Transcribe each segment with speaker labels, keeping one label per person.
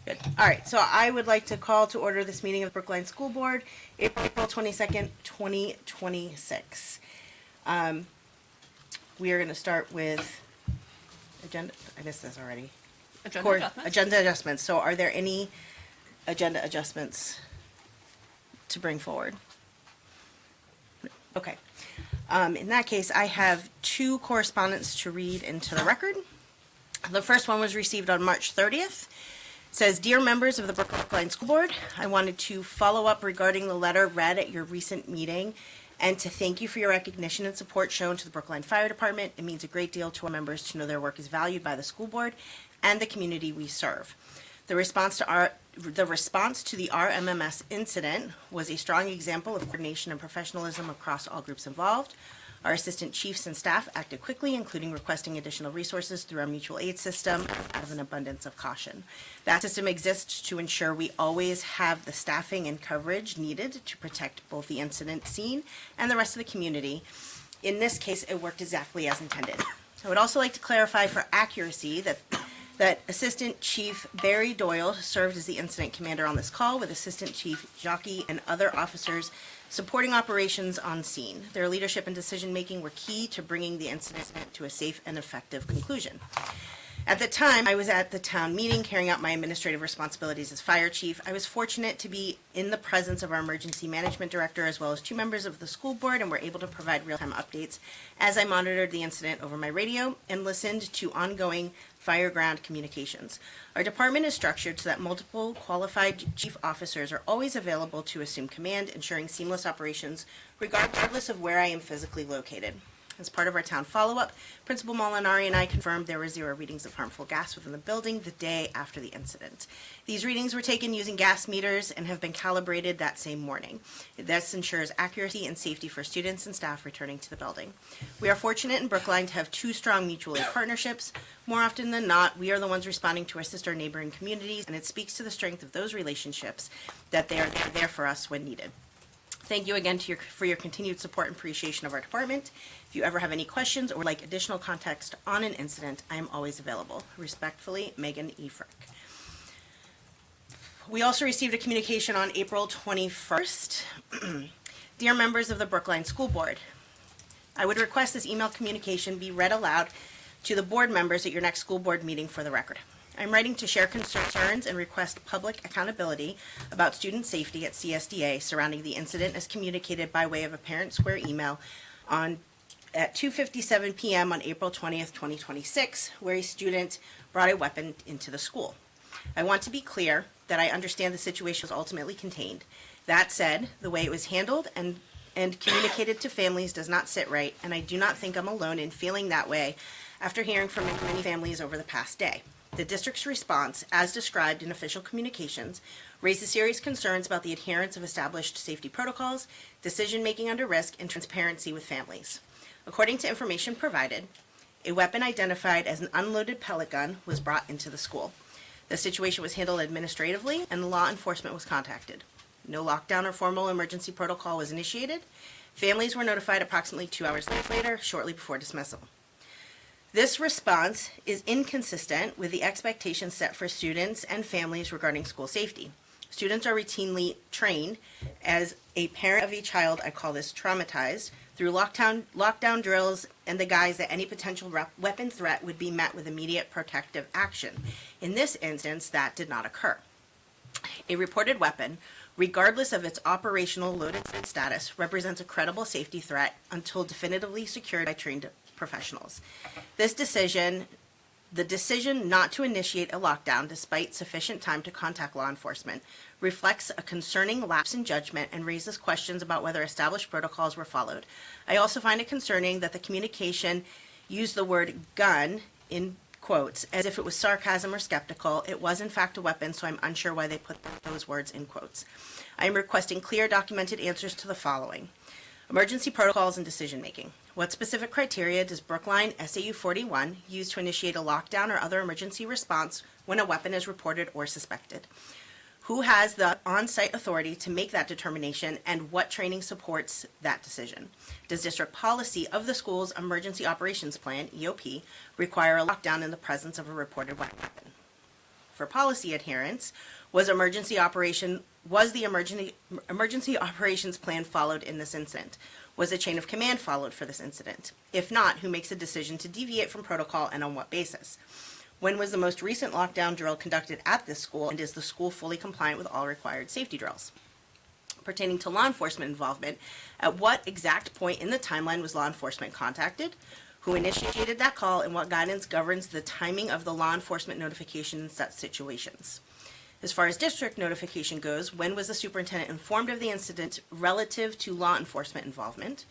Speaker 1: Good. All right, so I would like to call to order this meeting of the Brookline School Board, April 22nd, 2026. We are going to start with agenda, I missed this already. Agenda adjustments. So are there any agenda adjustments to bring forward? Okay. In that case, I have two correspondence to read into the record. The first one was received on March 30th. It says, "Dear members of the Brookline School Board, I wanted to follow up regarding the letter read at your recent meeting and to thank you for your recognition and support shown to the Brookline Fire Department. It means a great deal to our members to know their work is valued by the school board and the community we serve. The response to the RMMS incident was a strong example of coordination and professionalism across all groups involved. Our assistant chiefs and staff acted quickly, including requesting additional resources through our mutual aid system out of an abundance of caution. That system exists to ensure we always have the staffing and coverage needed to protect both the incident scene and the rest of the community. In this case, it worked exactly as intended. I would also like to clarify for accuracy that Assistant Chief Barry Doyle served as the incident commander on this call, with Assistant Chief Jockey and other officers supporting operations on scene. Their leadership and decision-making were key to bringing the incident to a safe and effective conclusion. At the time, I was at the town meeting carrying out my administrative responsibilities as fire chief. I was fortunate to be in the presence of our emergency management director as well as two members of the school board, and were able to provide real-time updates as I monitored the incident over my radio and listened to ongoing fire ground communications. Our department is structured so that multiple qualified chief officers are always available to assume command, ensuring seamless operations regardless of where I am physically located. As part of our town follow-up, Principal Molinari and I confirmed there were 0 readings of harmful gas within the building the day after the incident. These readings were taken using gas meters and have been calibrated that same morning. This ensures accuracy and safety for students and staff returning to the building. We are fortunate in Brookline to have 2 strong mutual aid partnerships. More often than not, we are the ones responding to assist our neighboring communities, and it speaks to the strength of those relationships that they are there for us when needed. Thank you again for your continued support and appreciation of our department. If you ever have any questions or would like additional context on an incident, I am always available. Respectfully, Megan E. Frick." We also received a communication on April 21st. "Dear members of the Brookline School Board, I would request this email communication be read aloud to the board members at your next school board meeting for the record. I'm writing to share concerns and request public accountability about student safety at CSDA surrounding the incident as communicated by way of a Parent Square email at 2:57 p.m. on April 20th, 2026, where a student brought a weapon into the school. I want to be clear that I understand the situation was ultimately contained. That said, the way it was handled and communicated to families does not sit right, and I do not think I'm alone in feeling that way after hearing from many families over the past day. The district's response, as described in official communications, raises serious concerns about the adherence of established safety protocols, decision-making under risk, and transparency with families. According to information provided, a weapon identified as an unloaded pellet gun was brought into the school. The situation was handled administratively, and law enforcement was contacted. No lockdown or formal emergency protocol was initiated. Families were notified approximately 2 hours later, shortly before dismissal. This response is inconsistent with the expectations set for students and families regarding school safety. Students are routinely trained. As a parent of a child, I call this traumatized, through lockdown drills and the guise that any potential weapon threat would be met with immediate protective action. In this instance, that did not occur. A reported weapon, regardless of its operational loaded status, represents a credible safety threat until definitively secured by trained professionals. The decision not to initiate a lockdown despite sufficient time to contact law enforcement reflects a concerning lapse in judgment and raises questions about whether established protocols were followed. I also find it concerning that the communication used the word gun in quotes as if it was sarcasm or skeptical. It was in fact a weapon, so I'm unsure why they put those words in quotes. I am requesting clear documented answers to the following. Emergency protocols and decision making. What specific criteria does Brookline SAU 41 use to initiate a lockdown or other emergency response when a weapon is reported or suspected? Who has the on-site authority to make that determination, and what training supports that decision? Does district policy of the school's Emergency Operations Plan, EOP, require a lockdown in the presence of a reported weapon? For policy adherence, was the emergency operations plan followed in this incident? Was a chain of command followed for this incident? If not, who makes a decision to deviate from protocol and on what basis? When was the most recent lockdown drill conducted at this school, and is the school fully compliant with all required safety drills? Pertaining to law enforcement involvement, at what exact point in the timeline was law enforcement contacted? Who initiated that call, and what guidance governs the timing of the law enforcement notification in such situations? As far as district notification goes, when was the superintendent informed of the incident relative to law enforcement involvement?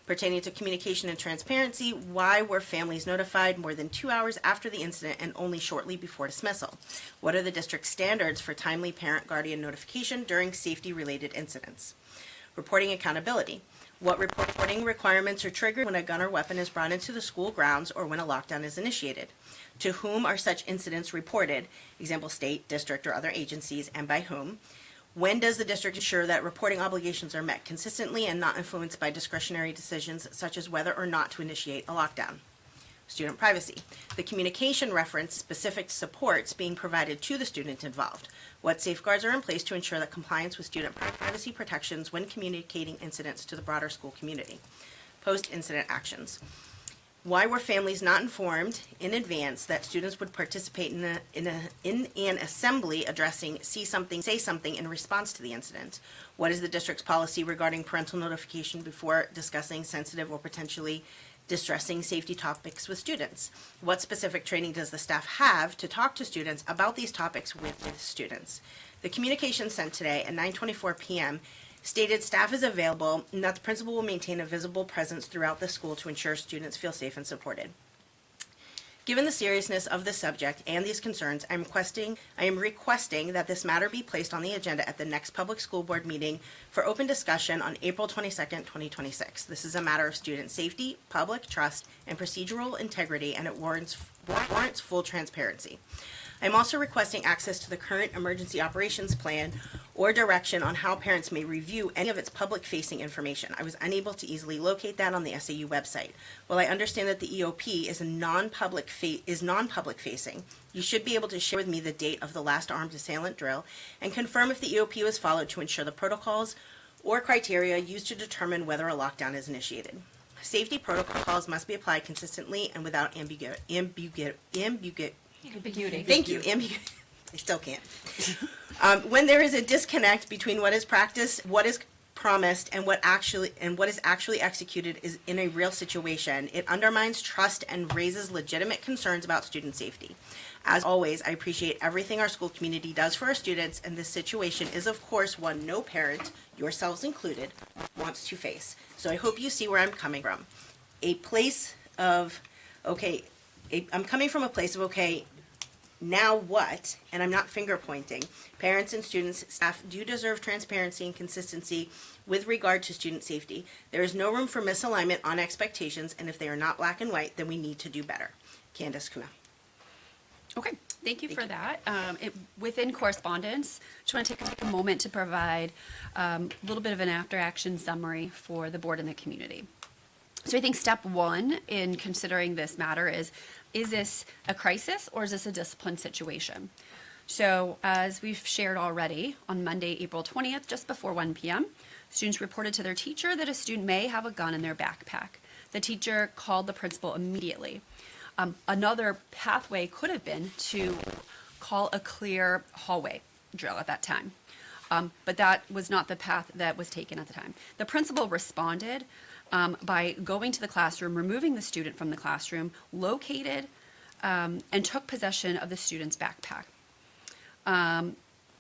Speaker 1: Pertaining to communication and transparency, why were families notified more than 2 hours after the incident and only shortly before dismissal? What are the district standards for timely parent-guardian notification during safety-related incidents? Reporting accountability. What reporting requirements are triggered when a gun or weapon is brought into the school grounds or when a lockdown is initiated? To whom are such incidents reported? Example, state, district, or other agencies, and by whom? When does the district ensure that reporting obligations are met consistently and not influenced by discretionary decisions such as whether or not to initiate a lockdown? Student privacy. The communication reference specific supports being provided to the student involved. What safeguards are in place to ensure that compliance with student privacy protections when communicating incidents to the broader school community? Post-incident actions. Why were families not informed in advance that students would participate in an assembly addressing see something, say something in response to the incident? What is the district's policy regarding parental notification before discussing sensitive or potentially distressing safety topics with students? What specific training does the staff have to talk to students about these topics with students? The communication sent today at 9:24 p.m. stated staff is available and that the principal will maintain a visible presence throughout the school to ensure students feel safe and supported. Given the seriousness of this subject and these concerns, I am requesting that this matter be placed on the agenda at the next public school board meeting for open discussion on April 22nd, 2026. This is a matter of student safety, public trust, and procedural integrity, and it warrants full transparency. I'm also requesting access to the current emergency operations plan or direction on how parents may review any of its public-facing information. I was unable to easily locate that on the SAU website. While I understand that the EOP is non-public facing, you should be able to share with me the date of the last armed assailant drill and confirm if the EOP was followed to ensure the protocols or criteria used to determine whether a lockdown is initiated. Safety protocols must be applied consistently and without ambiguity. Thank you. I still can't. When there is a disconnect between what is practiced, what is promised, and what is actually executed is in a real situation, it undermines trust and raises legitimate concerns about student safety. As always, I appreciate everything our school community does for our students, and this situation is, of course, one no parent, yourselves included, wants to face. So I hope you see where I'm coming from. I'm coming from a place of, okay, now what? And I'm not finger pointing. Parents and students, staff do deserve transparency and consistency with regard to student safety. There is no room for misalignment on expectations, and if they are not black and white, then we need to do better. Candace Kuna.
Speaker 2: Okay, thank you for that. Within correspondence, just want to take a moment to provide a little bit of an after-action summary for the board and the community. So I think step one in considering this matter is this a crisis or is this a discipline situation? So as we've shared already, on Monday, April 20th, just before 1 p.m., students reported to their teacher that a student may have a gun in their backpack. The teacher called the principal immediately. Another pathway could have been to call a clear hallway drill at that time. But that was not the path that was taken at the time. The principal responded by going to the classroom, removing the student from the classroom, located and took possession of the student's backpack.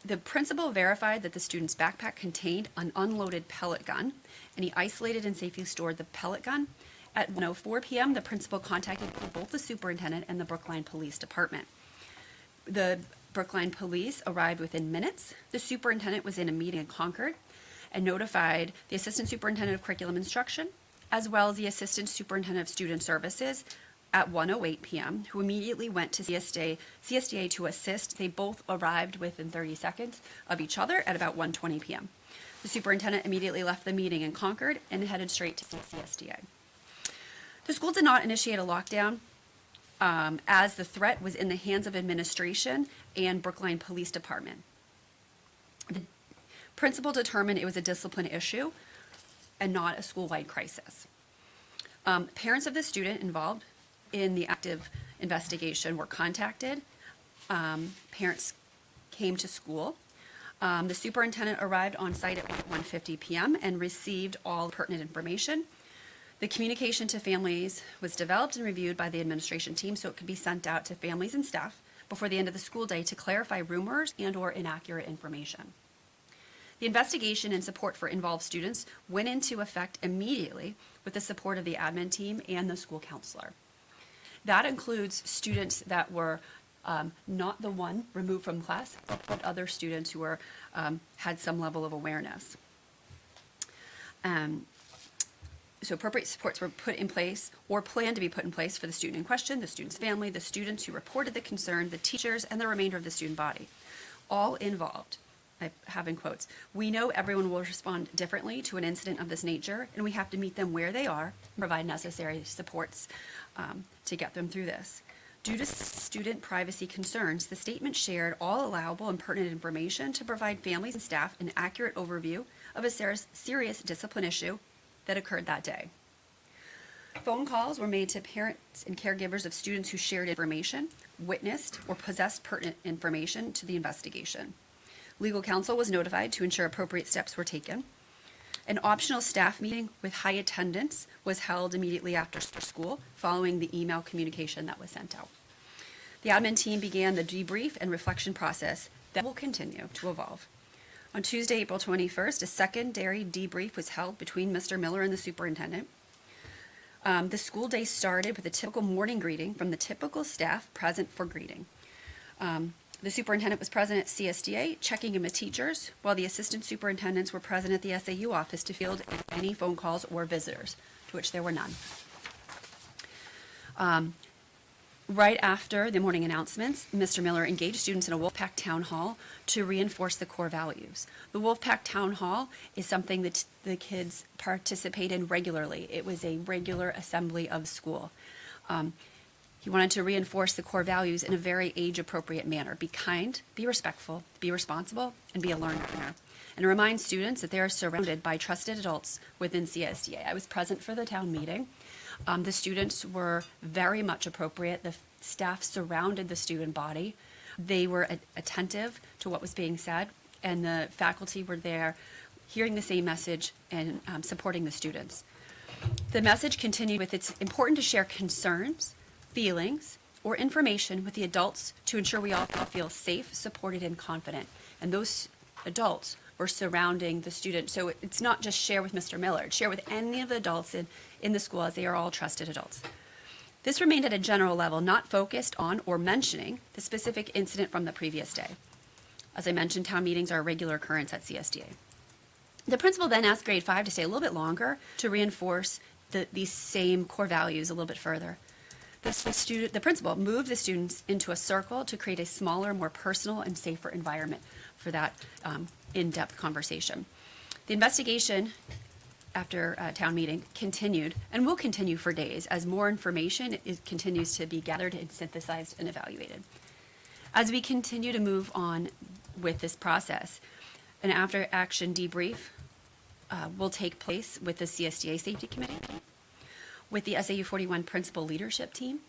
Speaker 2: The principal verified that the student's backpack contained an unloaded pellet gun, and he isolated and safely stored the pellet gun. At 1:04 p.m., the principal contacted both the superintendent and the Brookline Police Department. The Brookline Police arrived within minutes. The superintendent was in a meeting in Concord and notified the Assistant Superintendent of Curriculum Instruction, as well as the Assistant Superintendent of Student Services at 1:08 p.m., who immediately went to CSDA to assist. They both arrived within 30 seconds of each other at about 1:20 p.m. The superintendent immediately left the meeting in Concord and headed straight to CSDA. The school did not initiate a lockdown as the threat was in the hands of administration and Brookline Police Department. The principal determined it was a discipline issue and not a school-wide crisis. Parents of the student involved in the active investigation were contacted. Parents came to school. The superintendent arrived on site at 1:50 p.m. and received all pertinent information. The communication to families was developed and reviewed by the administration team so it could be sent out to families and staff before the end of the school day to clarify rumors and/or inaccurate information. The investigation and support for involved students went into effect immediately with the support of the admin team and the school counselor. That includes students that were not the one removed from class, but other students who were, had some level of awareness. So appropriate supports were put in place or planned to be put in place for the student in question, the student's family, the students who reported the concern, the teachers, and the remainder of the student body. All involved. I have in quotes, "We know everyone will respond differently to an incident of this nature, and we have to meet them where they are and provide necessary supports to get them through this. Due to student privacy concerns, the statement shared all allowable and pertinent information to provide families and staff an accurate overview of a serious discipline issue that occurred that day." Phone calls were made to parents and caregivers of students who shared information, witnessed, or possessed pertinent information to the investigation. Legal counsel was notified to ensure appropriate steps were taken. An optional staff meeting with high attendance was held immediately after school, following the email communication that was sent out. The admin team began the debrief and reflection process that will continue to evolve. On Tuesday, April 21st, a secondary debrief was held between Mr. Miller and the superintendent. The school day started with a typical morning greeting from the typical staff present for greeting. The superintendent was present at CSDA, checking in with teachers, while the assistant superintendents were present at the SAU office to field any phone calls or visitors, to which there were none. Right after the morning announcements, Mr. Miller engaged students in a Wolfpack Town Hall to reinforce the core values. The Wolfpack Town Hall is something that the kids participate in regularly. It was a regular assembly of school. He wanted to reinforce the core values in a very age-appropriate manner. Be kind, be respectful, be responsible, and be a learner. And remind students that they are surrounded by trusted adults within CSDA. I was present for the town meeting. The students were very much appropriate. The staff surrounded the student body. They were attentive to what was being said, and the faculty were there hearing the same message and supporting the students. The message continued with, "It's important to share concerns, feelings, or information with the adults to ensure we all feel safe, supported, and confident." And those adults were surrounding the student. So it's not just share with Mr. Miller, it's share with any of the adults in the school, as they are all trusted adults. This remained at a general level, not focused on or mentioning the specific incident from the previous day. As I mentioned, town meetings are a regular occurrence at CSDA. The principal then asked grade 5 to stay a little bit longer to reinforce these same core values a little bit further. The principal moved the students into a circle to create a smaller, more personal, and safer environment for that in-depth conversation. The investigation after town meeting continued and will continue for days as more information continues to be gathered and synthesized and evaluated. As we continue to move on with this process, an after-action debrief will take place with the CSDA Safety Committee, with the SAU 41 Principal Leadership Team,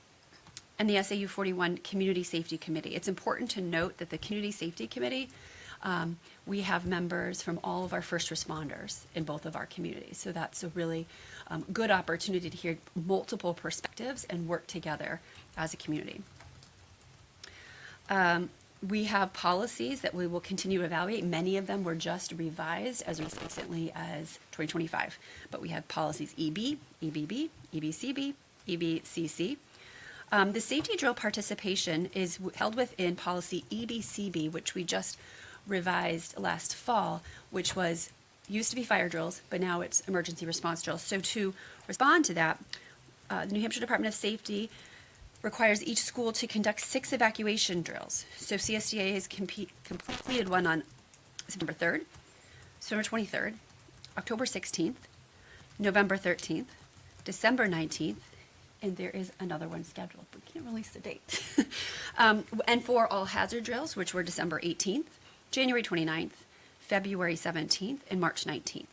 Speaker 2: and the SAU 41 Community Safety Committee. It's important to note that the Community Safety Committee, we have members from all of our first responders in both of our communities. So that's a really good opportunity to hear multiple perspectives and work together as a community. We have policies that we will continue to evaluate. Many of them were just revised as recently as 2025. But we have policies EB, EBB, EBCB, EBCC. The safety drill participation is held within policy EBCB, which we just revised last fall, which used to be fire drills, but now it's emergency response drills. So to respond to that, the New Hampshire Department of Safety requires each school to conduct 6 evacuation drills. So CSDA has completed one on September 3rd, September 23rd, October 16th, November 13th, December 19th, and there is another one scheduled, but we can't release the date. And for all hazard drills, which were December 18th, January 29th, February 17th, and March 19th.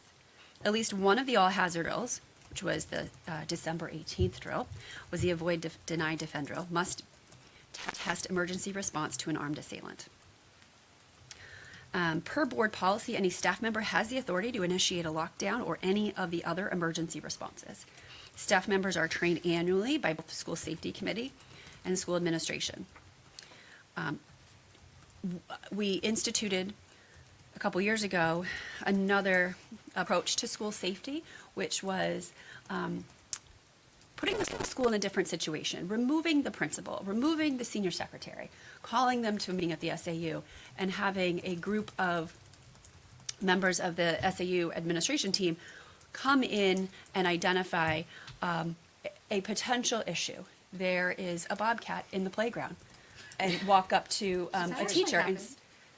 Speaker 2: At least one of the all hazard drills, which was the December 18th drill, was the avoid, deny, defend drill, must test emergency response to an armed assailant. Per board policy, any staff member has the authority to initiate a lockdown or any of the other emergency responses. Staff members are trained annually by both the school safety committee and school administration. We instituted a couple years ago another approach to school safety, which was putting the school in a different situation, removing the principal, removing the senior secretary, calling them to a meeting at the SAU, and having a group of members of the SAU administration team come in and identify a potential issue. There is a bobcat in the playground, and walk up to a teacher and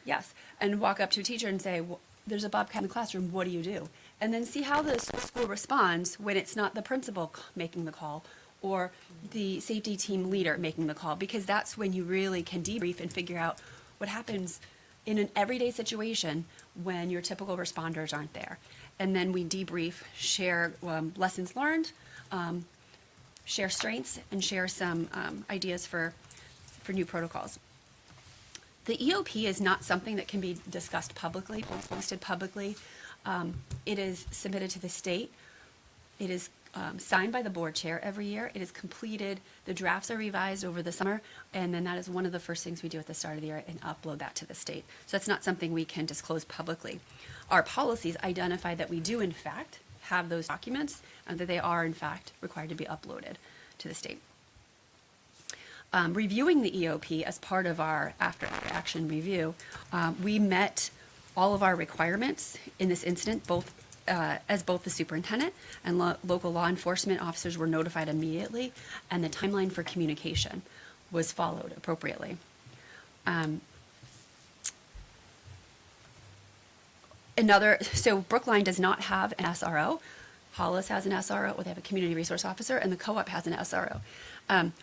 Speaker 2: yes, and walk up to a teacher and say, well, "There's a bobcat in the classroom. What do you do?" And then see how the school responds when it's not the principal making the call or the safety team leader making the call, because that's when you really can debrief and figure out what happens in an everyday situation when your typical responders aren't there. And then we debrief, share lessons learned, share strengths, and share some ideas for new protocols. The EOP is not something that can be discussed publicly, posted publicly. It is submitted to the state. It is signed by the board chair every year. It is completed. The drafts are revised over the summer, and then that is one of the first things we do at the start of the year and upload that to the state. So it's not something we can disclose publicly. Our policies identify that we do, in fact, have those documents and that they are, in fact, required to be uploaded to the state. Reviewing the EOP as part of our after action review, we met all of our requirements in this incident, as both the superintendent and local law enforcement officers were notified immediately, and the timeline for communication was followed appropriately. So Brookline does not have an SRO. Hollis has an SRO, or they have a community resource officer, and the co-op has an SRO.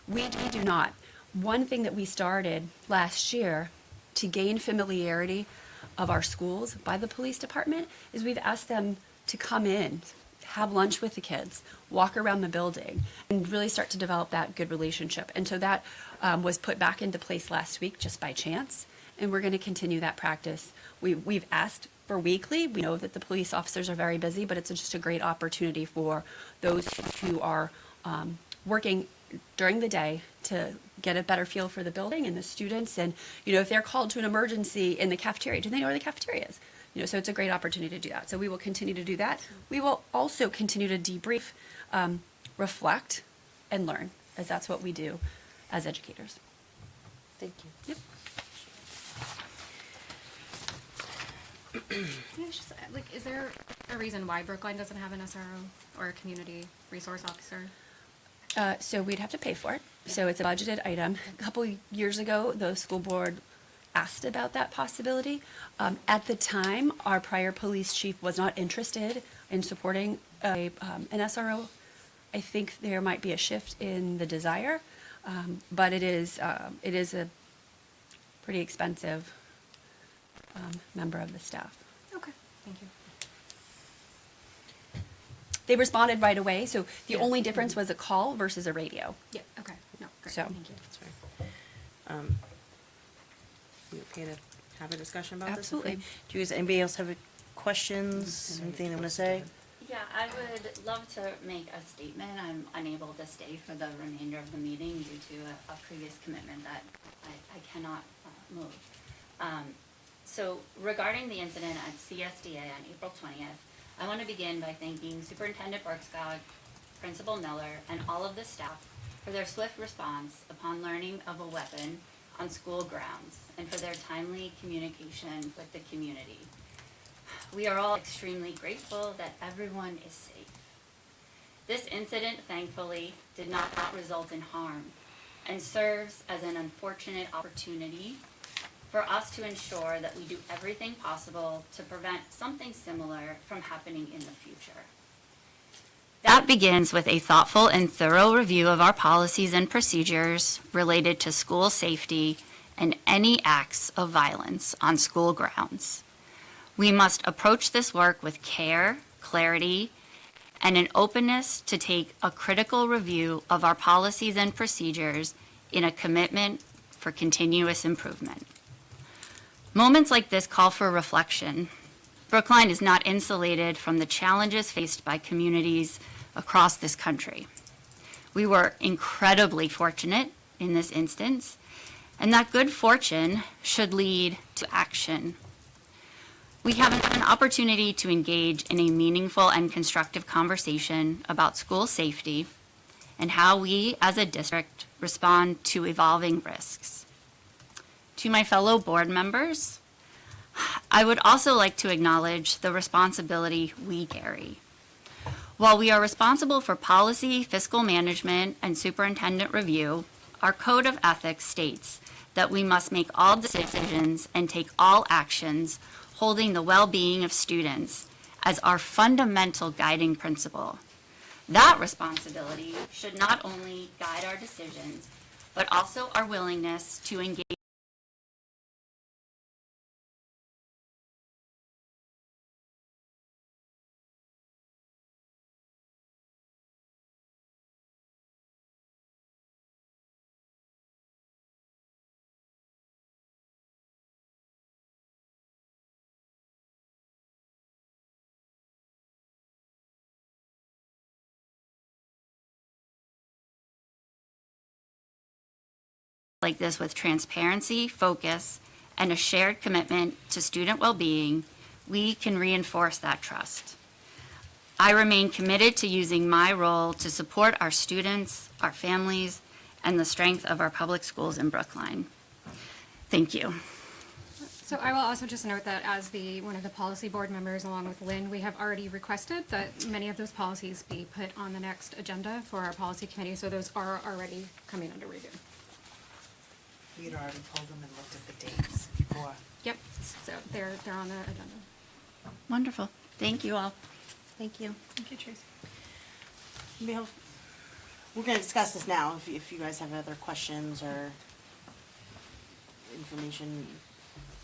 Speaker 2: We do not. One thing that we started last year to gain familiarity of our schools by the police department is we've asked them to come in, have lunch with the kids, walk around the building, and really start to develop that good relationship. And so that was put back into place last week just by chance, and we're going to continue that practice. We've asked for weekly. We know that the police officers are very busy, but it's just a great opportunity for those who are working during the day to get a better feel for the building and the students. And, if they're called to an emergency in the cafeteria, do they know where the cafeteria is? So it's a great opportunity to do that. So we will continue to do that. We will also continue to debrief, reflect, and learn, as that's what we do as educators.
Speaker 1: Thank you.
Speaker 2: Yep.
Speaker 3: Is there a reason why Brookline doesn't have an SRO or a community resource officer?
Speaker 2: So we'd have to pay for it. So it's a budgeted item. A couple years ago, the school board asked about that possibility. At the time, our prior police chief was not interested in supporting an SRO. I think there might be a shift in the desire, but it is a pretty expensive member of the staff.
Speaker 3: Okay, thank you.
Speaker 2: They responded right away, so the
Speaker 1: Yeah.
Speaker 2: only difference was a call versus a radio.
Speaker 3: Yeah, okay, no, great,
Speaker 2: So-
Speaker 3: thank you.
Speaker 1: That's fine. You okay to have a discussion about this?
Speaker 2: Absolutely.
Speaker 1: Okay. Do you guys, anybody else have questions, anything they want to say?
Speaker 4: Yeah, I would love to make a statement. I'm unable to stay for the remainder of the meeting due to a previous commitment that I cannot move. So regarding the incident at CSDA on April 20th, I want to begin by thanking Superintendent Berkskog, Principal Miller, and all of the staff for their swift response upon learning of a weapon on school grounds and for their timely communication with the community. We are all extremely grateful that everyone is safe. This incident, thankfully, did not result in harm and serves as an unfortunate opportunity for us to ensure that we do everything possible to prevent something similar from happening in the future. That begins with a thoughtful and thorough review of our policies and procedures related to school safety and any acts of violence on school grounds. We must approach this work with care, clarity, and an openness to take a critical review of our policies and procedures in a commitment for continuous improvement. Moments like this call for reflection. Brookline is not insulated from the challenges faced by communities across this country. We were incredibly fortunate in this instance, and that good fortune should lead to action. We have an opportunity to engage in a meaningful and constructive conversation about school safety and how we as a district respond to evolving risks. To my fellow board members, I would also like to acknowledge the responsibility we carry. While we are responsible for policy, fiscal management, and superintendent review, our code of ethics states that we must make all decisions and take all actions holding the well-being of students as our fundamental guiding principle. That responsibility should not only guide our decisions, but also our willingness to engage like this with transparency, focus, and a shared commitment to student well-being, we can reinforce that trust. I remain committed to using my role to support our students, our families, and the strength of our public schools in Brookline. Thank you.
Speaker 3: So I will also just note that as one of the policy board members, along with Lynn, we have already requested that many of those policies be put on the next agenda for our policy committee, so those are already coming under review.
Speaker 5: We had already pulled them and looked at the dates before.
Speaker 3: Yep, so they're on the agenda.
Speaker 4: Wonderful. Thank you all. Thank you.
Speaker 3: Thank you, Tracy.
Speaker 1: We're going to discuss this now. If you guys have other questions or information,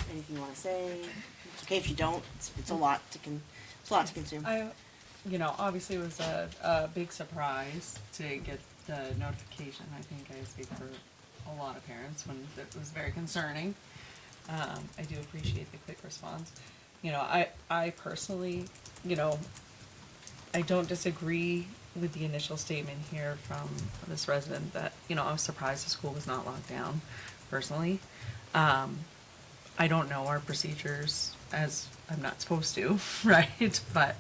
Speaker 1: anything you want to say, it's okay if you don't. It's a lot to consume.
Speaker 6: Obviously it was a big surprise to get the notification. I think I speak for a lot of parents when it was very concerning. I do appreciate the quick response. I personally, I don't disagree with the initial statement here from this resident that, I was surprised the school was not locked down, personally. I don't know our procedures as I'm not supposed to, right? But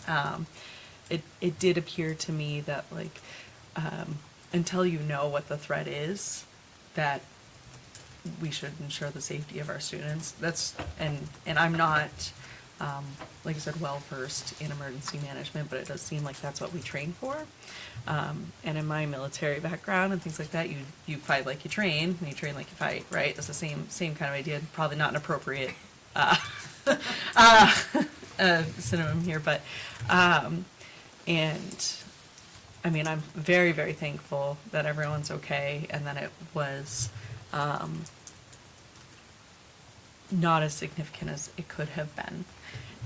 Speaker 6: it did appear to me that, until you know what the threat is, that we should ensure the safety of our students. And I'm not, like I said, well-versed in emergency management, but it does seem like that's what we train for. And in my military background and things like that, you fight like you train, and you train like you fight, right? It's the same kind of idea, probably not an appropriate synonym here, but, and I mean, I'm very, very thankful that everyone's okay and that it was not as significant as it could have been.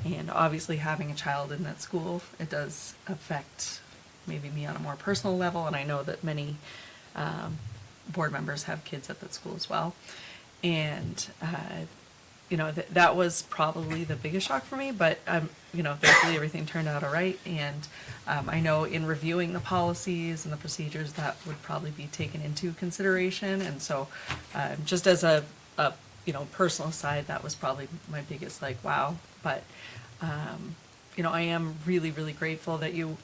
Speaker 6: And obviously having a child in that school, it does affect maybe me on a more personal level, and I know that many board members have kids at that school as well. And that was probably the biggest shock for me, but thankfully everything turned out all right. And I know in reviewing the policies and the procedures that would probably be taken into consideration. And so just as a personal side, that was probably my biggest wow. But I am really, really grateful that you,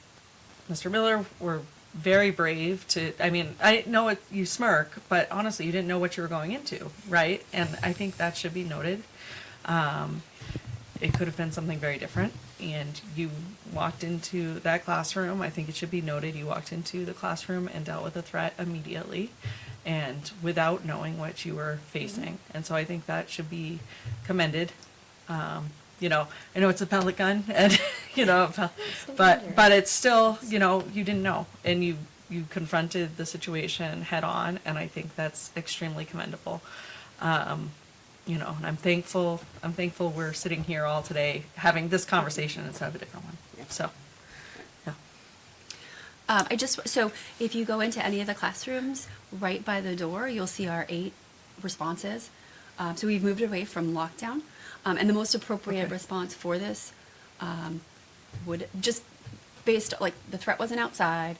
Speaker 6: Mr. Miller, were very brave to, I know you smirk, but honestly, you didn't know what you were going into, right? And I think that should be noted. It could have been something very different, and you walked into that classroom. I think it should be noted you walked into the classroom and dealt with the threat immediately and without knowing what you were facing. And so I think that should be commended. I know it's a pellet gun and, but it's still, you didn't know and you confronted the situation head on. And I think that's extremely commendable. And I'm thankful we're sitting here all today having this conversation instead of a different one. So, yeah.
Speaker 2: So if you go into any of the classrooms, right by the door, you'll see our 8 responses. So we've moved away from lockdown. And the most appropriate
Speaker 6: Okay.
Speaker 2: response for this would just based, like, the threat wasn't outside.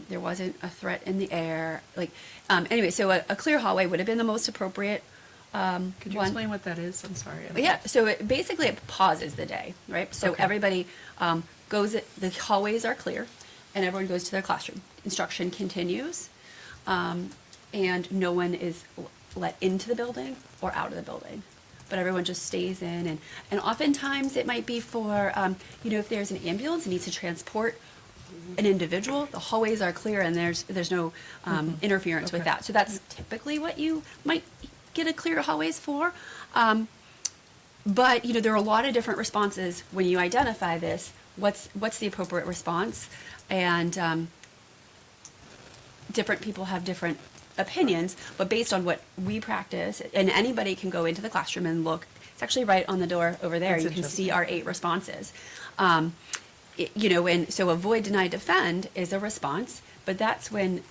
Speaker 2: There wasn't a threat in the air. Anyway, so a clear hallway would have been the most appropriate
Speaker 6: Could you
Speaker 2: one.
Speaker 6: explain what that is? I'm sorry.
Speaker 2: Yeah, so basically it pauses the day, right? So
Speaker 6: Okay.
Speaker 2: everybody the hallways are clear, and everyone goes to their classroom. Instruction continues, and no one is let into the building or out of the building. But everyone just stays in, and oftentimes it might be for, if there's an ambulance that needs to transport an individual, the hallways are clear and there's no interference with
Speaker 6: Okay.
Speaker 2: that. So that's typically what you might get a clear hallways for. But there are a lot of different responses when you identify this. What's the appropriate response? And different people have different opinions, but based on what we practice, and anybody can go into the classroom and look. It's actually right on the door over there.
Speaker 6: That's
Speaker 2: You can see
Speaker 6: interesting.
Speaker 2: our 8 responses. And so avoid, deny, defend is a response, but that's when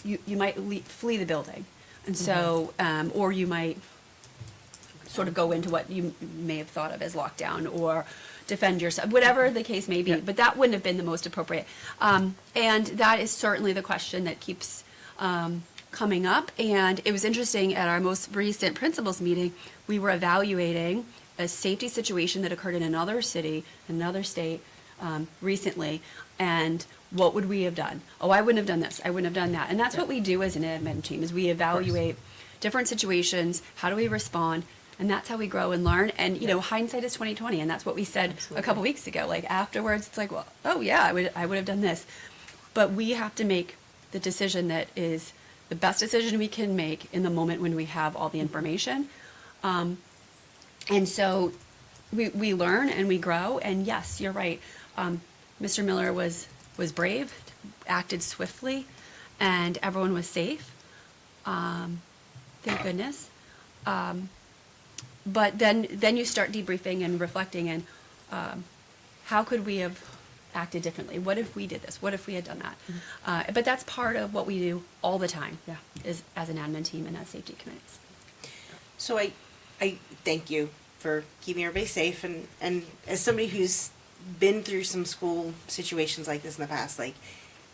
Speaker 2: you might flee the building. And so, or you might sort of go into what you may have thought of as lockdown or defend yourself, whatever the case may be,
Speaker 6: Yeah.
Speaker 2: but that wouldn't have been the most appropriate. And that is certainly the question that keeps coming up. And it was interesting at our most recent principals meeting, we were evaluating a safety situation that occurred in another city, another state, recently, and what would we have done? Oh, I wouldn't have done this. I wouldn't have done that. And that's what we do as an admin team, is we evaluate different situations. How do we respond? And that's how we grow and learn. And, hindsight is 20/20. And that's what we said a couple weeks ago. Like afterwards, it's like, well, oh yeah, I would have done this. But we have to make the decision that is the best decision we can make in the moment when we have all the information. And so we learn and we grow. And yes, you're right. Mr. Miller was brave, acted swiftly, and everyone was safe. Thank goodness. But then you start debriefing and reflecting, and how could we have acted differently? What if we did this? What if we had done that? But that's part of what we do all the time,
Speaker 6: Yeah.
Speaker 2: is as an admin team and as safety committees.
Speaker 1: So I thank you for keeping everybody safe, and as somebody who's been through some school situations like this in the past, like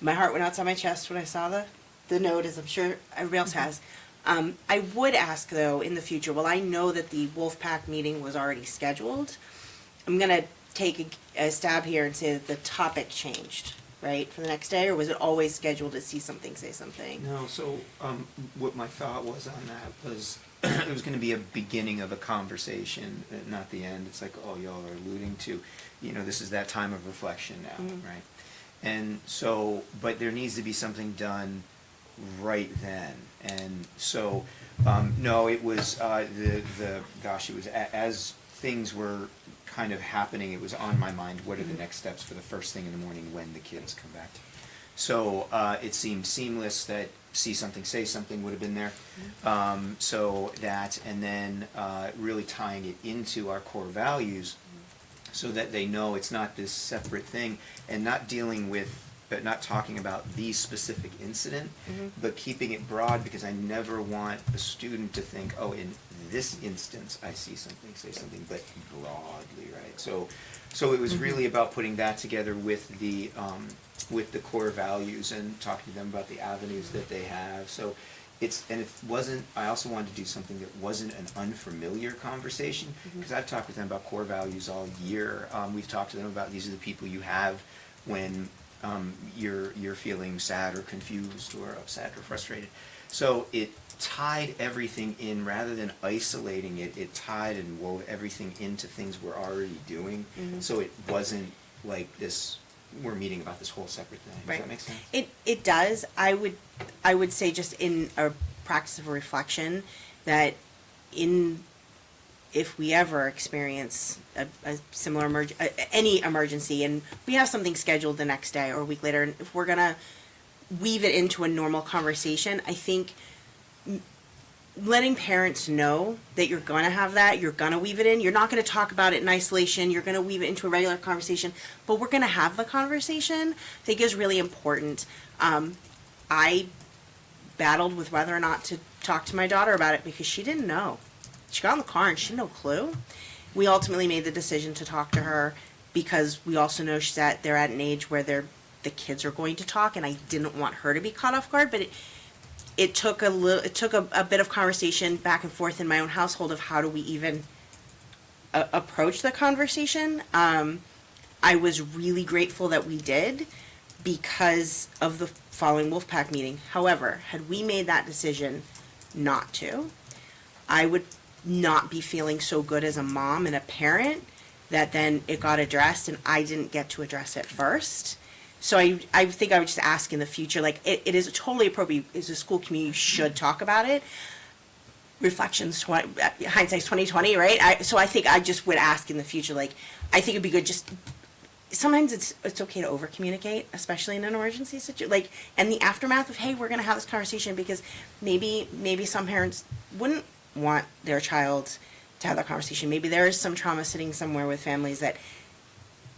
Speaker 1: my heart went outside my chest when I saw the note, as I'm sure everybody else has. I would ask though, in the future, well, I know that the Wolfpack meeting was already scheduled. I'm gonna take a stab here and say that the topic changed, right, for the next day, or was it always scheduled to see something, say something?
Speaker 7: No, so what my thought was on that was it was going to be a beginning of a conversation, not the end. It's like, oh, y'all are alluding to, this is that time of reflection now, right? And so, but there needs to be something done right then. And so, no, it was it was as things were kind of happening, it was on my mind, what are the next steps for the first thing in the morning when the kids come back? So it seemed seamless that see something, say something would have been there. So that, and then really tying it into our core values so that they know it's not this separate thing, and not dealing with, but not talking about the specific incident, but keeping it broad, because I never want a student to think, oh, in this instance, I see something, say something, but broadly, right? So it was really about putting that together with the core values and talking to them about the avenues that they have. So it wasn't, I also wanted to do something that wasn't an unfamiliar conversation, because I've talked with them about core values all year. We've talked to them about these are the people you have when you're feeling sad or confused or upset or frustrated. So it tied everything in, rather than isolating it, it tied and wove everything into things we're already doing. So it wasn't like this, we're meeting about this whole separate thing. Does that make sense?
Speaker 1: It does. I would say, just in a practice of reflection, that in if we ever experience a similar any emergency and we have something scheduled the next day or a week later, and if we're gonna weave it into a normal conversation, I think letting parents know that you're gonna have that, you're gonna weave it in, you're not gonna talk about it in isolation, you're gonna weave it into a regular conversation, but we're gonna have the conversation, I think is really important. I battled with whether or not to talk to my daughter about it because she didn't know. She got in the car and she had no clue. We ultimately made the decision to talk to her because we also know they're at an age where the kids are going to talk, and I didn't want her to be caught off guard. But it took a bit of conversation back and forth in my own household of how do we even approach the conversation. I was really grateful that we did because of the following Wolfpack meeting. However, had we made that decision not to, I would not be feeling so good as a mom and a parent that then it got addressed and I didn't get to address it first. So I think I would just ask in the future, like, it is totally appropriate as a school community, you should talk about it. Hindsight's 20/20, right? So I think I just would ask in the future, like, I think it'd be good just, sometimes it's okay to over communicate, especially in an emergency situation, like, and the aftermath of, hey, we're gonna have this conversation, because maybe some parents wouldn't want their child to have that conversation. Maybe there is some trauma sitting somewhere with families that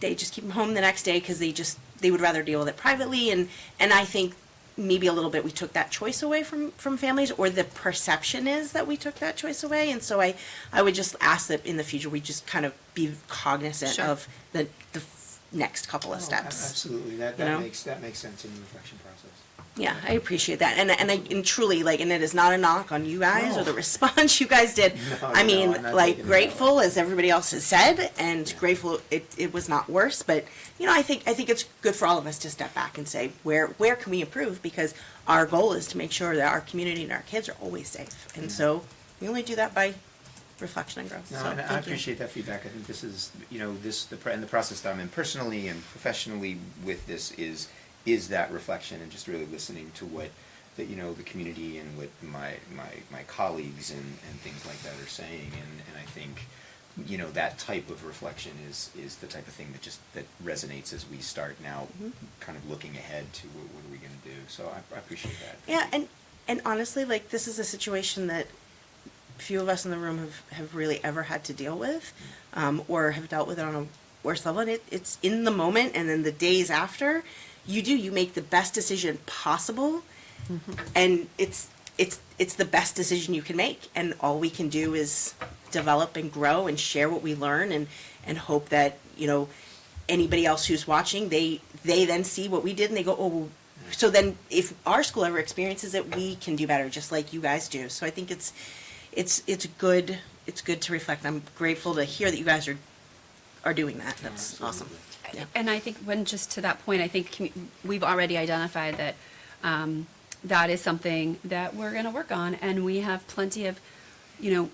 Speaker 1: they just keep them home the next day because they would rather deal with it privately, and I think maybe a little bit we took that choice away from families, or the perception is that we took that choice away. And so I would just ask that in the future we just kind of be cognizant
Speaker 2: Sure.
Speaker 1: of the next couple of steps.
Speaker 7: Absolutely, that
Speaker 1: You know?
Speaker 7: makes sense in the reflection process.
Speaker 1: Yeah, I appreciate that, and truly, like, and it is not a knock on you guys or the response you guys did.
Speaker 7: No,
Speaker 1: I mean,
Speaker 7: I'm not
Speaker 1: like,
Speaker 7: taking it that
Speaker 1: grateful,
Speaker 7: way.
Speaker 1: as everybody else has said, and grateful it was not worse. But I think it's good for all of us to step back and say where can we improve, because our goal is to make sure that our community and our kids are always safe, and so we only do that by reflection and growth.
Speaker 7: No,
Speaker 1: So
Speaker 7: and I
Speaker 1: thank you.
Speaker 7: appreciate that feedback. I think this is, the process that I'm in personally and professionally with this is that reflection, and just really listening to what the community and what my colleagues and things like that are saying, and I think that type of reflection is the type of thing that resonates as we start now, kind of looking ahead to what are we going to do. So I appreciate that.
Speaker 1: Yeah, and honestly, like, this is a situation that few of us in the room have really ever had to deal with, or have dealt with it on a worse level. And it's in the moment, and then the days after, you make the best decision possible, and it's the best decision you can make. And all we can do is develop and grow and share what we learn, and hope that anybody else who's watching, they then see what we did and they go, oh. So then, if our school ever experiences it, we can do better, just like you guys do. So I think it's good. It's good to reflect. I'm grateful to hear that you guys are doing that. That's awesome. Yeah.
Speaker 2: And I think just to that point, I think we've already identified that that is something that we're going to work on, and we have plenty of, the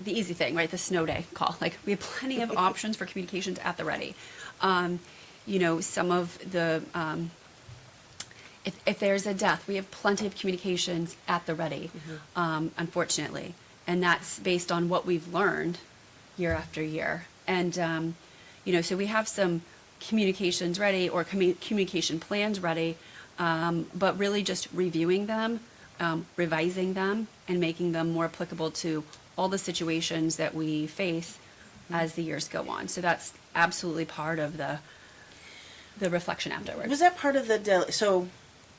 Speaker 2: easy thing, right? The snow day call. Like, we have plenty of options for communications at the ready. Some of the if there's a death, we have plenty of communications at the ready, unfortunately. And that's based on what we've learned year after year. And, so we have some communications ready, or communication plans ready, but really just reviewing them, revising them, and making them more applicable to all the situations that we face as the years go on. So that's absolutely part of the reflection afterwards.
Speaker 1: Was that part of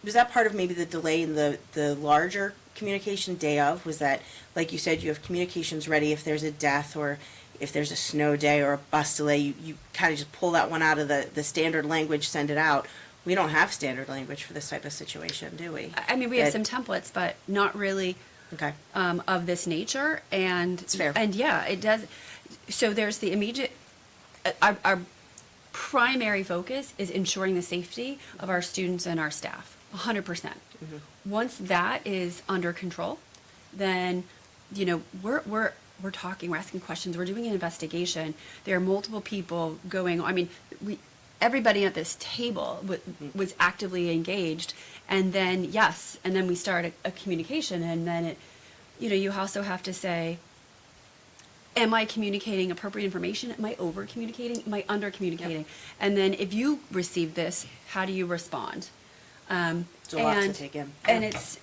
Speaker 1: was that part of maybe the delay in the larger communication day of? Was that, like you said, you have communications ready if there's a death, or if there's a snow day or a bus delay, you kind of just pull that one out of the standard language, send it out. We don't have standard language for this type of situation, do we?
Speaker 2: I mean, we have some templates, but not really
Speaker 1: Okay.
Speaker 2: of this nature. And
Speaker 1: It's fair.
Speaker 2: And yeah, it does. So there's the immediate. Our primary focus is ensuring the safety of our students and our staff, 100%. Once that is under control, then we're talking, we're asking questions, we're doing an investigation. There are multiple people going. I mean, everybody at this table was actively engaged, and then and then we start a communication, and then you also have to say, am I communicating appropriate information? Am I over communicating? Am I under communicating? And then if you receive this, how do you respond?
Speaker 1: It's a lot to take in.
Speaker 2: And it's,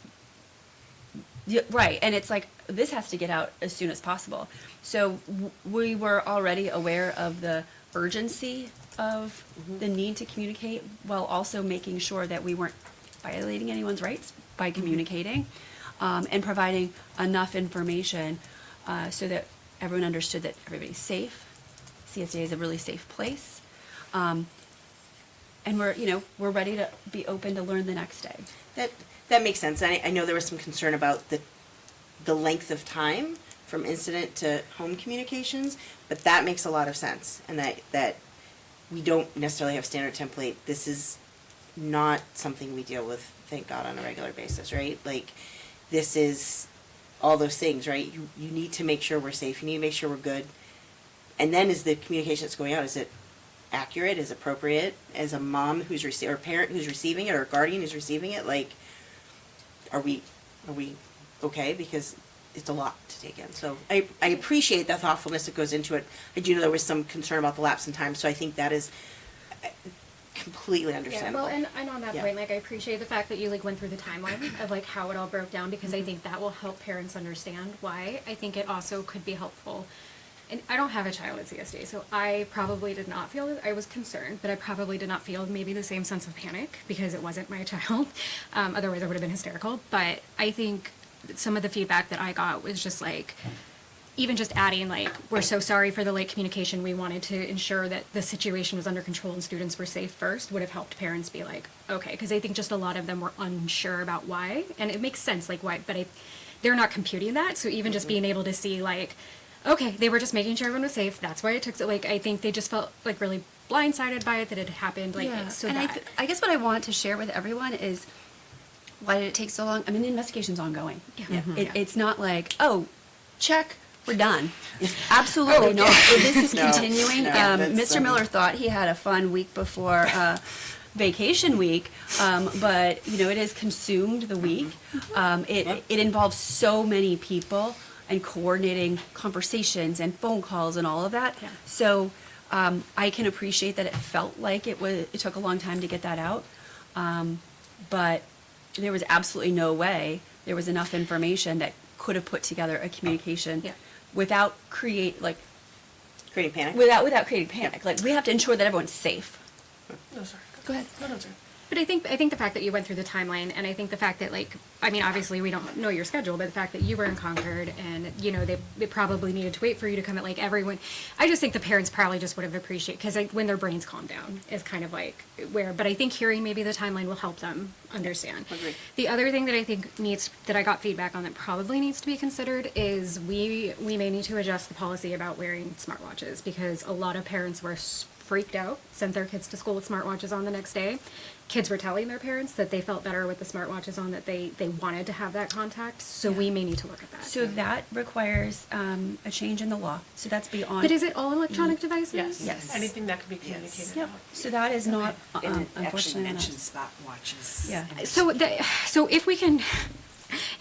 Speaker 2: yeah, right, and it's like, this has to get out as soon as possible. So we were already aware of the urgency of the need to communicate, while also making sure that we weren't violating anyone's rights by communicating, and providing enough information so that everyone understood that everybody's safe. CSDA is a really safe place. And we're ready to be open to learn the next day.
Speaker 1: That makes sense. I know there was some concern about the length of time from incident to home communications, but that makes a lot of sense, and that we don't necessarily have standard template. This is not something we deal with, thank God, on a regular basis, right? Like, this is all those things, right? You need to make sure we're safe. You need to make sure we're good. And then is the communication that's going out, is it accurate, is appropriate? As a mom who's or parent who's receiving it, or a guardian who's receiving it, like, are we okay? Because it's a lot to take in. So I appreciate the thoughtfulness that goes into it. I do know there was some concern about the lapse in time, so I think that is completely
Speaker 3: Yeah,
Speaker 1: understandable.
Speaker 3: well, and on that
Speaker 1: Yeah.
Speaker 3: point, like, I appreciate the fact that you, like, went through the timeline of, like, how it all broke down, because I think that will help parents understand why. I think it also could be helpful. And I don't have a child at CSD, so I probably did not feel, I was concerned, but I probably did not feel maybe the same sense of panic, because it wasn't my child. Otherwise I would have been hysterical. But I think some of the feedback that I got was just like, even just adding, like, we're so sorry for the late communication. We wanted to ensure that the situation was under control and students were safe first, would have helped parents be like, okay, because I think just a lot of them were unsure about why. And it makes sense, like, why, but they're not computing that. So even just being able to see, like, okay, they were just making sure everyone was safe. That's why it took so, like, I think they just felt, like, really blindsided by it, that it happened, like,
Speaker 2: Yeah,
Speaker 3: so
Speaker 2: and
Speaker 3: that.
Speaker 2: I guess what I want to share with everyone is, why did it take so long? I mean, the investigation's ongoing.
Speaker 3: Yeah.
Speaker 2: It's not like, oh, check, we're done. Absolutely not. This is
Speaker 1: No,
Speaker 2: continuing.
Speaker 1: no, that's,
Speaker 2: Mr. Miller thought he had a fun week before vacation week, but it has consumed the week. It involves so many people and coordinating conversations and phone calls and all of that.
Speaker 3: Yeah.
Speaker 2: So I can appreciate that it felt like it took a long time to get that out, but there was absolutely no way there was enough information that could have put together a communication
Speaker 3: Yeah.
Speaker 2: without
Speaker 1: Creating panic?
Speaker 2: without creating panic. Like, we have to ensure that everyone's safe.
Speaker 5: No, sorry.
Speaker 2: Go ahead.
Speaker 5: No, sorry.
Speaker 3: But I think the fact that you went through the timeline, and I think the fact that, like, I mean, obviously we don't know your schedule, but the fact that you were in Concord, and they probably needed to wait for you to come at, like, everyone. I just think the parents probably just would have appreciated, because, like, when their brains calm down is kind of like where. But I think hearing maybe the timeline will help them understand.
Speaker 1: Agreed.
Speaker 3: The other thing that I think that I got feedback on that probably needs to be considered is we may need to adjust the policy about wearing smartwatches, because a lot of parents were freaked out, sent their kids to school with smartwatches on the next day. Kids were telling their parents that they felt better with the smartwatches on, that they wanted to have that contact. So we may need to look at that.
Speaker 2: So that requires a change in the law. So that's beyond.
Speaker 3: But is it all electronic devices?
Speaker 2: Yes.
Speaker 5: Anything that can be communicated
Speaker 2: Yep.
Speaker 5: out.
Speaker 2: So that is not
Speaker 5: And it actually
Speaker 2: unfortunately not.
Speaker 5: mentions smartwatches.
Speaker 2: Yeah.
Speaker 3: So if we can,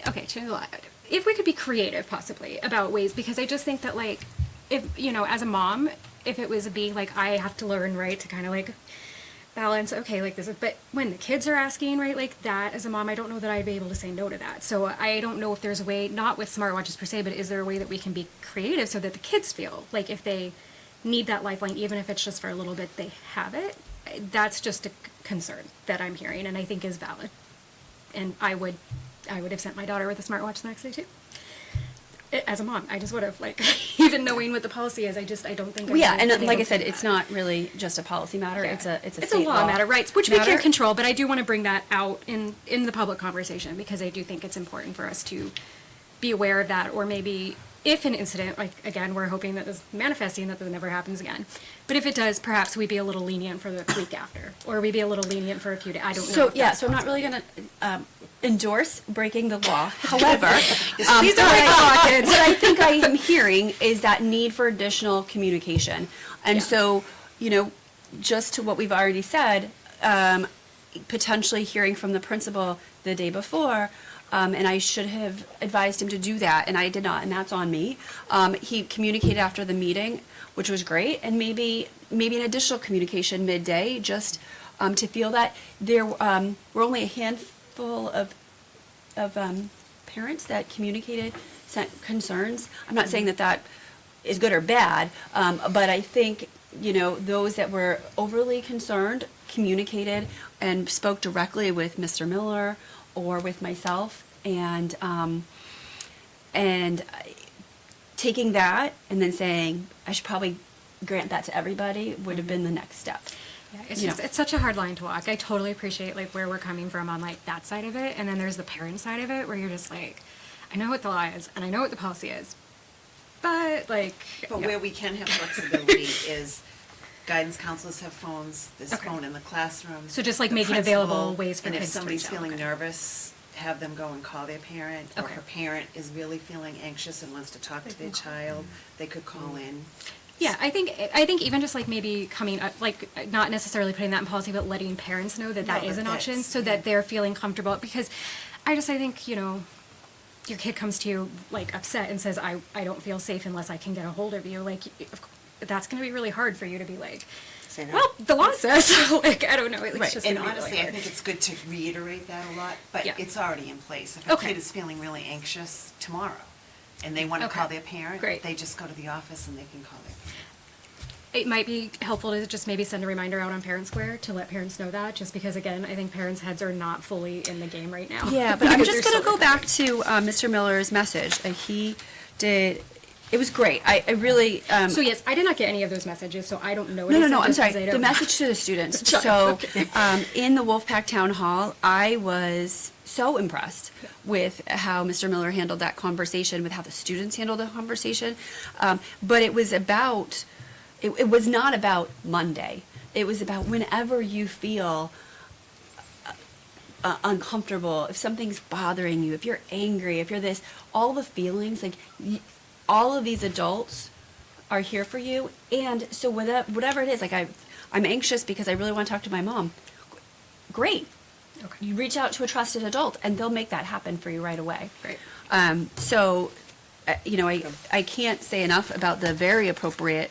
Speaker 3: okay, change the law. If we could be creative, possibly, about ways, because I just think that, like, if as a mom, if it was like, I have to learn, right, to kind of, like, balance, okay, like, this is, but when the kids are asking, right, like, that, as a mom, I don't know that I'd be able to say no to that. So I don't know if there's a way, not with smartwatches per se, but is there a way that we can be creative so that the kids feel like if they need that lifeline, even if it's just for a little bit, they have it? That's just a concern that I'm hearing, and I think is valid. And I would have sent my daughter with a smartwatch the next day too. As a mom, I just would have, like, even knowing what the policy is, I don't think.
Speaker 2: Well, yeah, and
Speaker 3: been
Speaker 2: like I
Speaker 3: able
Speaker 2: said,
Speaker 3: to do
Speaker 2: it's
Speaker 3: that.
Speaker 2: not really just a policy matter.
Speaker 3: Yeah.
Speaker 2: It's a
Speaker 3: It's a
Speaker 2: state
Speaker 3: law matter, right? Which we
Speaker 2: matter.
Speaker 3: can't control, but I do want to bring that out in the public conversation, because I do think it's important for us to be aware of that, or maybe if an incident, like, again, we're hoping that this manifesting that this never happens again, but if it does, perhaps we be a little lenient for the week after, or we be a little lenient for a few days. I don't know.
Speaker 2: So
Speaker 3: if
Speaker 2: yeah,
Speaker 3: that's
Speaker 2: so I'm not
Speaker 3: possible.
Speaker 2: really going to endorse breaking the law. However,
Speaker 3: please don't break the law, kids.
Speaker 2: what I think I am hearing is that need for additional communication, and
Speaker 3: Yeah.
Speaker 2: so just to what we've already said, potentially hearing from the principal the day before, and I should have advised him to do that, and I did not, and that's on me. He communicated after the meeting, which was great, and maybe an additional communication midday, just to feel that there were only a handful of parents that communicated concerns. I'm not saying that is good or bad, but I think, those that were overly concerned communicated and spoke directly with Mr. Miller or with myself, and taking that and then saying I should probably grant that to everybody would have been the next step.
Speaker 3: Yeah, it's
Speaker 2: You
Speaker 3: just,
Speaker 2: know.
Speaker 3: it's such a hard line to walk. I totally appreciate like where we're coming from on like that side of it, and then there's the parent side of it where you're just like, I know what the law is and I know what the policy is, but like.
Speaker 5: But
Speaker 3: yeah.
Speaker 5: where we can have flexibility is guidance counselors have phones, there's
Speaker 3: Okay.
Speaker 5: phone in the classroom.
Speaker 3: So just, like,
Speaker 5: the
Speaker 3: making
Speaker 5: principal,
Speaker 3: available ways for
Speaker 5: and
Speaker 3: kids
Speaker 5: if
Speaker 3: to
Speaker 5: somebody's
Speaker 3: reach out,
Speaker 5: feeling
Speaker 3: okay.
Speaker 5: nervous, have them go and call their parent. Or
Speaker 3: Okay.
Speaker 5: if a parent is really feeling anxious and wants to talk to their child, they could call in.
Speaker 3: Yeah, I think even just like maybe coming up, like not necessarily putting that in policy, but letting parents know that that
Speaker 5: No,
Speaker 3: is
Speaker 5: but
Speaker 3: an option,
Speaker 5: that's-
Speaker 3: so that they're feeling comfortable. Because I think your kid comes to you like upset and says, I don't feel safe unless I can get a hold of you. Like that's going to be really hard for you to be like,
Speaker 1: Say no.
Speaker 3: well, the law says. Like I don't know. It's
Speaker 1: Right.
Speaker 3: just
Speaker 5: And
Speaker 3: gonna be really
Speaker 5: honestly, I
Speaker 3: hard.
Speaker 5: think it's good to reiterate that a lot, but
Speaker 3: Yeah.
Speaker 5: it's already in place. If a
Speaker 3: Okay.
Speaker 5: kid is feeling really anxious tomorrow and they want to
Speaker 3: Okay.
Speaker 5: call their parent,
Speaker 3: Great.
Speaker 5: they just go to the office and they can call their parent.
Speaker 3: It might be helpful to just maybe send a reminder out on Parent Square to let parents know that, just because again, I think parents' heads are not fully in the game right now.
Speaker 2: Yeah, but I'm
Speaker 3: Because
Speaker 2: just
Speaker 3: they're
Speaker 2: going to
Speaker 3: so
Speaker 2: go back to Mr. Miller's message. He did. It was great. I really.
Speaker 3: So yes, I did not get any of those messages, so I don't know. What
Speaker 2: No,
Speaker 3: he
Speaker 2: no, no.
Speaker 3: said
Speaker 2: I'm
Speaker 3: just 'cause
Speaker 2: sorry.
Speaker 3: I
Speaker 2: The
Speaker 3: don't-
Speaker 2: message to the students.
Speaker 3: Child,
Speaker 2: So,
Speaker 3: okay.
Speaker 2: in the Wolfpack Town Hall, I was so impressed with how Mr. Miller handled that conversation, with how the students handled the conversation. But it was about. It was not about Monday. It was about whenever you feel uncomfortable, if something's bothering you, if you're angry, if you're this, all the feelings, like all of these adults are here for you. And so whatever it is, like I'm anxious because I really want to talk to my mom. Great.
Speaker 3: Okay.
Speaker 2: You reach out to a trusted adult and they'll make that happen for you right away.
Speaker 3: Great.
Speaker 2: I can't say enough about the very appropriate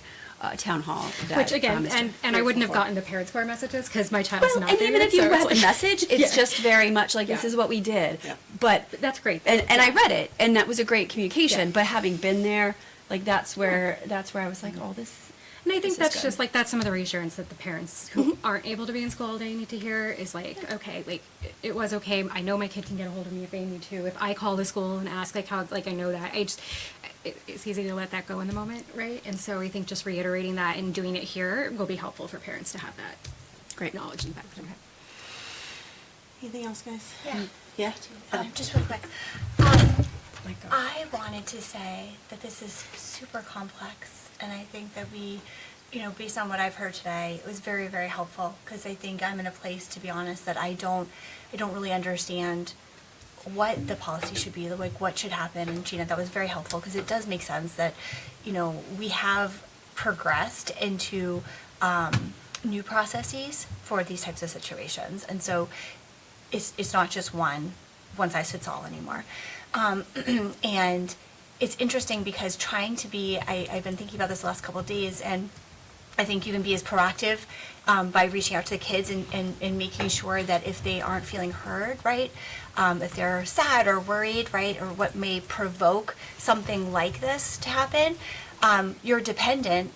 Speaker 2: town hall. That,
Speaker 3: Which again,
Speaker 2: Mr.
Speaker 3: and I wouldn't have
Speaker 2: for.
Speaker 3: gotten the Parent Square messages because my child's
Speaker 2: Well,
Speaker 3: not
Speaker 2: and
Speaker 3: there
Speaker 2: even
Speaker 3: yet,
Speaker 2: if you
Speaker 3: so
Speaker 2: read
Speaker 3: it's
Speaker 2: the
Speaker 3: like-
Speaker 2: message, it's
Speaker 3: Yeah.
Speaker 2: just very much like, this
Speaker 3: Yeah.
Speaker 2: is what we did.
Speaker 5: Yeah.
Speaker 2: But
Speaker 3: That's great.
Speaker 2: and I
Speaker 3: Yeah.
Speaker 2: read it, and that was a great communication.
Speaker 3: Yeah.
Speaker 2: But having been there, like that's where I was like, oh, this.
Speaker 3: And I think
Speaker 2: This is
Speaker 3: that's
Speaker 2: good.
Speaker 3: just like that's some of the reassurance that the parents who aren't able to be in school all day need to hear is like, okay, like it was okay. I know my kid can get a hold of me if they need to. If I call the school and ask like how, like I know that. It's easy to let that go in the moment, right? And so I think just reiterating that and doing it here will be helpful for parents to have that
Speaker 2: Great.
Speaker 3: knowledge and back.
Speaker 1: Anything else, guys?
Speaker 8: Yeah.
Speaker 1: Yeah?
Speaker 8: Just real quick.
Speaker 3: My God.
Speaker 8: I wanted to say that this is super complex, and I think that we, based on what I've heard today, it was very, very helpful, because I think I'm in a place, to be honest, that I don't really understand what the policy should be, like what should happen. And Gina, that was very helpful, because it does make sense that, we have progressed into new processes for these types of situations. And so it's not just one size fits all anymore. And it's interesting because trying to be, I've been thinking about this the last couple of days, and I think you can be as proactive by reaching out to the kids and making sure that if they aren't feeling heard, right, if they're sad or worried, right, or what may provoke something like this to happen, you're dependent,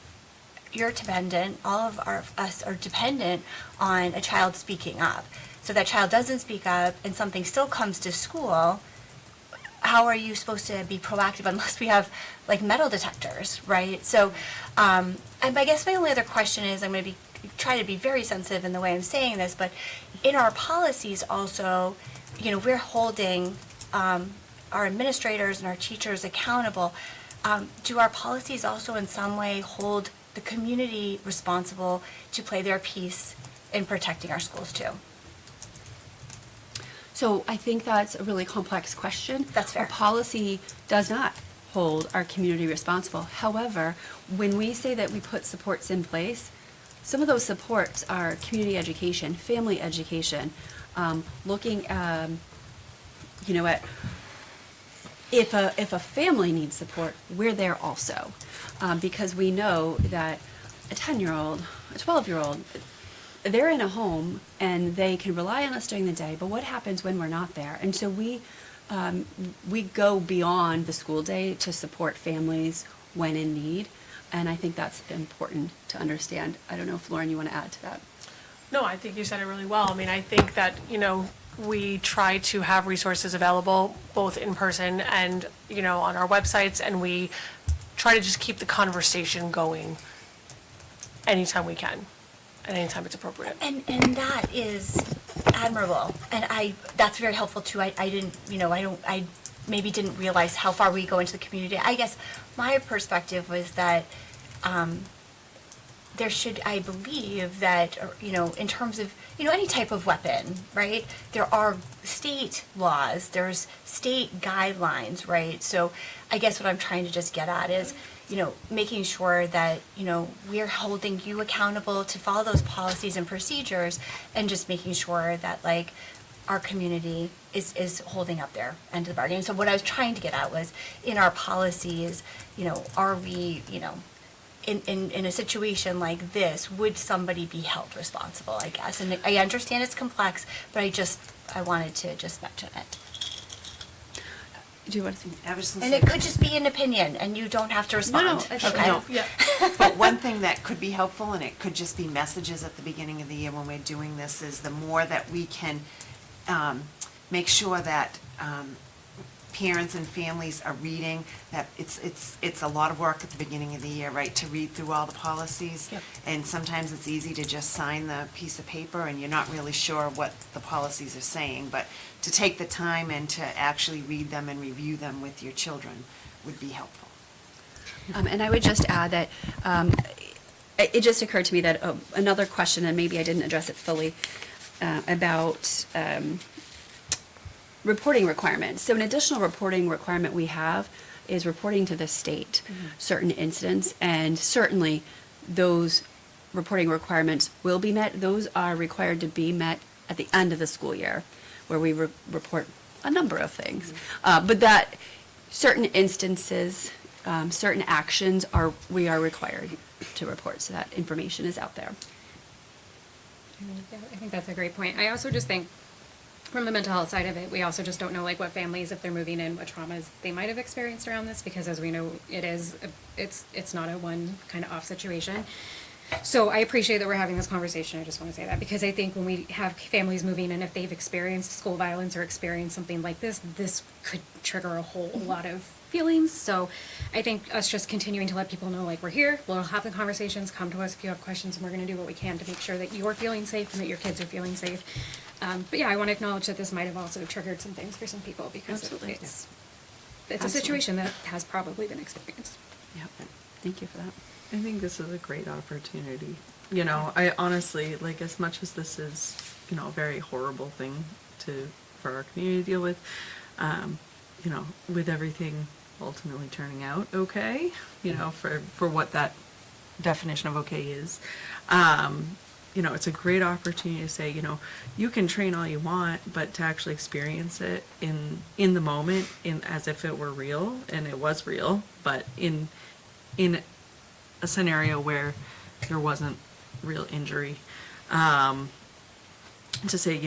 Speaker 8: all of us are dependent on a child speaking up. So if that child doesn't speak up and something still comes to school, how are you supposed to be proactive unless we have like metal detectors, right? So, and I guess my only other question is, I'm going to try to be very sensitive in the way I'm saying this, but in our policies also, we're holding our administrators and our teachers accountable. Do our policies also in some way hold the community responsible to play their piece in protecting our schools too?
Speaker 2: So I think that's a really complex question.
Speaker 8: That's fair.
Speaker 2: Our policy does not hold our community responsible. However, when we say that we put supports in place, some of those supports are community education, family education, looking you know what, if a family needs support, we're there also, because we know that a 10-year-old, a 12-year-old, they're in a home and they can rely on us during the day, but what happens when we're not there? And so we go beyond the school day to support families when in need, and I think that's important to understand. I don't know if Lauren, you want to add to that?
Speaker 9: No, I think you said it really well. I mean, I think that, we try to have resources available both in person and, on our websites, and we try to just keep the conversation going anytime we can, and anytime it's appropriate.
Speaker 8: And that is admirable, and that's very helpful too. I didn't, I maybe didn't realize how far we go into the community. I guess my perspective was that there should, I believe that, in terms of, any type of weapon, right? There are state laws, there's state guidelines, right? So I guess what I'm trying to just get at is, making sure that, we're holding you accountable to follow those policies and procedures, and just making sure that, like, our community is holding up their end of the bargain. So what I was trying to get at was, in our policies, are we, in a situation like this, would somebody be held responsible, I guess? And I understand it's complex, but I wanted to just mention it.
Speaker 2: Do you want to say?
Speaker 5: I was gonna
Speaker 8: And
Speaker 5: say-
Speaker 8: it could just be an opinion, and you don't have to respond. Okay?
Speaker 5: No.
Speaker 9: Yeah.
Speaker 5: But one thing that could be helpful, and it could just be messages at the beginning of the year when we're doing this, is the more that we can make sure that parents and families are reading, that it's a lot of work at the beginning of the year, right, to read through all the policies.
Speaker 2: Yep.
Speaker 5: And sometimes it's easy to just sign the piece of paper and you're not really sure what the policies are saying, but to take the time and to actually read them and review them with your children would be helpful.
Speaker 2: And I would just add that it just occurred to me that another question, and maybe I didn't address it fully, about reporting requirements. So an additional reporting requirement we have is reporting to the state certain incidents, and certainly those reporting requirements will be met. Those are required to be met at the end of the school year, where we report a number of things. But that certain instances, certain actions we are required to report, so that information is out there.
Speaker 3: I think that's a great point. I also just think, from the mental health side of it, we also just don't know, like, what families, if they're moving in, what traumas they might have experienced around this, because as we know, it's not a one kind of off situation. So I appreciate that we're having this conversation. I just want to say that, because I think when we have families moving in, if they've experienced school violence or experienced something like this could trigger a whole lot of feelings. So I think us just continuing to let people know, like, we're here, we'll have the conversations, come to us if you have questions, and we're going to do what we can to make sure that you're feeling safe and that your kids are feeling safe. But yeah, I want to acknowledge that this might have also triggered some things for some people, because
Speaker 2: Absolutely.
Speaker 3: it's
Speaker 2: Absolutely.
Speaker 3: a situation that has probably been experienced.
Speaker 2: Yep. Thank you for that.
Speaker 6: I think this is a great opportunity. I honestly, like, as much as this is, a very horrible thing for our community to deal with, with everything ultimately turning out okay, for what that definition of okay is, it's a great opportunity to say, you can train all you want, but to actually experience it in the moment, as if it were real, and it was real, but in a scenario where there wasn't real injury, to say,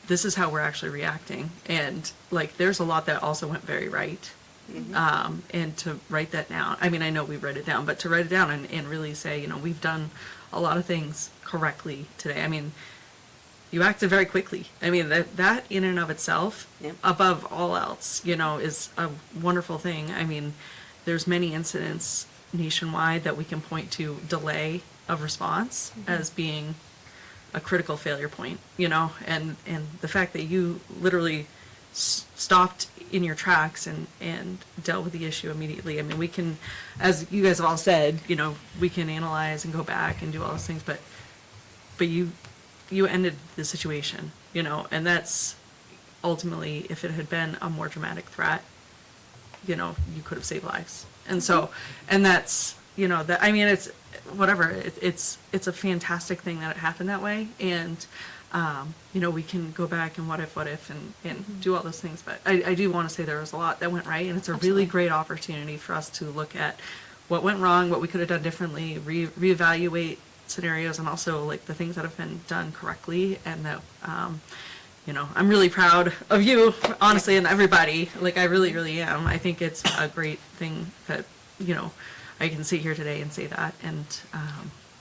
Speaker 6: this is how we're actually reacting. And, like, there's a lot that also went very right. And to write that down, I mean, I know we wrote it down, but to write it down and really say, we've done a lot of things correctly today. I mean, you acted very quickly. I mean, that in and of itself,
Speaker 1: Yep.
Speaker 6: above all else, is a wonderful thing. I mean, there's many incidents nationwide that we can point to delay of response as being a critical failure point, and the fact that you literally stopped in your tracks and dealt with the issue immediately. I mean, we can, as you guys have all said, we can analyze and go back and do all those things, but you ended the situation, and that's ultimately, if it had been a more dramatic threat, you could have saved lives. And so, and that's you know, that, I mean, it's, whatever, it's a fantastic thing that it happened that way, and, you know, we can go back and what if, and do all those things, but I do want to say there was a lot that went right, and it's a really great opportunity for us to look at what went wrong, what we could have done differently, reevaluate scenarios, and also like the things that have been done correctly, and that, you know, I'm really proud of you, honestly, and everybody. Like, I really, really am. I think it's a great thing that, you know, I can sit here today and say that. And,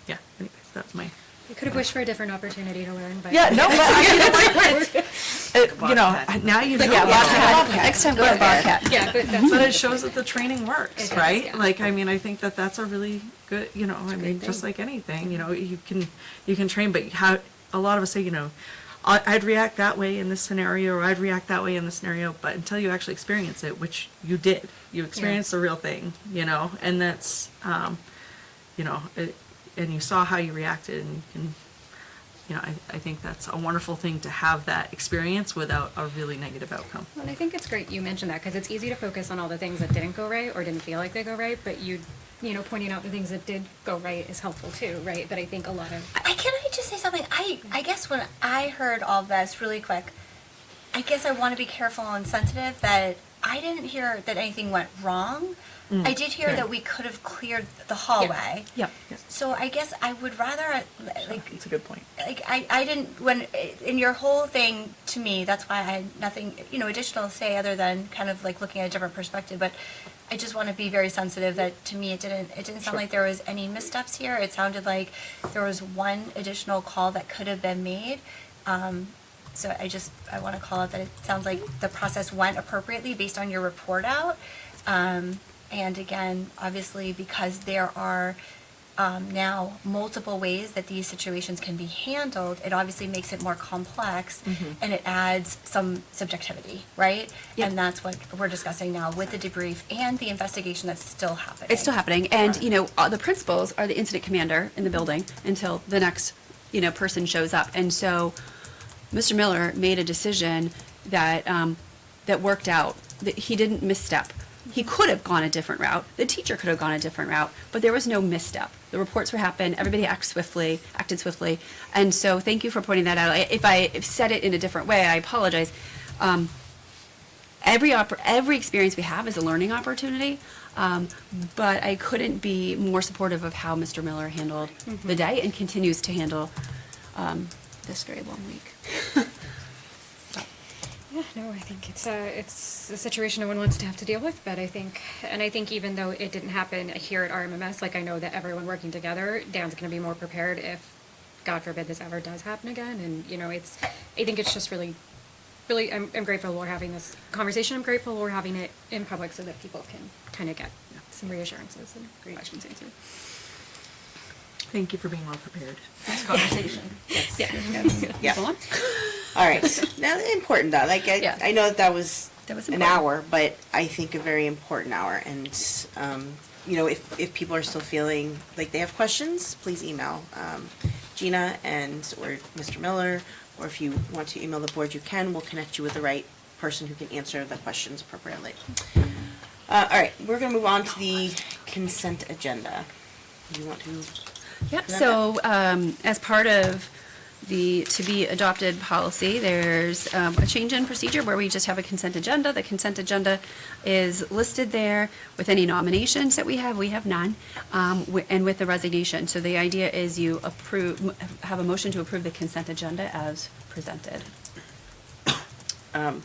Speaker 6: yeah, anyways, that's my.
Speaker 3: You could have wished for a different opportunity to learn, but.
Speaker 6: Yeah, no, but I mean, you know, now you know.
Speaker 2: Yeah, Bobcat. Next time, go to Bobcat.
Speaker 3: Yeah, but that's.
Speaker 6: But it shows that the training works,
Speaker 3: It does,
Speaker 6: right?
Speaker 3: yeah.
Speaker 6: Like, I mean, I think that that's a really good, you know, I mean, just like anything, you know, you can train, but how, a lot of us say, you know, I'd react that way in this scenario, or I'd react that way in this scenario, but until you actually experience it, which you did, you experienced the real thing, you know, and that's, you know, and you saw how you reacted, and you can, you know, I think that's a wonderful thing to have that experience without a really negative outcome.
Speaker 3: Well, and I think it's great you mentioned that, because it's easy to focus on all the things that didn't go right or didn't feel like they go right, but you know, pointing out the things that did go right is helpful too, right? But I think a lot of.
Speaker 8: Can I just say something? I guess when I heard all this really quick, I guess I want to be careful and sensitive that I didn't hear that anything went wrong. I did hear
Speaker 6: okay.
Speaker 8: that we could have cleared the hallway.
Speaker 2: Yep.
Speaker 8: So I guess I would rather, like,
Speaker 6: It's a good point.
Speaker 8: like I didn't, when, in your whole thing, to me, that's why I had nothing, you know, additional to say other than kind of like looking at a different perspective, but I just want to be very sensitive that, to me, it didn't sound like there was any missteps here. It sounded like there was one additional call that could have been made. So I want to call out that it sounds like the process went appropriately based on your report out. And again, obviously, because there are now multiple ways that these situations can be handled, it obviously makes it more complex, and it adds some subjectivity, right?
Speaker 2: Yep.
Speaker 8: And that's what we're discussing now with the debrief and the investigation that's still happening.
Speaker 2: It's still happening, and, you know, the principals are the incident commander in the building until the next, you know, person shows up. And so Mr. Miller made a decision that, that worked out, that he didn't misstep. He could have gone a different route. The teacher could have gone a different route, but there was no misstep. The reports were happened. Everybody acted swiftly. And so thank you for pointing that out. If I said it in a different way, I apologize. Every experience we have is a learning opportunity, but I couldn't be more supportive of how Mr. Miller handled the day and continues to handle this very long week.
Speaker 3: Yeah, no, I think it's a situation no one wants to have to deal with, but I think even though it didn't happen here at RMMS, like, I know that everyone working together, Dan's gonna be more prepared if, God forbid, this ever does happen again, and, you know, I think it's just really, I'm grateful we're having this conversation, I'm grateful we're having it in public so that people can kind of get some reassurances and questions answered.
Speaker 6: Thank you for being well prepared.
Speaker 2: Next conversation.
Speaker 1: Yeah.
Speaker 2: Go on.
Speaker 1: All right. Now, important though. Like,
Speaker 2: Yeah.
Speaker 1: I know that was
Speaker 2: That was
Speaker 1: an
Speaker 2: important.
Speaker 1: hour, but I think a very important hour. And, you know, if people are still feeling like they have questions, please email Gina or Mr. Miller, or if you want to email the board, you can. We'll connect you with the right person who can answer the questions appropriately. All right. We're going to move on to the consent agenda. Do you want to?
Speaker 2: Yep, so as part of the to-be adopted policy, there's a change in procedure where we just have a consent agenda. The consent agenda is listed there with any nominations that we have none, and with the resignation. So the idea is you have a motion to approve the consent agenda as presented.
Speaker 8: Do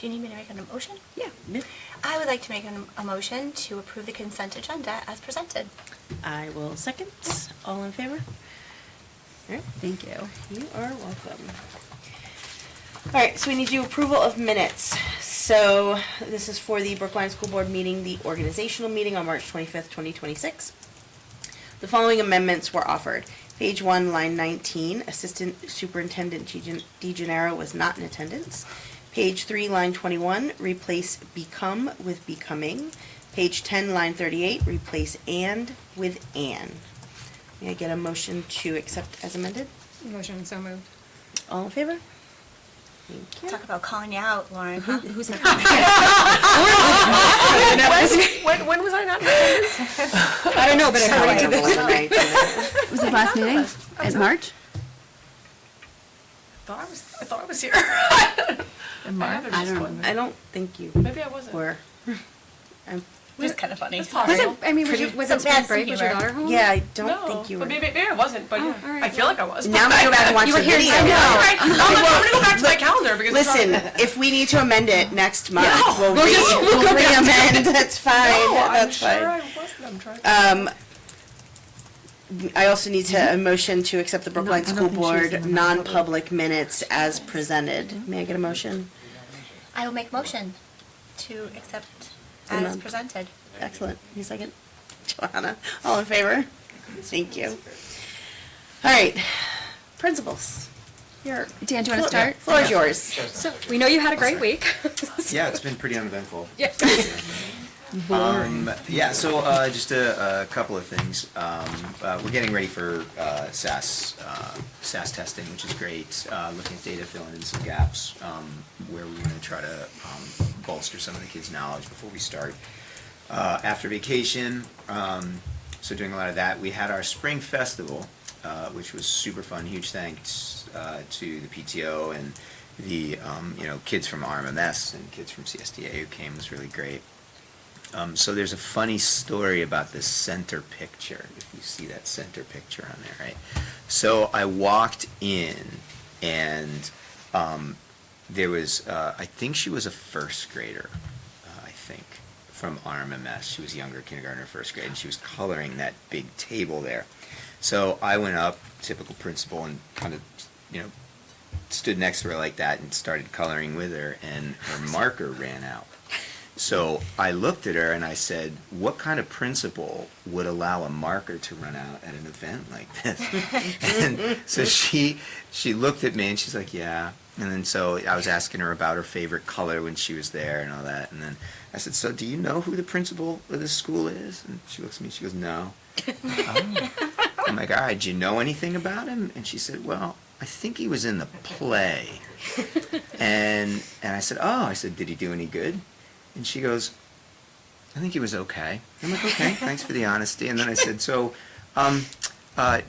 Speaker 8: you need me to make a motion?
Speaker 2: Yeah.
Speaker 8: I would like to make a motion to approve the consent agenda as presented.
Speaker 1: I will second. All in favor? All right.
Speaker 2: Thank you.
Speaker 1: You are welcome. All right, so we need to do approval of minutes. So this is for the Brookline School Board meeting, the organizational meeting on March 25th, 2026. The following amendments were offered. Page 1, line 19, Assistant Superintendent DeGennaro was not in attendance. Page 3, line 21, replace become with becoming. Page 10, line 38, replace and with an. May I get a motion to accept as amended?
Speaker 3: Motion, so moved.
Speaker 1: All in favor? Thank you.
Speaker 8: Talk about calling you out, Lauren.
Speaker 2: Who's next?
Speaker 6: When
Speaker 9: When was I not in attendance?
Speaker 3: I don't know, but according to the,
Speaker 2: Was it last meeting? In March?
Speaker 9: I thought I was here.
Speaker 6: In March?
Speaker 9: I don't know.
Speaker 1: I don't think you
Speaker 9: Maybe I wasn't.
Speaker 1: were.
Speaker 8: It's kind of funny.
Speaker 9: It's
Speaker 3: was
Speaker 9: possible.
Speaker 3: it, I mean, was
Speaker 1: Pretty-
Speaker 3: it, was it
Speaker 8: Some bad
Speaker 3: spring break? Was your
Speaker 8: humor.
Speaker 3: daughter home?
Speaker 1: Yeah, I don't
Speaker 9: No,
Speaker 1: think you were.
Speaker 9: but maybe I wasn't, but
Speaker 3: Oh,
Speaker 9: yeah.
Speaker 3: all right,
Speaker 9: I feel like I was.
Speaker 1: Now I'm gonna go back and watch
Speaker 3: You
Speaker 1: the
Speaker 3: were here,
Speaker 1: video.
Speaker 3: I know.
Speaker 9: Right. I'm gonna go back to my calendar because it's
Speaker 1: Listen,
Speaker 9: on-
Speaker 1: if we need to amend it next month,
Speaker 9: No,
Speaker 1: we'll
Speaker 3: go back to
Speaker 1: re-amend. That's fine.
Speaker 9: No, I'm
Speaker 1: That's
Speaker 9: sure
Speaker 1: fine.
Speaker 9: I wasn't. I'm trying.
Speaker 1: I also need a motion to accept the Brookline
Speaker 6: I don't
Speaker 1: School
Speaker 6: think she was in
Speaker 1: Board
Speaker 6: the
Speaker 1: non-public minutes as presented. May I get a motion?
Speaker 8: I will make motion to accept
Speaker 1: The
Speaker 8: as
Speaker 1: non-
Speaker 8: presented.
Speaker 1: Excellent. Any second? Johanna, all in favor? Thank you. All right, principals. Your
Speaker 2: Dan, do you want to start?
Speaker 1: floor is yours.
Speaker 3: So, we know you had a great week.
Speaker 7: Yeah, it's been pretty uneventful.
Speaker 3: Yeah.
Speaker 7: Yeah, so just a couple of things. We're getting ready for SAS testing, which is great. Looking at data, filling in some gaps where we're going to try to bolster some of the kids' knowledge before we start. After vacation, so doing a lot of that. We had our spring festival, which was super fun. Huge thanks to the PTO and the kids from RMMS and kids from CSDA who came. It was really great. So there's a funny story about this center picture, if you see that center picture on there, right? So I walked in, and there was, I think she was a first grader, from RMMS. She was younger, kindergartner, first grade, and she was coloring that big table there. So I went up, typical principal, and kind of, stood next to her like that and started coloring with her, and her marker ran out. So I looked at her and I said, what kind of principal would allow a marker to run out at an event like this? And so she looked at me and she's like, yeah. And then so I was asking her about her favorite color when she was there and all that. And then I said, so do you know who the principal of this school is? And she looks at me, she goes, no. Oh. I'm like, all right, do you know anything about him? And she said, well, I think he was in the play. And I said, oh, did he do any good? And she goes, I think he was okay. I'm like, okay, thanks for the honesty. And then I said, so, I'm going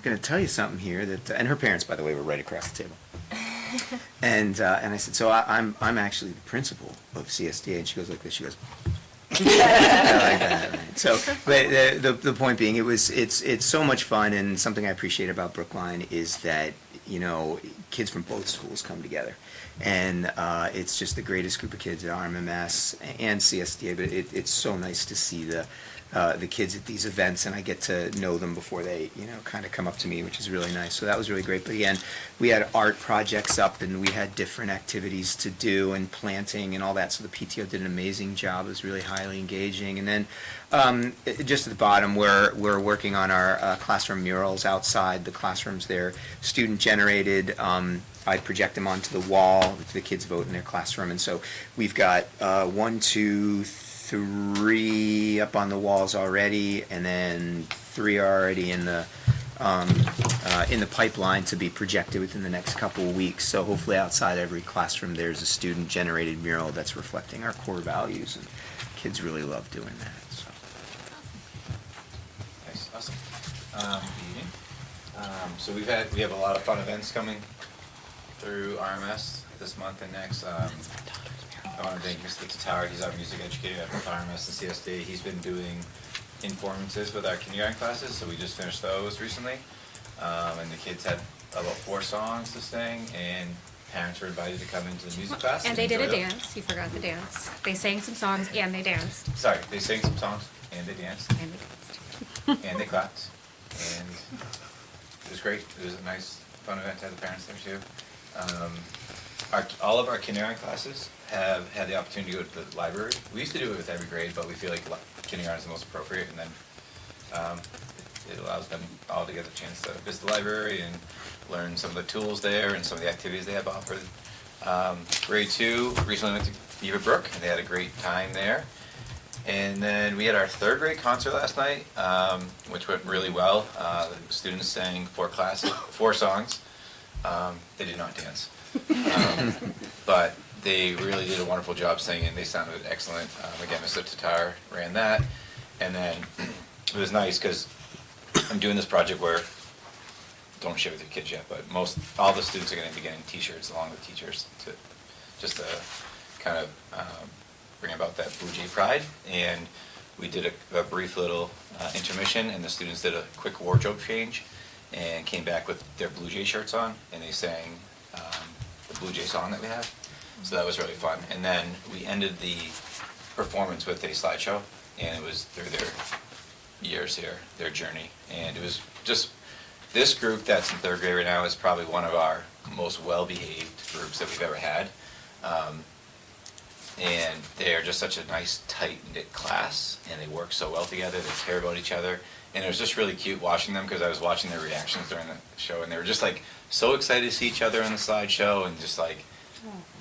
Speaker 7: to tell you something here that, and her parents, by the way, were right across the table. And I said, so I'm actually the principal of CSDA. And she goes like this. She goes, I like that. Right? So, but the point being, it's so much fun, and something I appreciate about Brookline is that kids from both schools come together, and it's just the greatest group of kids at RMMS and CSDA. But it's so nice to see the kids at these events, and I get to know them before they kind of come up to me, which is really nice. So that was really great. But again, we had art projects up, and we had different activities to do, and planting and all that. So the PTO did an amazing job. It was really highly engaging. And then just at the bottom, we're working on our classroom murals outside the classrooms. They're student generated. I project them onto the wall. The kids vote in their classroom, and so we've got 1, 2, 3 up on the walls already, and then 3 are already in the pipeline to be projected within the next couple of weeks. So hopefully outside every classroom there's a student-generated mural that's reflecting our core values, and kids really love doing that. So.
Speaker 10: Nice, awesome. Good evening. So we have a lot of fun events coming through RMS this month and next. I want to thank Mr. Tatara. He's our music educator at both RMS and CSD. He's been doing informatives with our kindergarten classes, so we just finished those recently. And the kids had about 4 songs to sing, and parents were invited to come into the music class.
Speaker 3: And they did a
Speaker 10: enjoy them.
Speaker 3: dance. You forgot the dance. They sang some songs and they danced.
Speaker 10: Sorry, they sang some songs, and they danced,
Speaker 3: And they danced.
Speaker 10: and they clapped, and it was great. It was a nice, fun event to have the parents there too. All of our kindergarten classes have had the opportunity to go to the library. We used to do it with every grade, but we feel like kindergarten is the most appropriate, and then it allows them all to get a chance to visit the library and learn some of the tools there and some of the activities they have offered. Grade 2 recently went to Beaver Brook, and they had a great time there. And then we had our 3rd grade concert last night, which went really well. The students sang 4 songs. They did not dance. But they really did a wonderful job singing. They sounded excellent. Again, Mr. Tatar ran that. And then it was nice because I'm doing this project where, don't share with your kids yet, but all the students are going to be getting T-shirts along with teachers to just to kind of bring about that Blue Jay pride. And we did a brief little intermission, and the students did a quick wardrobe change and came back with their Blue Jay shirts on, and they sang the Blue Jay song that we have. So that was really fun. And then we ended the performance with a slideshow, and it was through their years here, their journey. And it was just, this group that's in third grade right now is probably one of our most well-behaved groups that we've ever had. And they're just such a nice, tight-knit class, and they work so well together, they care about each other. And it was just really cute watching them, because I was watching their reactions during the show, and they were just like so excited to see each other on the slideshow, and just like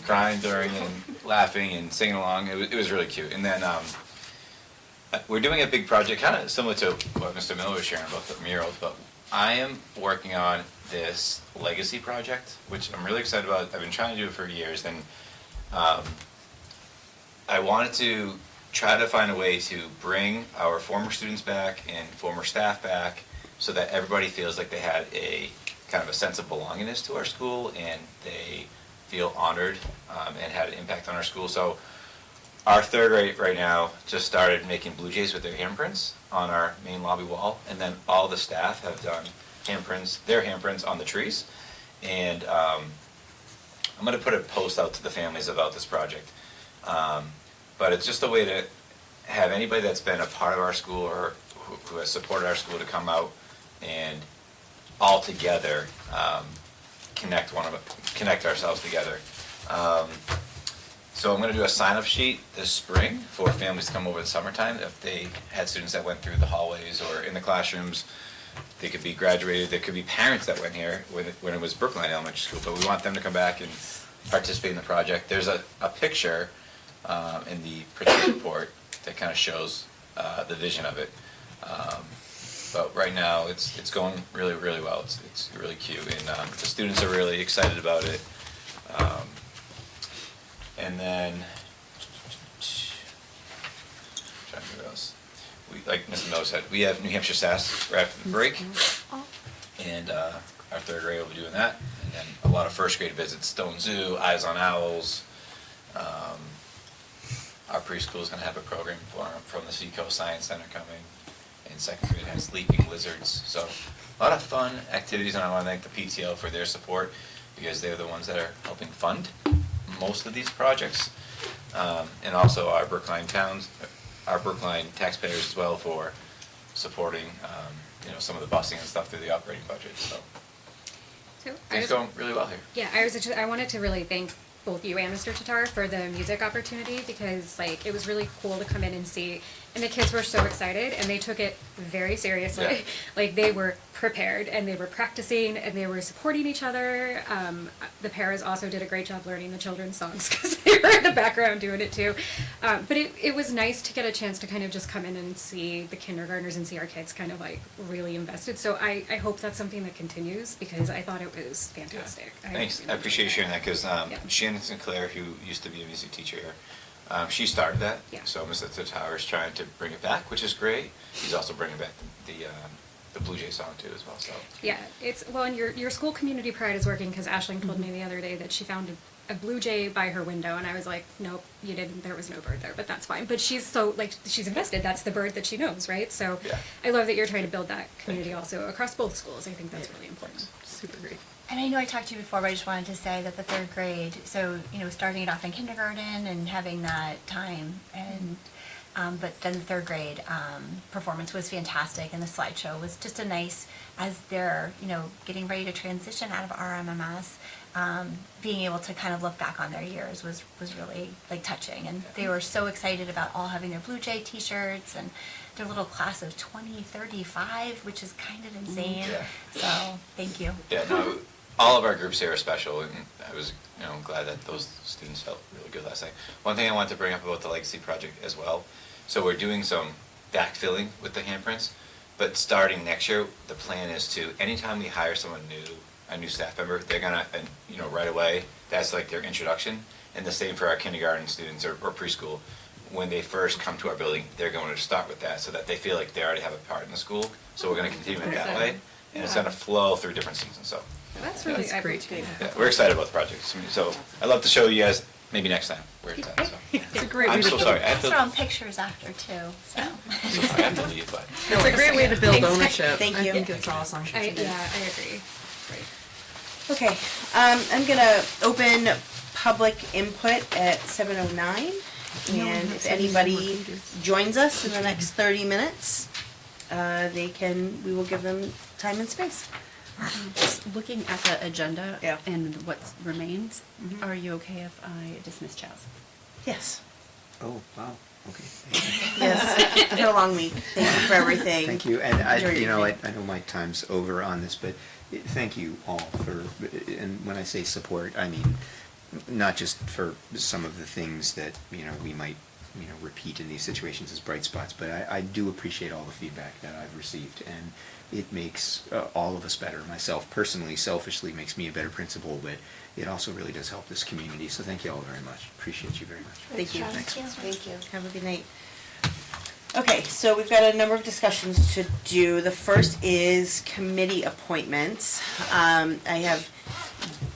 Speaker 10: crying during and laughing and singing along. It was really cute. And then we're doing a big project, kind of similar to what Mr. Miller was sharing about the murals, but I am working on this legacy project, which I'm really excited about. I've been trying to do it for years, and I wanted to try to find a way to bring our former students back and former staff back so that everybody feels like they had a kind of a sense of belongingness to our school, and they feel honored and had an impact on our school. So our third grade right now just started making Blue Jays with their handprints on our main lobby wall, and then all the staff have done their handprints on the trees. And I'm going to put a post out to the families about this project. But it's just a way to have anybody that's been a part of our school or who has supported our school to come out and all together connect ourselves together. So I'm going to do a sign-up sheet this spring for families to come over the summertime. If they had students that went through the hallways or in the classrooms, they could be graduated. There could be parents that went here when it was Brookline Elementary School, but we want them to come back and participate in the project. There's a picture in the principal's report that kind of shows the vision of it. But right now, it's going really, really well. It's really cute, and the students are really excited about it. And then, trying to think what else. Like Mr. Miller said, we have New Hampshire SAS right after the break, and our third grade will be doing that. And then a lot of first grade visits: Stone Zoo, Eyes on Owls. Our preschool is going to have a program from the Seacoast Science Center coming. And second grade has Leaping Lizards. So a lot of fun activities, and I want to thank the PTO for their support, because they're the ones that are helping fund most of these projects. And also our Brookline taxpayers as well for supporting some of the busing and stuff through the operating budget. So it's going really well here.
Speaker 3: Yeah, I wanted to really thank both you and Mr. Tatar for the music opportunity, because it was really cool to come in and see, and the kids were so excited, and they took it very seriously.
Speaker 10: Yeah.
Speaker 3: They were prepared, and they were practicing, and they were supporting each other. The paras also did a great job learning the children's songs, because they were in the background doing it too. But it was nice to get a chance to kind of just come in and see the kindergartners and see our kids kind of really invested. So I hope that's something that continues, because I thought it was fantastic.
Speaker 10: Yeah. Thanks. I appreciate you sharing that, because Shannon Sinclair, who used to be a music teacher here, she started that.
Speaker 3: Yeah.
Speaker 10: So Mr. Tatar is trying to bring it back, which is great. He's also bringing back the Blue Jay song too as well. So
Speaker 3: yeah, and your school community pride is working, because Aisling told me the other day that she found a blue jay by her window, and I was like, nope, you didn't. There was no bird there, but that's fine. But she's so she's invested. That's the bird that she knows, right? So
Speaker 10: yeah.
Speaker 3: I love that you're trying to build that community also across both schools. I think that's really important.
Speaker 6: Super great.
Speaker 8: And I know I talked to you before, but I just wanted to say that the third grade, so, starting it off in kindergarten and having that time, and, but then the third grade performance was fantastic, and the slideshow was just a nice, as they're, getting ready to transition out of RMMS, being able to kind of look back on their years was really, touching. And they were so excited about all having their Blue Jay t-shirts, and their little class of 35, which is kind of insane.
Speaker 10: Yeah.
Speaker 8: So, thank you.
Speaker 10: Yeah, no, all of our groups here are special, and I was glad that those students felt really good last night. One thing I wanted to bring up about the Legacy Project as well, so we're doing some backfilling with the handprints, but starting next year, the plan is to, anytime we hire someone new a new staff member, they're gonna, right away, that's like their introduction. And the same for our kindergarten students or preschool. When they first come to our building, they're going to start with that so that they feel like they already have a part in the school. So we're gonna continue it that way, and it's gonna flow through different seasons, so.
Speaker 3: That's really,
Speaker 6: That's
Speaker 3: I
Speaker 6: great.
Speaker 3: think,
Speaker 10: Yeah, we're excited about the project. So I'd love to show you guys maybe next time where it's at, so.
Speaker 6: It's a great way
Speaker 10: I'm
Speaker 6: to
Speaker 10: so
Speaker 6: build.
Speaker 10: sorry, I have
Speaker 8: Throw
Speaker 10: to,
Speaker 8: on pictures after too, so.
Speaker 10: I have to leave, but.
Speaker 6: It's a great way to build ownership.
Speaker 1: Thank
Speaker 6: I
Speaker 1: you.
Speaker 6: think it's awesome.
Speaker 3: I agree.
Speaker 1: Okay, I'm gonna open public input at 7:09. And if anybody joins us in the next 30 minutes, we will give them time and space.
Speaker 2: Just looking at the agenda
Speaker 1: Yeah.
Speaker 2: and what remains, are you okay if I dismiss Chaz?
Speaker 1: Yes.
Speaker 7: Oh, wow, okay. Thank you.
Speaker 1: Yes, it's been a long week. Thank you for everything.
Speaker 7: Thank you, and I,
Speaker 1: Enjoy your
Speaker 7: you know, I
Speaker 1: evening.
Speaker 7: know my time's over on this, but thank you all for, and when I say support, I mean, not just for some of the things that, we might, repeat in these situations as bright spots, but I do appreciate all the feedback that I've received, and it makes all of us better. Myself personally, selfishly, makes me a better principal, but it also really does help this community, so thank you all very much. Appreciate you very much.
Speaker 1: Thank you.
Speaker 8: Thank you.
Speaker 1: Have a good night. Okay, so we've got a number of discussions to do. The first is committee appointments. I have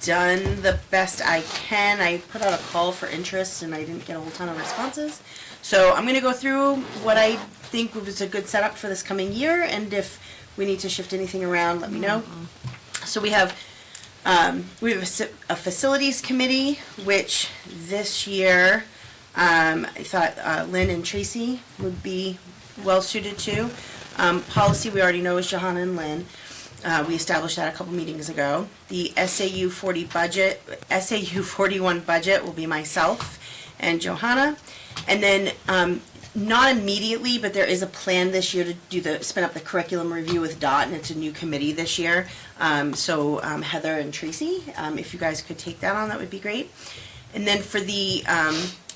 Speaker 1: done the best I can. I put out a call for interest and I didn't get a whole ton of responses. So I'm gonna go through what I think was a good setup for this coming year, and if we need to shift anything around, let me know. So we have a facilities committee, which this year, I thought Lynn and Tracy would be well suited to. Policy, we already know is Johanna and Lynn. We established that a couple meetings ago. The SAU 41 budget will be myself and Johanna. And then, not immediately, but there is a plan this year to spin up the curriculum review with DOT, and it's a new committee this year. So Heather and Tracy, if you guys could take that on, that would be great. And then for the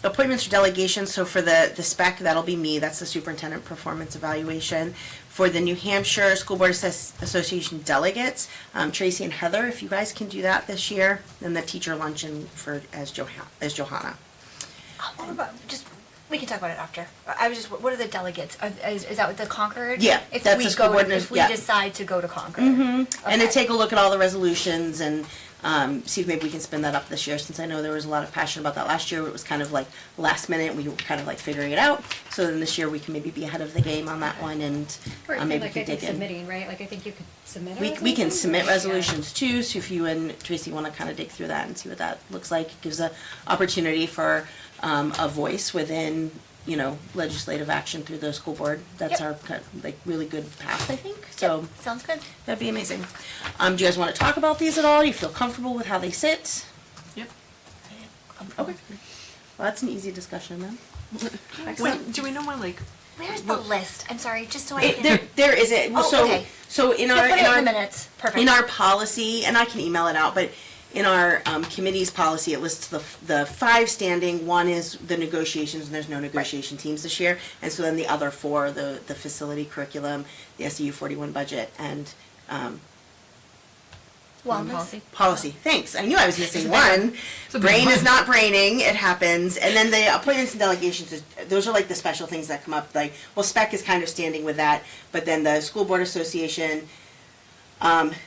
Speaker 1: appointments or delegations, so for the spec, that'll be me, that's the superintendent performance evaluation. For the New Hampshire School Board Association delegates, Tracy and Heather, if you guys can do that this year, and the teacher luncheon as Johanna.
Speaker 8: What about, we can talk about it after. I was just, what are the delegates? Is that with the Concord?
Speaker 1: Yeah,
Speaker 8: If
Speaker 1: that's
Speaker 8: we
Speaker 1: the school
Speaker 8: go,
Speaker 1: board,
Speaker 8: if we
Speaker 1: yeah.
Speaker 8: decide to go to Concord?
Speaker 1: And to
Speaker 8: Okay.
Speaker 1: take a look at all the resolutions and see if maybe we can spin that up this year, since I know there was a lot of passion about that last year. It was kind of like last minute, we were kind of like figuring it out. So then this year we can maybe be ahead of the game on that one, and maybe we can dig in.
Speaker 3: submitting, right? Like, I think you could submit a
Speaker 1: We can
Speaker 3: resolution?
Speaker 1: submit
Speaker 3: Yeah.
Speaker 1: resolutions too, so if you and Tracy wanna kinda dig through that and see what that looks like, it gives a opportunity for a voice within, legislative action through the school board. That's
Speaker 8: Yep.
Speaker 1: our really good path, I think, so.
Speaker 8: Sounds good.
Speaker 1: That'd be amazing. Do you guys want to talk about these at all? Do you feel comfortable with how they sit?
Speaker 6: Yep.
Speaker 1: Okay. Well, that's an easy discussion then.
Speaker 6: When, do we know when,
Speaker 8: Where's the list? I'm sorry, just so I can.
Speaker 1: There is it.
Speaker 8: Oh,
Speaker 1: So,
Speaker 8: okay.
Speaker 1: so in
Speaker 8: Yeah,
Speaker 1: our,
Speaker 8: put
Speaker 1: in
Speaker 8: it in
Speaker 1: our
Speaker 8: the minutes. Perfect.
Speaker 1: in our policy, and I can email it out, but in our committee's policy, it lists the 5 standing. One is the negotiations, and there's no negotiation teams this year. And so then the other 4, the facility curriculum, the SEU 41 budget, and
Speaker 8: Wellness.
Speaker 1: policy. Thanks. I knew I was missing one. Brain is not braining. It happens. And then the appointments and delegations, those are like the special things that come up. Like, well, spec is kind of standing with that. But then the school board association,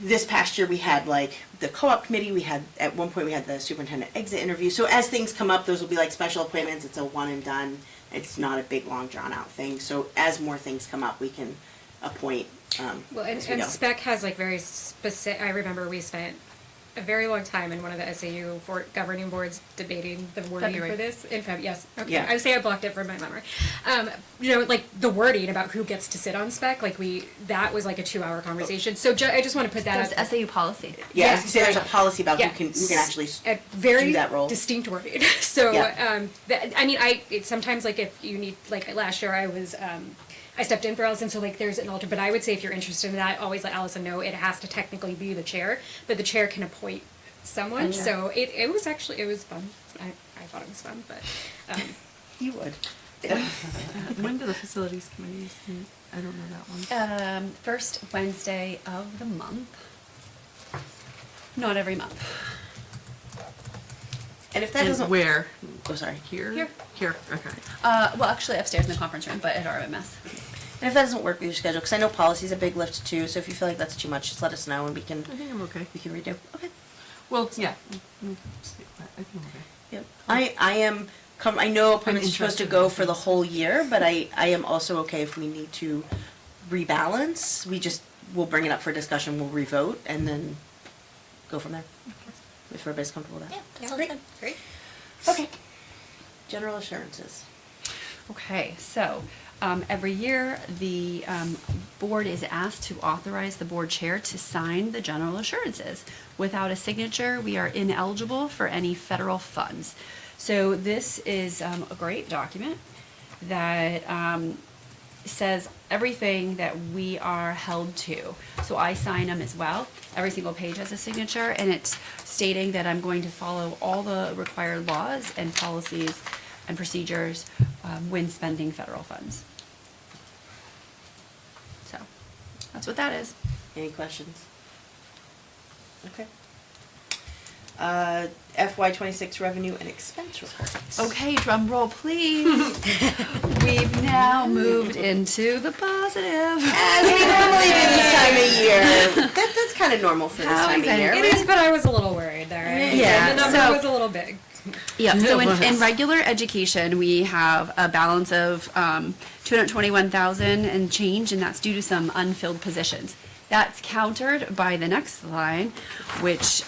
Speaker 1: this past year we had like the co-op committee. We had, at one point we had the superintendent exit interview. So as things come up, those will be like special appointments. It's a one and done. It's not a big, long, drawn out thing. So as more things come up, we can appoint.
Speaker 3: Well, and
Speaker 1: as we go.
Speaker 3: spec has like very specific, I remember we spent a very long time in one of the SAU governing boards debating the wording
Speaker 2: February.
Speaker 3: for this. In Feb, yes. Okay.
Speaker 1: Yeah.
Speaker 3: I would say I blocked it from my memory. Like the wording about who gets to sit on spec, that was like a 2-hour conversation. So I just want to put that
Speaker 2: There's
Speaker 3: out.
Speaker 2: SAU policy.
Speaker 1: Yeah, I was
Speaker 3: Yes,
Speaker 1: gonna say there's a
Speaker 3: right.
Speaker 1: policy about
Speaker 3: Yeah.
Speaker 1: who can actually
Speaker 3: A very
Speaker 1: do that role.
Speaker 3: distinct wording. So,
Speaker 1: Yeah.
Speaker 3: sometimes like if you need, like last year I stepped in for Allison, so there's an alter, but I would say if you're interested in that, always let Allison know. It has to technically be the chair, but the chair can appoint someone.
Speaker 1: Gotcha.
Speaker 3: So it was fun. I thought it was fun, but
Speaker 1: You would.
Speaker 6: when do the facilities committees meet? I don't know that one.
Speaker 2: First Wednesday of the month. Not every month.
Speaker 1: And if that
Speaker 6: And
Speaker 1: doesn't,
Speaker 6: where?
Speaker 1: oh, sorry.
Speaker 6: Here?
Speaker 2: Here.
Speaker 6: Here, okay.
Speaker 2: Well, actually upstairs in the conference room, but at RMS.
Speaker 1: And if that doesn't work with your schedule, because I know policy's a big lift too, so if you feel like that's too much, just let us know and we can
Speaker 6: I think I'm okay.
Speaker 1: redo. Okay.
Speaker 6: Well, yeah. I think I'm okay.
Speaker 1: Yep. I am. I know appointments are supposed to
Speaker 6: interested
Speaker 1: go
Speaker 6: in
Speaker 1: for the
Speaker 6: things.
Speaker 1: whole year, but I am also okay if we need to rebalance. We'll bring it up for discussion. We'll revote and then go from there. If everybody's comfortable with that.
Speaker 8: Yeah, that sounds
Speaker 1: Great.
Speaker 8: good.
Speaker 2: Great.
Speaker 1: Okay. General assurances.
Speaker 2: Okay, so every year, the board is asked to authorize the board chair to sign the general assurances. Without a signature, we are ineligible for any federal funds. So this is a great document that says everything that we are held to. So I sign them as well. Every single page has a signature, and it's stating that I'm going to follow all the required laws and policies and procedures when spending federal funds. So that's what that is.
Speaker 1: Any questions? Okay. FY26 revenue and expense reports.
Speaker 2: Okay, drum roll, please. We've now moved into the positive.
Speaker 1: As we normally do this time of year. That's kind of normal for this
Speaker 2: How
Speaker 1: time of year.
Speaker 2: exciting.
Speaker 3: It is, but I was a little worried there.
Speaker 2: Yeah,
Speaker 3: The number
Speaker 2: so-
Speaker 3: was a little big.
Speaker 2: Yeah, so
Speaker 6: It
Speaker 2: in
Speaker 6: was.
Speaker 2: regular education, we have a balance of 221,000 and change, and that's due to some unfilled positions. That's countered by the next line, which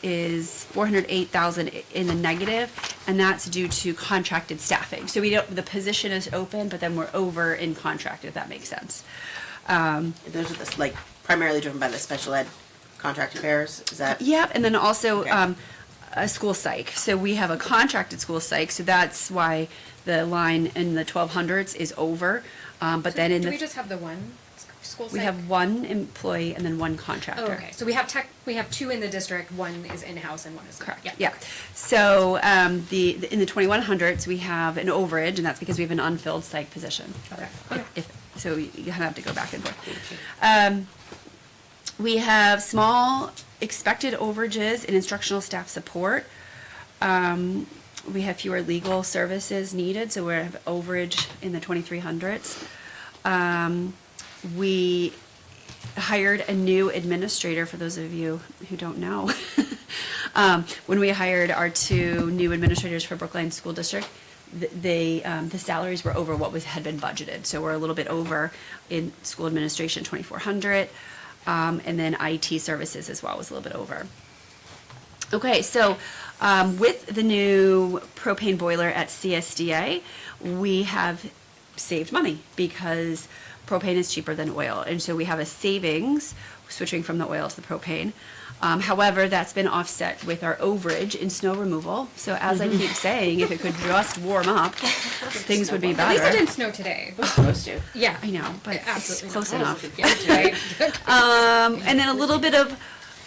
Speaker 2: is 408,000 in the negative, and that's due to contracted staffing. So the position is open, but then we're over in contract, if that makes sense.
Speaker 1: Those are primarily driven by the special ed contract affairs. Is that?
Speaker 2: Yep, and then also
Speaker 1: Okay.
Speaker 2: a school psych. So we have a contracted school psych, so that's why the line in the 1200s is over. But then in
Speaker 3: Do
Speaker 2: the
Speaker 3: we just have the one school
Speaker 2: we
Speaker 3: psych?
Speaker 2: have one employee and then one
Speaker 3: Oh,
Speaker 2: contractor.
Speaker 3: okay. So we have two in the district, one is in-house and one is.
Speaker 2: Correct.
Speaker 3: Yeah.
Speaker 2: Yeah. So in the 2100s we have an overage, and that's because we have an unfilled psych position.
Speaker 3: Okay.
Speaker 2: So you kind of have to go back and forth. We have small expected overages in instructional staff support. We have fewer legal services needed, so we have overage in the 2300s. We hired a new administrator, for those of you who don't know. When we hired our two new administrators for Brookline School District, the salaries were over what had been budgeted. So we're a little bit over in school administration, 2,400. And then IT services as well was a little bit over. Okay, so with the new propane boiler at CSDA, we have saved money because propane is cheaper than oil. And so we have a savings switching from the oil to the propane. However, that's been offset with our overage in snow removal. So as I keep saying, if it could just warm up, things would be
Speaker 3: At least it
Speaker 2: better.
Speaker 3: didn't snow today.
Speaker 1: Supposed to.
Speaker 3: Yeah.
Speaker 2: I know, but it's
Speaker 3: Absolutely
Speaker 2: close
Speaker 3: not.
Speaker 2: enough.
Speaker 3: Yeah, right.
Speaker 2: And then a little bit of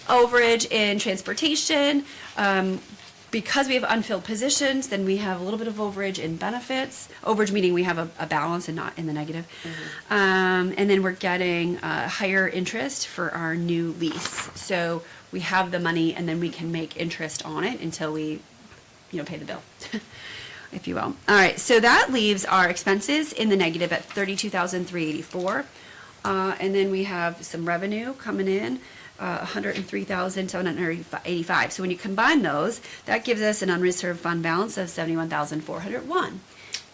Speaker 2: overage in transportation. Because we have unfilled positions, then we have a little bit of overage in benefits. Overage meaning we have a balance and not in the negative. And then we're getting higher interest for our new lease. So we have the money and then we can make interest on it until we, pay the bill, if you will. All right, so that leaves our expenses in the negative at 32,384. And then we have some revenue coming in. 103,785. So when you combine those, that gives us an unreserved fund balance of 71,401.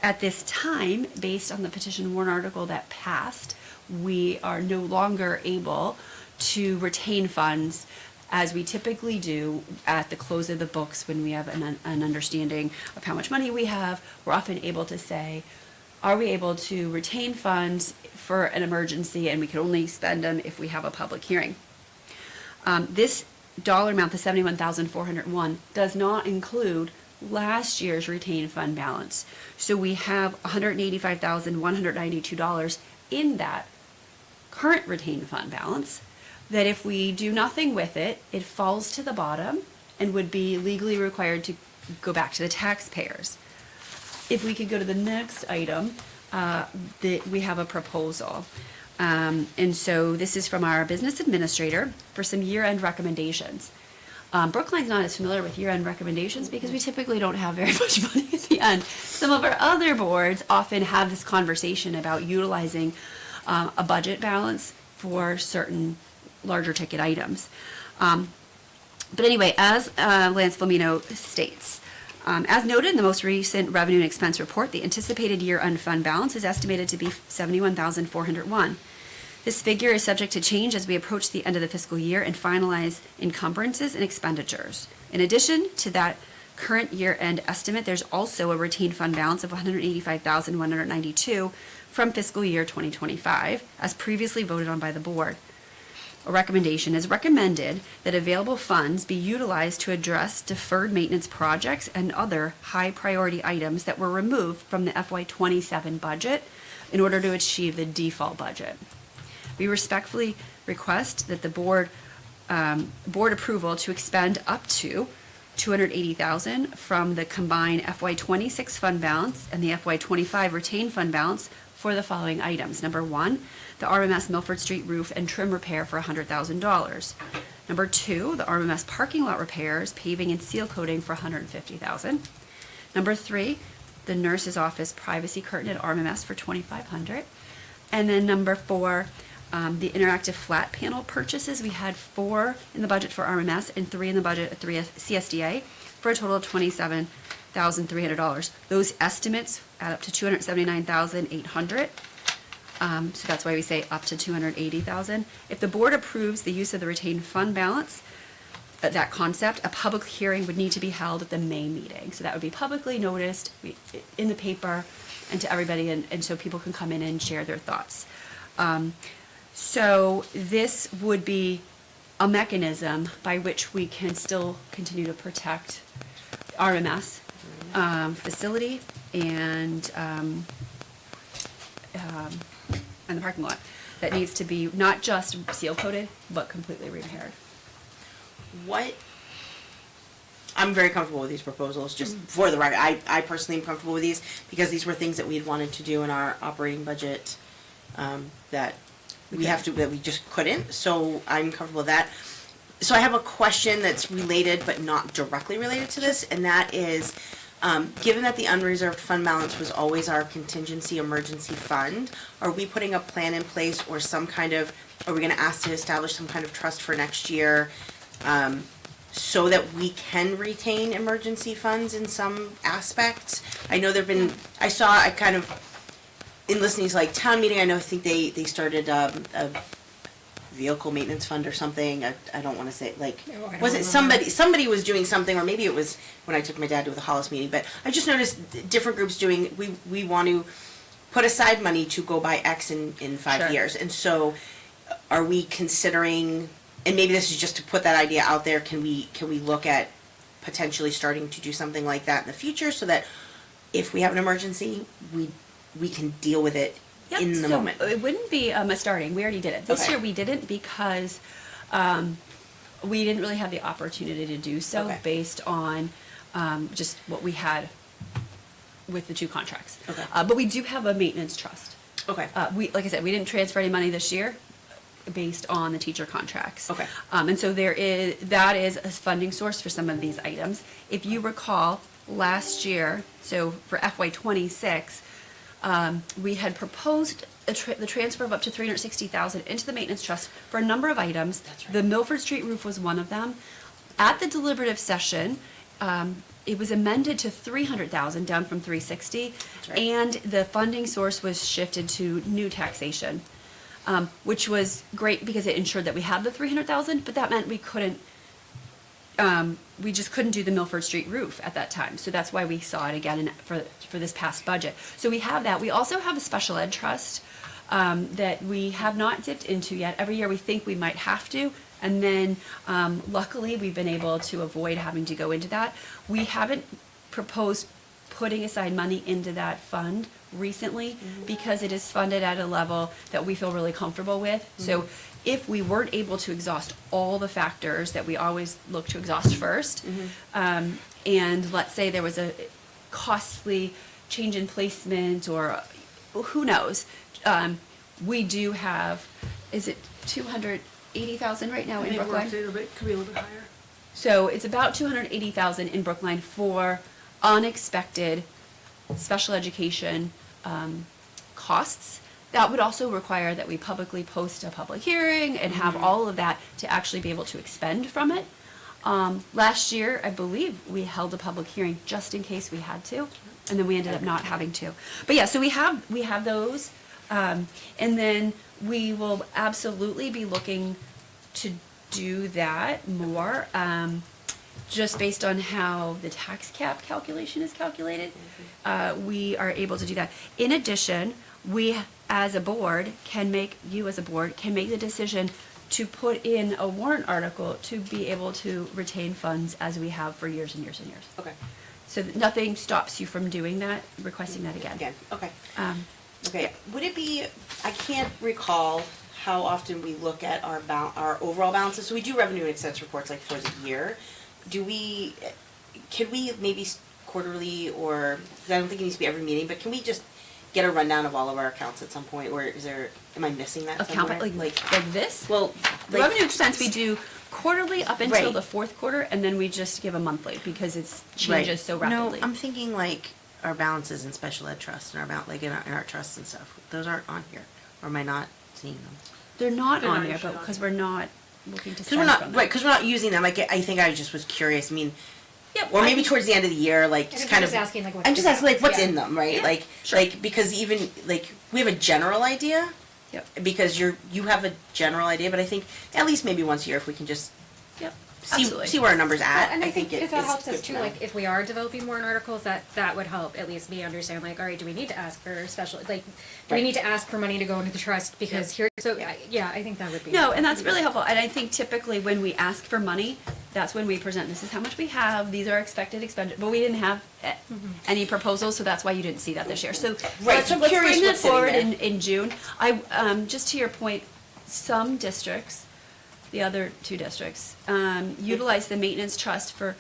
Speaker 2: At this time, based on the petition warrant article that passed, we are no longer able to retain funds as we typically do at the close of the books when we have an understanding of how much money we have. We're often able to say, are we able to retain funds for an emergency, and we can only spend them if we have a public hearing. This dollar amount, the 71,401, does not include last year's retained fund balance. So we have $185,192 in that current retained fund balance, that if we do nothing with it, it falls to the bottom and would be legally required to go back to the taxpayers. If we could go to the next item, we have a proposal. And so this is from our business administrator for some year-end recommendations. Brookline's not as familiar with year-end recommendations because we typically don't have very much money at the end. Some of our other boards often have this conversation about utilizing a budget balance for certain larger ticket items. But anyway, as Lance Flamino states, as noted in the most recent revenue and expense report, the anticipated year-end fund balance is estimated to be $71,401. This figure is subject to change as we approach the end of the fiscal year and finalize encumbrances and expenditures. In addition to that current year-end estimate, there's also a retained fund balance of $185,192 from fiscal year 2025, as previously voted on by the board. A recommendation is recommended that available funds be utilized to address deferred maintenance projects and other high-priority items that were removed from the FY27 budget in order to achieve the default budget. We respectfully request that the board approval to expend up to $280,000 from the combined FY26 fund balance and the FY25 retained fund balance for the following items. Number 1, the RMS Milford Street roof and trim repair for $100,000. Number 2, the RMS parking lot repairs, paving and seal coating for $150,000. Number 3, the nurse's office privacy curtain at RMS for $2,500. And then number 4, the interactive flat panel purchases. We had 4 in the budget for RMS and 3 in the budget at CSDA for a total of $27,300. Those estimates add up to $279,800. So that's why we say up to $280,000. If the board approves the use of the retained fund balance, that concept, a public hearing would need to be held at the May meeting. So that would be publicly noticed in the paper and to everybody, and so people can come in and share their thoughts. So this would be a mechanism by which we can still continue to protect RMS facility and the parking lot that needs to be not just seal coated, but completely repaired.
Speaker 1: I'm very comfortable with these proposals, just for the record. I personally am comfortable with these because these were things that we had wanted to do in our operating budget that we just couldn't. So I'm comfortable with that. So I have a question that's related but not directly related to this, and that is, given that the unreserved fund balance was always our contingency emergency fund, are we putting a plan in place or are we going to ask to establish some kind of trust for next year so that we can retain emergency funds in some aspects? I know in listening to like town meeting, I think they started a vehicle maintenance fund or something. I don't want to say was it somebody was doing something, or maybe it was when I took my dad to the Hollis meeting, but I just noticed different groups doing, we want to put aside money to go buy X in 5
Speaker 2: Sure.
Speaker 1: years. And so are we considering, and maybe this is just to put that idea out there, can we look at potentially starting to do something like that in the future so that if we have an emergency, we can deal with it
Speaker 2: Yep,
Speaker 1: in the moment?
Speaker 2: It wouldn't be a starting. We already did it. This
Speaker 1: Okay.
Speaker 2: year we didn't because we didn't really have the opportunity to do so
Speaker 1: Okay.
Speaker 2: based on just what we had with the 2 contracts.
Speaker 1: Okay.
Speaker 2: But we do have a maintenance trust.
Speaker 1: Okay.
Speaker 2: Like I said, we didn't transfer any money this year based on the teacher contracts.
Speaker 1: Okay.
Speaker 2: And so that is a funding source for some of these items. If you recall, last year, so for FY26, we had proposed the transfer of up to $360,000 into the maintenance trust for a number of items.
Speaker 1: That's right.
Speaker 2: The Milford Street roof was one of them. At the deliberative session, it was amended to $300,000 down from $360,000,
Speaker 1: That's right.
Speaker 2: and the funding source was shifted to new taxation, which was great because it ensured that we had the $300,000, but that meant we couldn't. We just couldn't do the Milford Street roof at that time. So that's why we saw it again for this past budget. So we have that. We also have a special ed trust that we have not dipped into yet. Every year we think we might have to. And then luckily we've been able to avoid having to go into that. We haven't proposed putting aside money into that fund recently because it is funded at a level that we feel really comfortable with. So if we weren't able to exhaust all the factors that we always look to exhaust first, and let's say there was a costly change in placement or who knows, we do have, is it $280,000 right now in Brookline?
Speaker 9: It could be a little bit higher.
Speaker 2: So it's about 280,000 in Brookline for unexpected special education costs. That would also require that we publicly post a public hearing and have all of that to actually be able to expend from it. Last year, I believe we held a public hearing just in case we had to, and then we ended up not having to. But yeah, so we have those, and then we will absolutely be looking to do that more, just based on how the tax cap calculation is calculated. We are able to do that. In addition, we as a board can make the decision to put in a warrant article to be able to retain funds as we have for years and years and years.
Speaker 1: Okay.
Speaker 2: So that nothing stops you from doing that, requesting that again.
Speaker 1: Again, okay.
Speaker 2: Um,
Speaker 1: Okay, would it be, I can't recall how often we look at our overall balances, so we do revenue and expense reports like for the year. Can we maybe quarterly, or, 'cause I don't think it needs to be every meeting, but can we just get a rundown of all of our accounts at some point, or am I missing that
Speaker 2: Account,
Speaker 1: somewhere?
Speaker 2: like this?
Speaker 1: Well,
Speaker 2: The revenue expense we do quarterly up until
Speaker 1: Right.
Speaker 2: the fourth quarter, and then we just give a monthly because it's changes so rapidly.
Speaker 1: No, I'm thinking like our balances in special ed trust and in our trusts and stuff. Those aren't on here, or am I not seeing them?
Speaker 2: They're not
Speaker 9: They're
Speaker 2: on
Speaker 9: not
Speaker 2: there,
Speaker 9: usually
Speaker 2: but
Speaker 9: on
Speaker 2: because
Speaker 9: there.
Speaker 2: we're not looking to
Speaker 1: Because we're
Speaker 2: spend
Speaker 1: not
Speaker 2: from them.
Speaker 1: right, because we're not using them. I think I just was curious. I mean,
Speaker 2: Yep,
Speaker 1: or
Speaker 2: I
Speaker 1: maybe
Speaker 2: think-
Speaker 1: towards the end of the year, like
Speaker 3: I
Speaker 1: just
Speaker 3: think
Speaker 1: kind
Speaker 3: you're
Speaker 1: of.
Speaker 3: just asking, like, what's
Speaker 1: I'm just
Speaker 3: the
Speaker 1: asking like what's
Speaker 3: balance,
Speaker 1: in them, right?
Speaker 2: Yeah,
Speaker 1: Like
Speaker 2: sure.
Speaker 1: like because even like we have a general idea.
Speaker 2: Yep.
Speaker 1: Because you have a general idea, but I think at least maybe once a year if we can just
Speaker 2: Yep.
Speaker 1: see
Speaker 2: Absolutely.
Speaker 1: where our numbers at.
Speaker 3: Well, and I think
Speaker 1: it
Speaker 3: if that
Speaker 1: is
Speaker 3: helps us
Speaker 1: good
Speaker 3: too,
Speaker 1: to know.
Speaker 3: like if we are developing warrant articles, that would help at least me understand, like, all right, do we need to ask for special, like, do we
Speaker 1: Right.
Speaker 3: need to ask for money to go into the trust because here, so, yeah, I think that would be.
Speaker 2: No, and that's really helpful. And I think typically when we ask for money, that's when we present, this is how much we have, these are expected expenditures, but we didn't have any proposals, so that's why you didn't see that this year. So
Speaker 1: Right, so I'm
Speaker 2: let's
Speaker 1: curious
Speaker 2: bring that
Speaker 1: what's sitting
Speaker 2: forward
Speaker 1: there.
Speaker 2: in June. Just to your point, some districts, the other two districts, utilize the maintenance trust for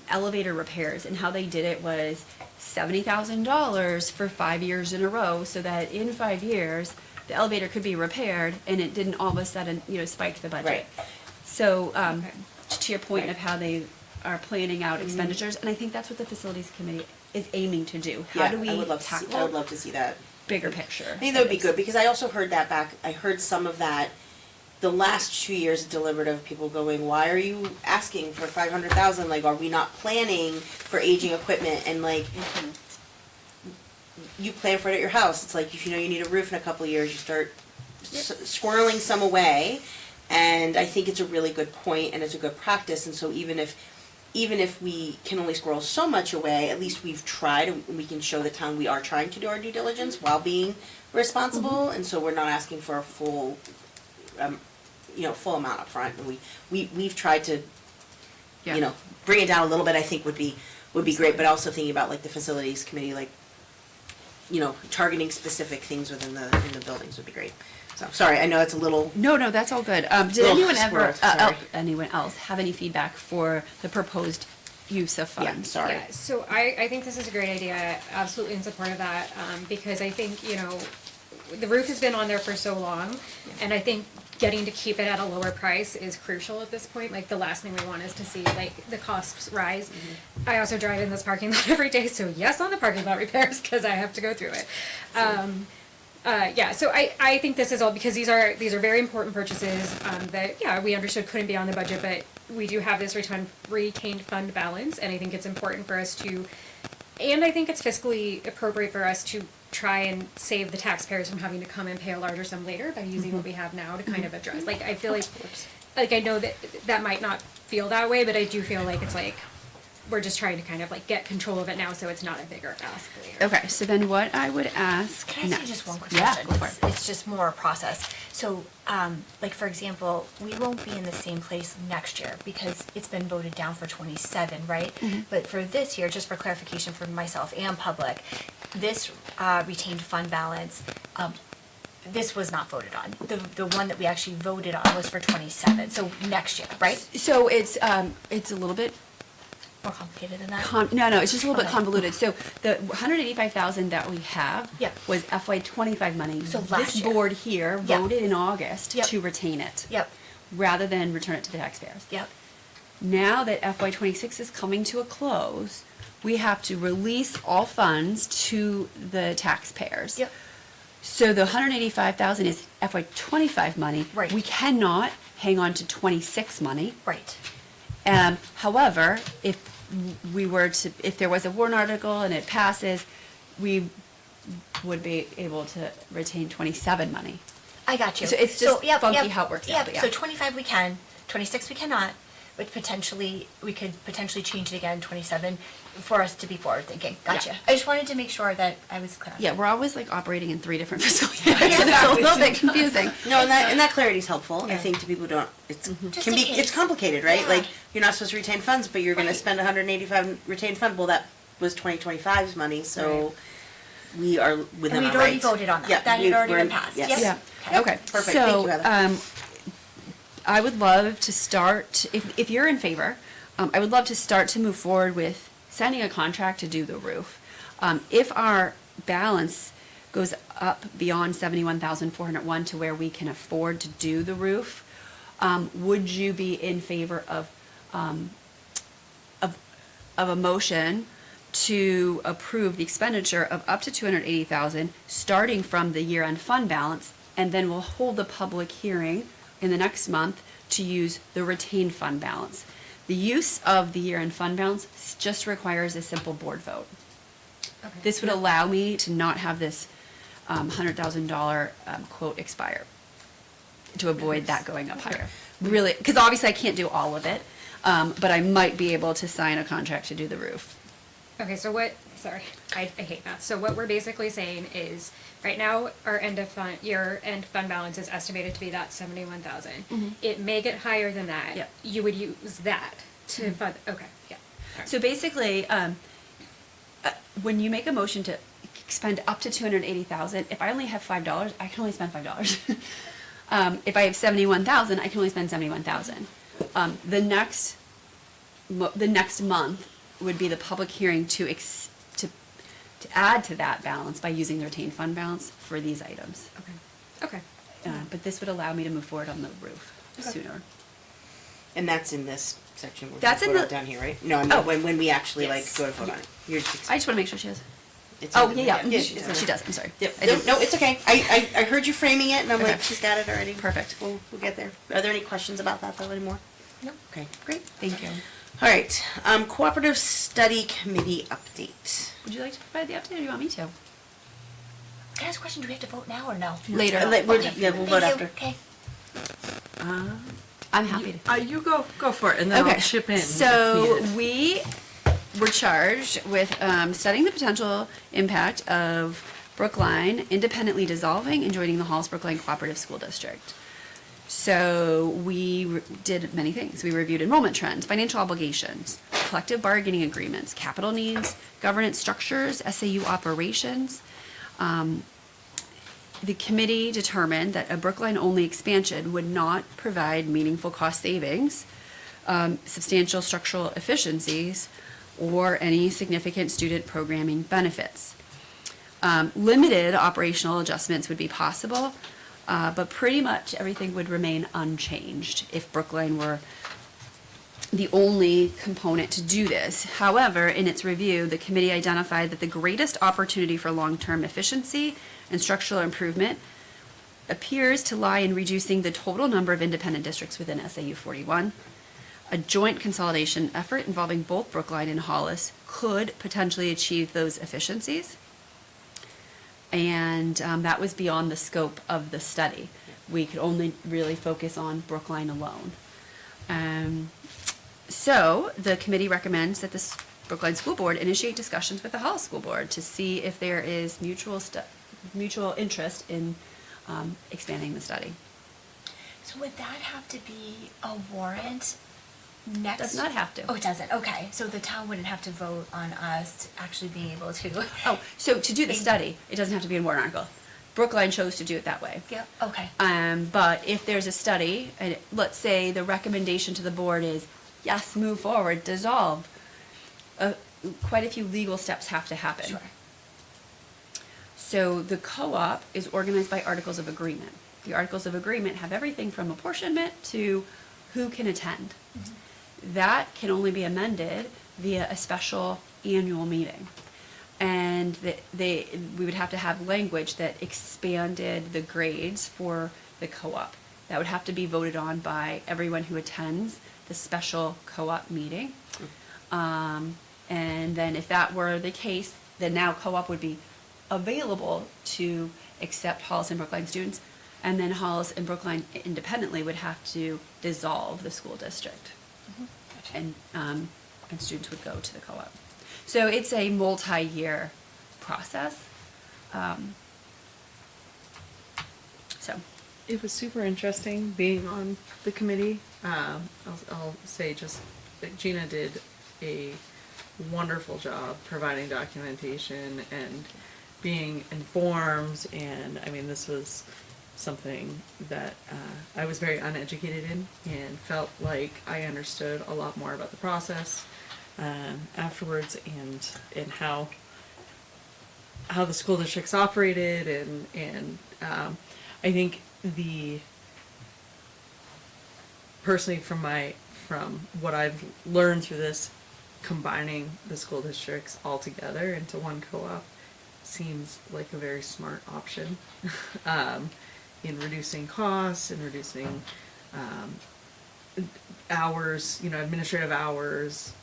Speaker 2: elevator repairs, and how they did it was $70,000 for 5 years in a row, so that in 5 years, the elevator could be repaired, and it didn't all of a sudden, spike the budget.
Speaker 1: Right.
Speaker 2: So,
Speaker 3: Okay.
Speaker 2: to your point of how they are planning out expenditures, and I think that's what the facilities committee is aiming to do. How
Speaker 1: Yeah,
Speaker 2: do we
Speaker 1: I would love to see. I would
Speaker 2: tackle
Speaker 1: love to see that.
Speaker 2: bigger picture?
Speaker 1: I think that would be good because I also heard that back. I heard some of that. The last 2 years delivered of people going, "Why are you asking for 500,000? Like, are we not planning for aging equipment?" And like, you plan for it at your house. It's like if you know you need a roof in a couple of years, you start squirreling some away. And I think it's a really good point and it's a good practice. And so even if we can only squirrel so much away, at least we've tried and we can show the town we are trying to do our due diligence while being responsible. And so we're not asking for a full full amount up front. And we've tried to,
Speaker 2: Yeah.
Speaker 1: bring it down a little bit. I think would be great. But also thinking about like the facilities committee, like, targeting specific things within the buildings would be great. So sorry, I know it's a little.
Speaker 2: No, that's all good. Did
Speaker 1: Little
Speaker 2: anyone
Speaker 1: squirrel, sorry.
Speaker 2: anyone else have any feedback for the proposed use of
Speaker 1: Yeah,
Speaker 2: funds?
Speaker 1: sorry.
Speaker 3: Yeah, so I think this is a great idea, absolutely in support of that, because I think, the roof has been on there for so long, and I think getting to keep it at a lower price is crucial at this point. Like, the last thing we want is to see, like, the costs rise. I also drive in this parking lot every day, so yes on the parking lot repairs, because I have to go through it. So I think this is all, because these are very important purchases, that, we understood couldn't be on the budget, but we do have this retained fund balance, and I think it's important for us to, and I think it's fiscally appropriate for us to try and save the taxpayers from having to come and pay a larger sum later by using what we have now to kind of address, like, I feel like I know that might not feel that way, but I do feel like it's like, we're just trying to kind of like get control of it now, so it's not a bigger ask later.
Speaker 2: Okay, so then what I would ask
Speaker 8: Can I
Speaker 2: next.
Speaker 8: say just one quick
Speaker 2: Yeah,
Speaker 8: question?
Speaker 2: go for it.
Speaker 8: It's just more a process. So, like for example, we won't be in the same place next year because it's been voted down for 27, right?
Speaker 2: Mm-hmm.
Speaker 8: But for this year, just for clarification for myself and public, this retained fund balance, this was not voted on. The one that we actually voted on was for 27, so next year, right?
Speaker 2: So it's a little bit
Speaker 8: More complicated than that?
Speaker 2: no, it's just a little bit
Speaker 8: Okay.
Speaker 2: convoluted. So the 185,000 that we have
Speaker 8: Yep.
Speaker 2: was FY25 money.
Speaker 8: So last
Speaker 2: this
Speaker 8: year.
Speaker 2: board here
Speaker 8: Yep.
Speaker 2: voted in August
Speaker 8: Yep.
Speaker 2: to retain it
Speaker 8: Yep,
Speaker 2: rather than return it to the taxpayers.
Speaker 8: yep.
Speaker 2: Now that FY '26 is coming to a close, we have to release all funds to the taxpayers.
Speaker 8: Yep.
Speaker 2: So the 185,000 is FY '25 money.
Speaker 8: Right.
Speaker 2: We cannot hang on to '26 money.
Speaker 8: Right.
Speaker 2: However, if there was a warrant article and it passes, we would be able to retain '27 money.
Speaker 8: I got you.
Speaker 2: So it's just funky how it works out, but yeah.
Speaker 8: So 25 we can, 26 we cannot, but we could potentially change it again, 27, for us to be forward thinking. Gotcha.
Speaker 2: Yeah.
Speaker 8: I just wanted to make sure that I was clear.
Speaker 2: Yeah, we're always like operating in 3 different fiscal years, and it's a little bit confusing.
Speaker 1: No, and that clarity is helpful. I
Speaker 8: Yeah.
Speaker 1: think to people who don't, it's
Speaker 8: Just
Speaker 1: can
Speaker 8: in
Speaker 1: be
Speaker 8: case.
Speaker 1: it's complicated, right?
Speaker 8: Yeah.
Speaker 1: Like you're not supposed to retain funds, but you're going to
Speaker 8: Right.
Speaker 1: spend 185 retained fund. Well, that was 2025's money, so we are within
Speaker 8: And
Speaker 1: our
Speaker 8: we'd already
Speaker 1: rights.
Speaker 8: voted on that.
Speaker 1: Yeah,
Speaker 8: That had already been passed.
Speaker 1: Yes.
Speaker 8: Yep.
Speaker 2: Yeah. Okay.
Speaker 1: Perfect.
Speaker 2: So,
Speaker 1: Thank you, Heather.
Speaker 2: I would love to start, if you're in favor, I would love to start to move forward with signing a contract to do the roof. If our balance goes up beyond 71,401 to where we can afford to do the roof, would you be in favor of a motion to approve the expenditure of up to 280,000, starting from the year-end fund balance, and then we'll hold the public hearing in the next month to use the retained fund balance. The use of the year-end fund balance just requires a simple board vote.
Speaker 3: Okay.
Speaker 2: This would allow me to not have this $100,000 quote expire, to avoid that going up higher. Really, because obviously I can't do all of it, but I might be able to sign a contract to do the roof.
Speaker 3: Okay, so I hate math. So what we're basically saying is, right now, our year-end fund balance is estimated to be that 71,000. It may get higher than that.
Speaker 2: Yep.
Speaker 3: You would use that to fund, okay, yeah.
Speaker 2: So basically, when you make a motion to spend up to 280,000, if I only have $5, I can only spend $5. If I have 71,000, I can only spend 71,000. The next month would be the public hearing to add to that balance by using the retained fund balance for these items.
Speaker 3: Okay.
Speaker 2: But this would allow me to move forward on the roof sooner.
Speaker 1: And that's in this section. We're
Speaker 2: That's
Speaker 1: gonna
Speaker 2: in
Speaker 1: vote
Speaker 2: the-
Speaker 1: on down here, right? No, I mean
Speaker 2: Oh.
Speaker 1: when we actually
Speaker 2: Yes.
Speaker 1: like go to vote on it. You're just,
Speaker 2: I just want to make sure she has.
Speaker 1: it's
Speaker 2: Oh,
Speaker 1: in
Speaker 2: yeah,
Speaker 1: the-
Speaker 2: yeah.
Speaker 1: she's in
Speaker 2: She
Speaker 1: there.
Speaker 2: does, I'm sorry.
Speaker 1: Yep.
Speaker 2: I didn't-
Speaker 1: No, it's okay. I heard you framing it, and I'm like,
Speaker 2: Okay.
Speaker 1: she's got it already.
Speaker 2: Perfect.
Speaker 1: We'll get there. Are there any questions about that though anymore?
Speaker 8: No.
Speaker 1: Okay, great.
Speaker 2: Thank you.
Speaker 1: All right, cooperative study committee update.
Speaker 2: Would you like to provide the update, or do you want me to?
Speaker 8: Can I ask a question? Do we have to vote now or no?
Speaker 2: Later.
Speaker 1: Yeah, we'll vote
Speaker 8: Thank you.
Speaker 1: after.
Speaker 8: Okay.
Speaker 2: I'm happy to.
Speaker 6: You go for it, and then I'll chip in. if
Speaker 2: So
Speaker 6: needed.
Speaker 2: we were charged with studying the potential impact of Brookline independently dissolving and joining the Halls Brookline Cooperative School District. So we did many things. We reviewed enrollment trends, financial obligations, collective bargaining agreements, capital needs, governance structures, SAU operations. The committee determined that a Brookline-only expansion would not provide meaningful cost savings, substantial structural efficiencies, or any significant student programming benefits. Limited operational adjustments would be possible, but pretty much everything would remain unchanged if Brookline were the only component to do this. However, in its review, the committee identified that the greatest opportunity for long-term efficiency and structural improvement appears to lie in reducing the total number of independent districts within SAU 41. A joint consolidation effort involving both Brookline and Hollis could potentially achieve those efficiencies. And that was beyond the scope of the study. We could only really focus on Brookline alone. So the committee recommends that the Brookline School Board initiate discussions with the Hollis School Board to see if there is mutual interest in expanding the study.
Speaker 8: So would that have to be a warrant next?
Speaker 2: Does not have to.
Speaker 8: Oh, it doesn't. Okay. So the town wouldn't have to vote on us actually being able to.
Speaker 2: Oh, so to do the study, it doesn't have to be in warrant article. Brookline chose to do it that way.
Speaker 8: Yep. Okay.
Speaker 2: But if there's a study, and let's say the recommendation to the board is, yes, move forward, dissolve, quite a few legal steps have to happen.
Speaker 8: Sure.
Speaker 2: So the co-op is organized by articles of agreement. The articles of agreement have everything from apportionment to who can attend. that can only be amended via a special annual meeting. And we would have to have language that expanded the grades for the co-op. That would have to be voted on by everyone who attends the special co-op meeting. And then if that were the case, then now co-op would be available to accept Hollis and Brookline students. And then Hollis and Brookline independently would have to dissolve the school district. And students would go to the co-op. So it's a multi-year process. So,
Speaker 6: It was super interesting being on the committee. I'll say just that Gina did a wonderful job providing documentation and being informed, and I mean, this was something that I was very uneducated in and felt like I understood a lot more about the process afterwards, and how the school districts operated, and I think personally from what I've learned through this, combining the school districts all together into one co-op seems like a very smart option in reducing costs and reducing hours, administrative hours,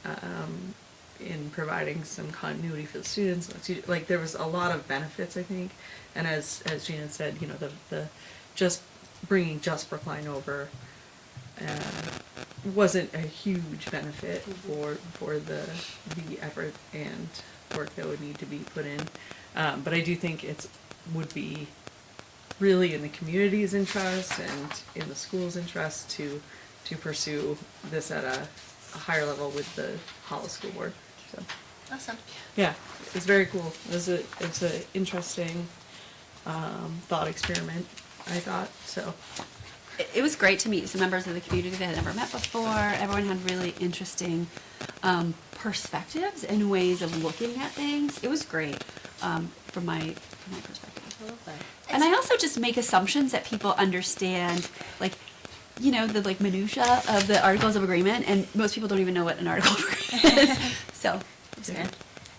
Speaker 6: in providing some continuity for the students. Like, there was a lot of benefits, I think, and as Gina said, the just bringing just Brookline over wasn't a huge benefit for the effort and work that would need to be put in. But I do think would be really in the community's interest and in the school's interest to pursue this at a higher level with the Hollis School Board. So,
Speaker 8: Awesome.
Speaker 6: yeah, it's very cool. It's an interesting thought experiment, I thought, so.
Speaker 2: it was great to meet some members of the community that I had never met before. Everyone had really interesting perspectives and ways of looking at things. It was great from my perspective.
Speaker 6: I love that.
Speaker 2: And I also just make assumptions that people understand, like, the minutia of the articles of agreement, and most people don't even know what an article of agreement is. So, it's good.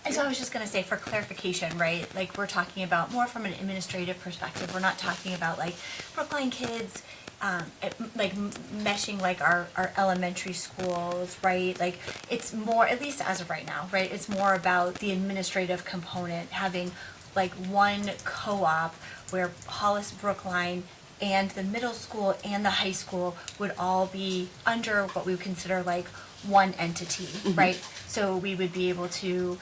Speaker 8: And so I was just going to say, for clarification, right, like, we're talking about more from an administrative perspective. We're not talking about, like, Brookline kids, meshing, like, our elementary schools, right? Like, it's more, at least as of right now, right, it's more about the administrative component, having, like, one co-op where Hollis, Brookline, and the middle school and the high school would all be under what we would consider like one entity, right? So we would be able to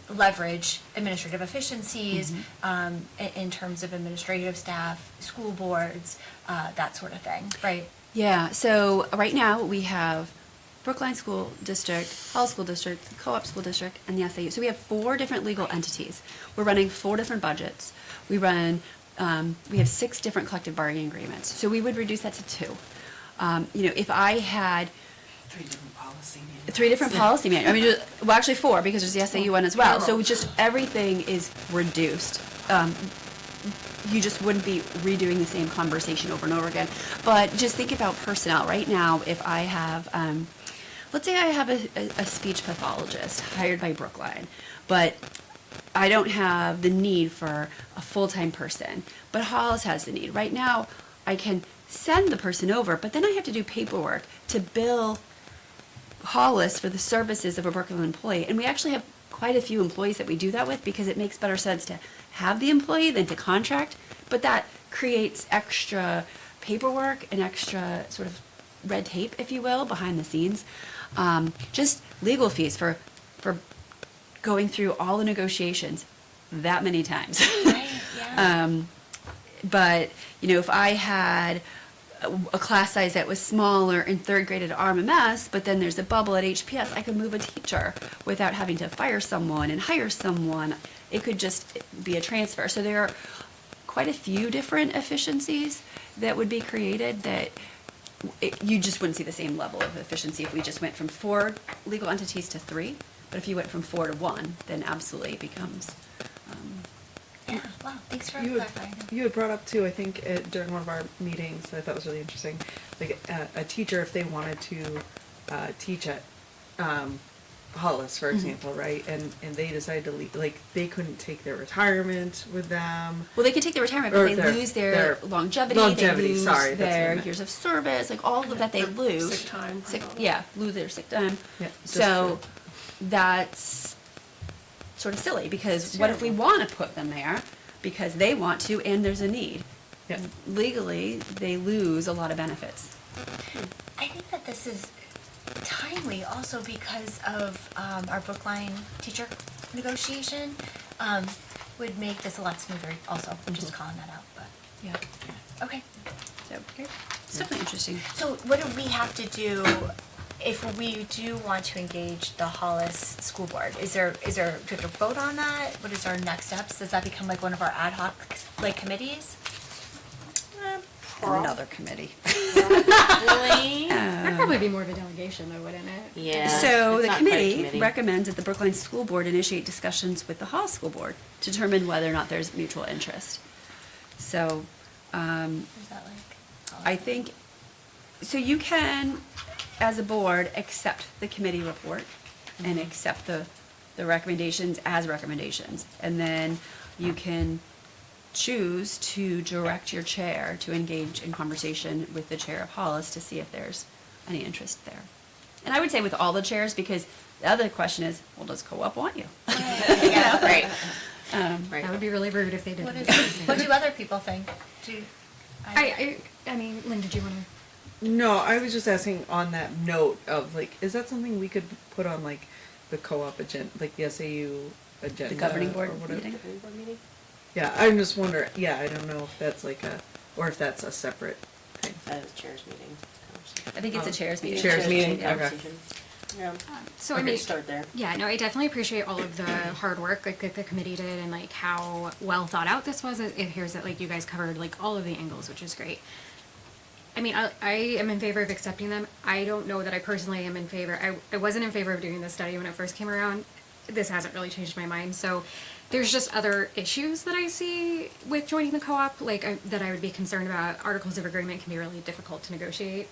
Speaker 8: leverage administrative efficiencies in terms of administrative staff, school boards, that sort of thing, right?
Speaker 2: Yeah, so right now we have Brookline School District, Hall School District, Co-op School District, and the SAU. So we have 4 different legal entities. We're running 4 different budgets. We have 6 different collective bargaining agreements. So we would reduce that to 2. If I had
Speaker 5: 3 different policy manuals.
Speaker 2: 3 different policy manuals, actually 4, because there's the SAU one as well. So just everything is reduced. You just wouldn't be redoing the same conversation over and over again. But just think about personnel. Right now, if I have, let's say I have a speech pathologist hired by Brookline, but I don't have the need for a full-time person, but Hollis has the need. Right now, I can send the person over, but then I have to do paperwork to bill Hollis for the services of a Brookline employee. And we actually have quite a few employees that we do that with, because it makes better sense to have the employee than to contract, but that creates extra paperwork and extra sort of red tape, if you will, behind the scenes. Just legal fees for going through all the negotiations that many times.
Speaker 8: Right, yeah.
Speaker 2: But, if I had a class size that was smaller in 3rd grade at RMMS, but then there's a bubble at HPS, I could move a teacher without having to fire someone and hire someone. It could just be a transfer. So there are quite a few different efficiencies that would be created that you just wouldn't see the same level of efficiency if we just went from 4 legal entities to 3. But if you went from 4 to 1, then absolutely it becomes.
Speaker 8: Yeah, wow, thanks for
Speaker 6: You
Speaker 8: clarifying.
Speaker 6: had brought up too, I think, during one of our meetings, that I thought was really interesting, like a teacher, if they wanted to teach at Hollis, for example, right? And they decided to leave, like, they couldn't take their retirement with them.
Speaker 2: Well, they can take their retirement, but
Speaker 6: Or
Speaker 2: they
Speaker 6: their-
Speaker 2: lose their
Speaker 6: their
Speaker 2: longevity,
Speaker 6: longevity,
Speaker 2: they lose
Speaker 6: sorry, that's what I
Speaker 2: their
Speaker 6: meant.
Speaker 2: years of service, like all of that they lose.
Speaker 9: Sick time.
Speaker 2: Yeah, lose their sick time.
Speaker 6: Yeah, just
Speaker 2: So that's sort of silly, because what if we want to put them there because they want to and there's a need?
Speaker 6: Yeah.
Speaker 2: Legally, they lose a lot of benefits.
Speaker 8: I think that this is timely also because of our Brookline teacher negotiation. Would make this a lot smoother also. I'm just calling that out, but
Speaker 2: Yeah.
Speaker 8: okay.
Speaker 2: So it's definitely interesting.
Speaker 8: So what do we have to do if we do want to engage the Hollis School Board? Do we have to vote on that? What is our next steps? Does that become like one of our ad hoc like committees?
Speaker 2: Another committee.
Speaker 3: That'd probably be more of a delegation though, wouldn't it?
Speaker 11: Yeah.
Speaker 2: So
Speaker 11: it's
Speaker 2: the
Speaker 11: not quite a
Speaker 2: committee recommends that the Brookline School Board initiate discussions with the Hall School Board to determine whether or not there's mutual interest. So,
Speaker 8: What is that like?
Speaker 2: I think, so you can, as a board, accept the committee report and accept the recommendations as recommendations. And then you can choose to direct your chair to engage in conversation with the chair of Hollis to see if there's any interest there. And I would say with all the chairs, because the other question is, well, does co-op want you?
Speaker 8: Yeah, right.
Speaker 3: That would be really rude if they
Speaker 8: What,
Speaker 3: didn't.
Speaker 8: what do other people think?
Speaker 3: I mean, Lynn, did you want to?
Speaker 6: No, I was just asking on that note of like, is that something we could put on like the co-op agenda, like the SAU agenda?
Speaker 2: The governing board
Speaker 6: or whatever?
Speaker 2: meeting?
Speaker 6: Yeah, I'm just wondering, yeah, I don't know if that's like or if that's a separate thing.
Speaker 11: That is chairs meeting.
Speaker 2: I think it's a chairs meeting.
Speaker 6: Chairs meeting, okay.
Speaker 11: conversation. Yeah.
Speaker 3: So I
Speaker 11: Okay,
Speaker 3: mean,
Speaker 11: start there.
Speaker 3: yeah, no, I definitely appreciate all of the hard work like that the committee did and like how well thought out this was. It appears that like you guys covered like all of the angles, which is great. I mean, I am in favor of accepting them. I don't know that I personally am in favor. I wasn't in favor of doing this study when it first came around. This hasn't really changed my mind. So there's just other issues that I see with joining the co-op, like that I would be concerned about. Articles of agreement can be really difficult to negotiate.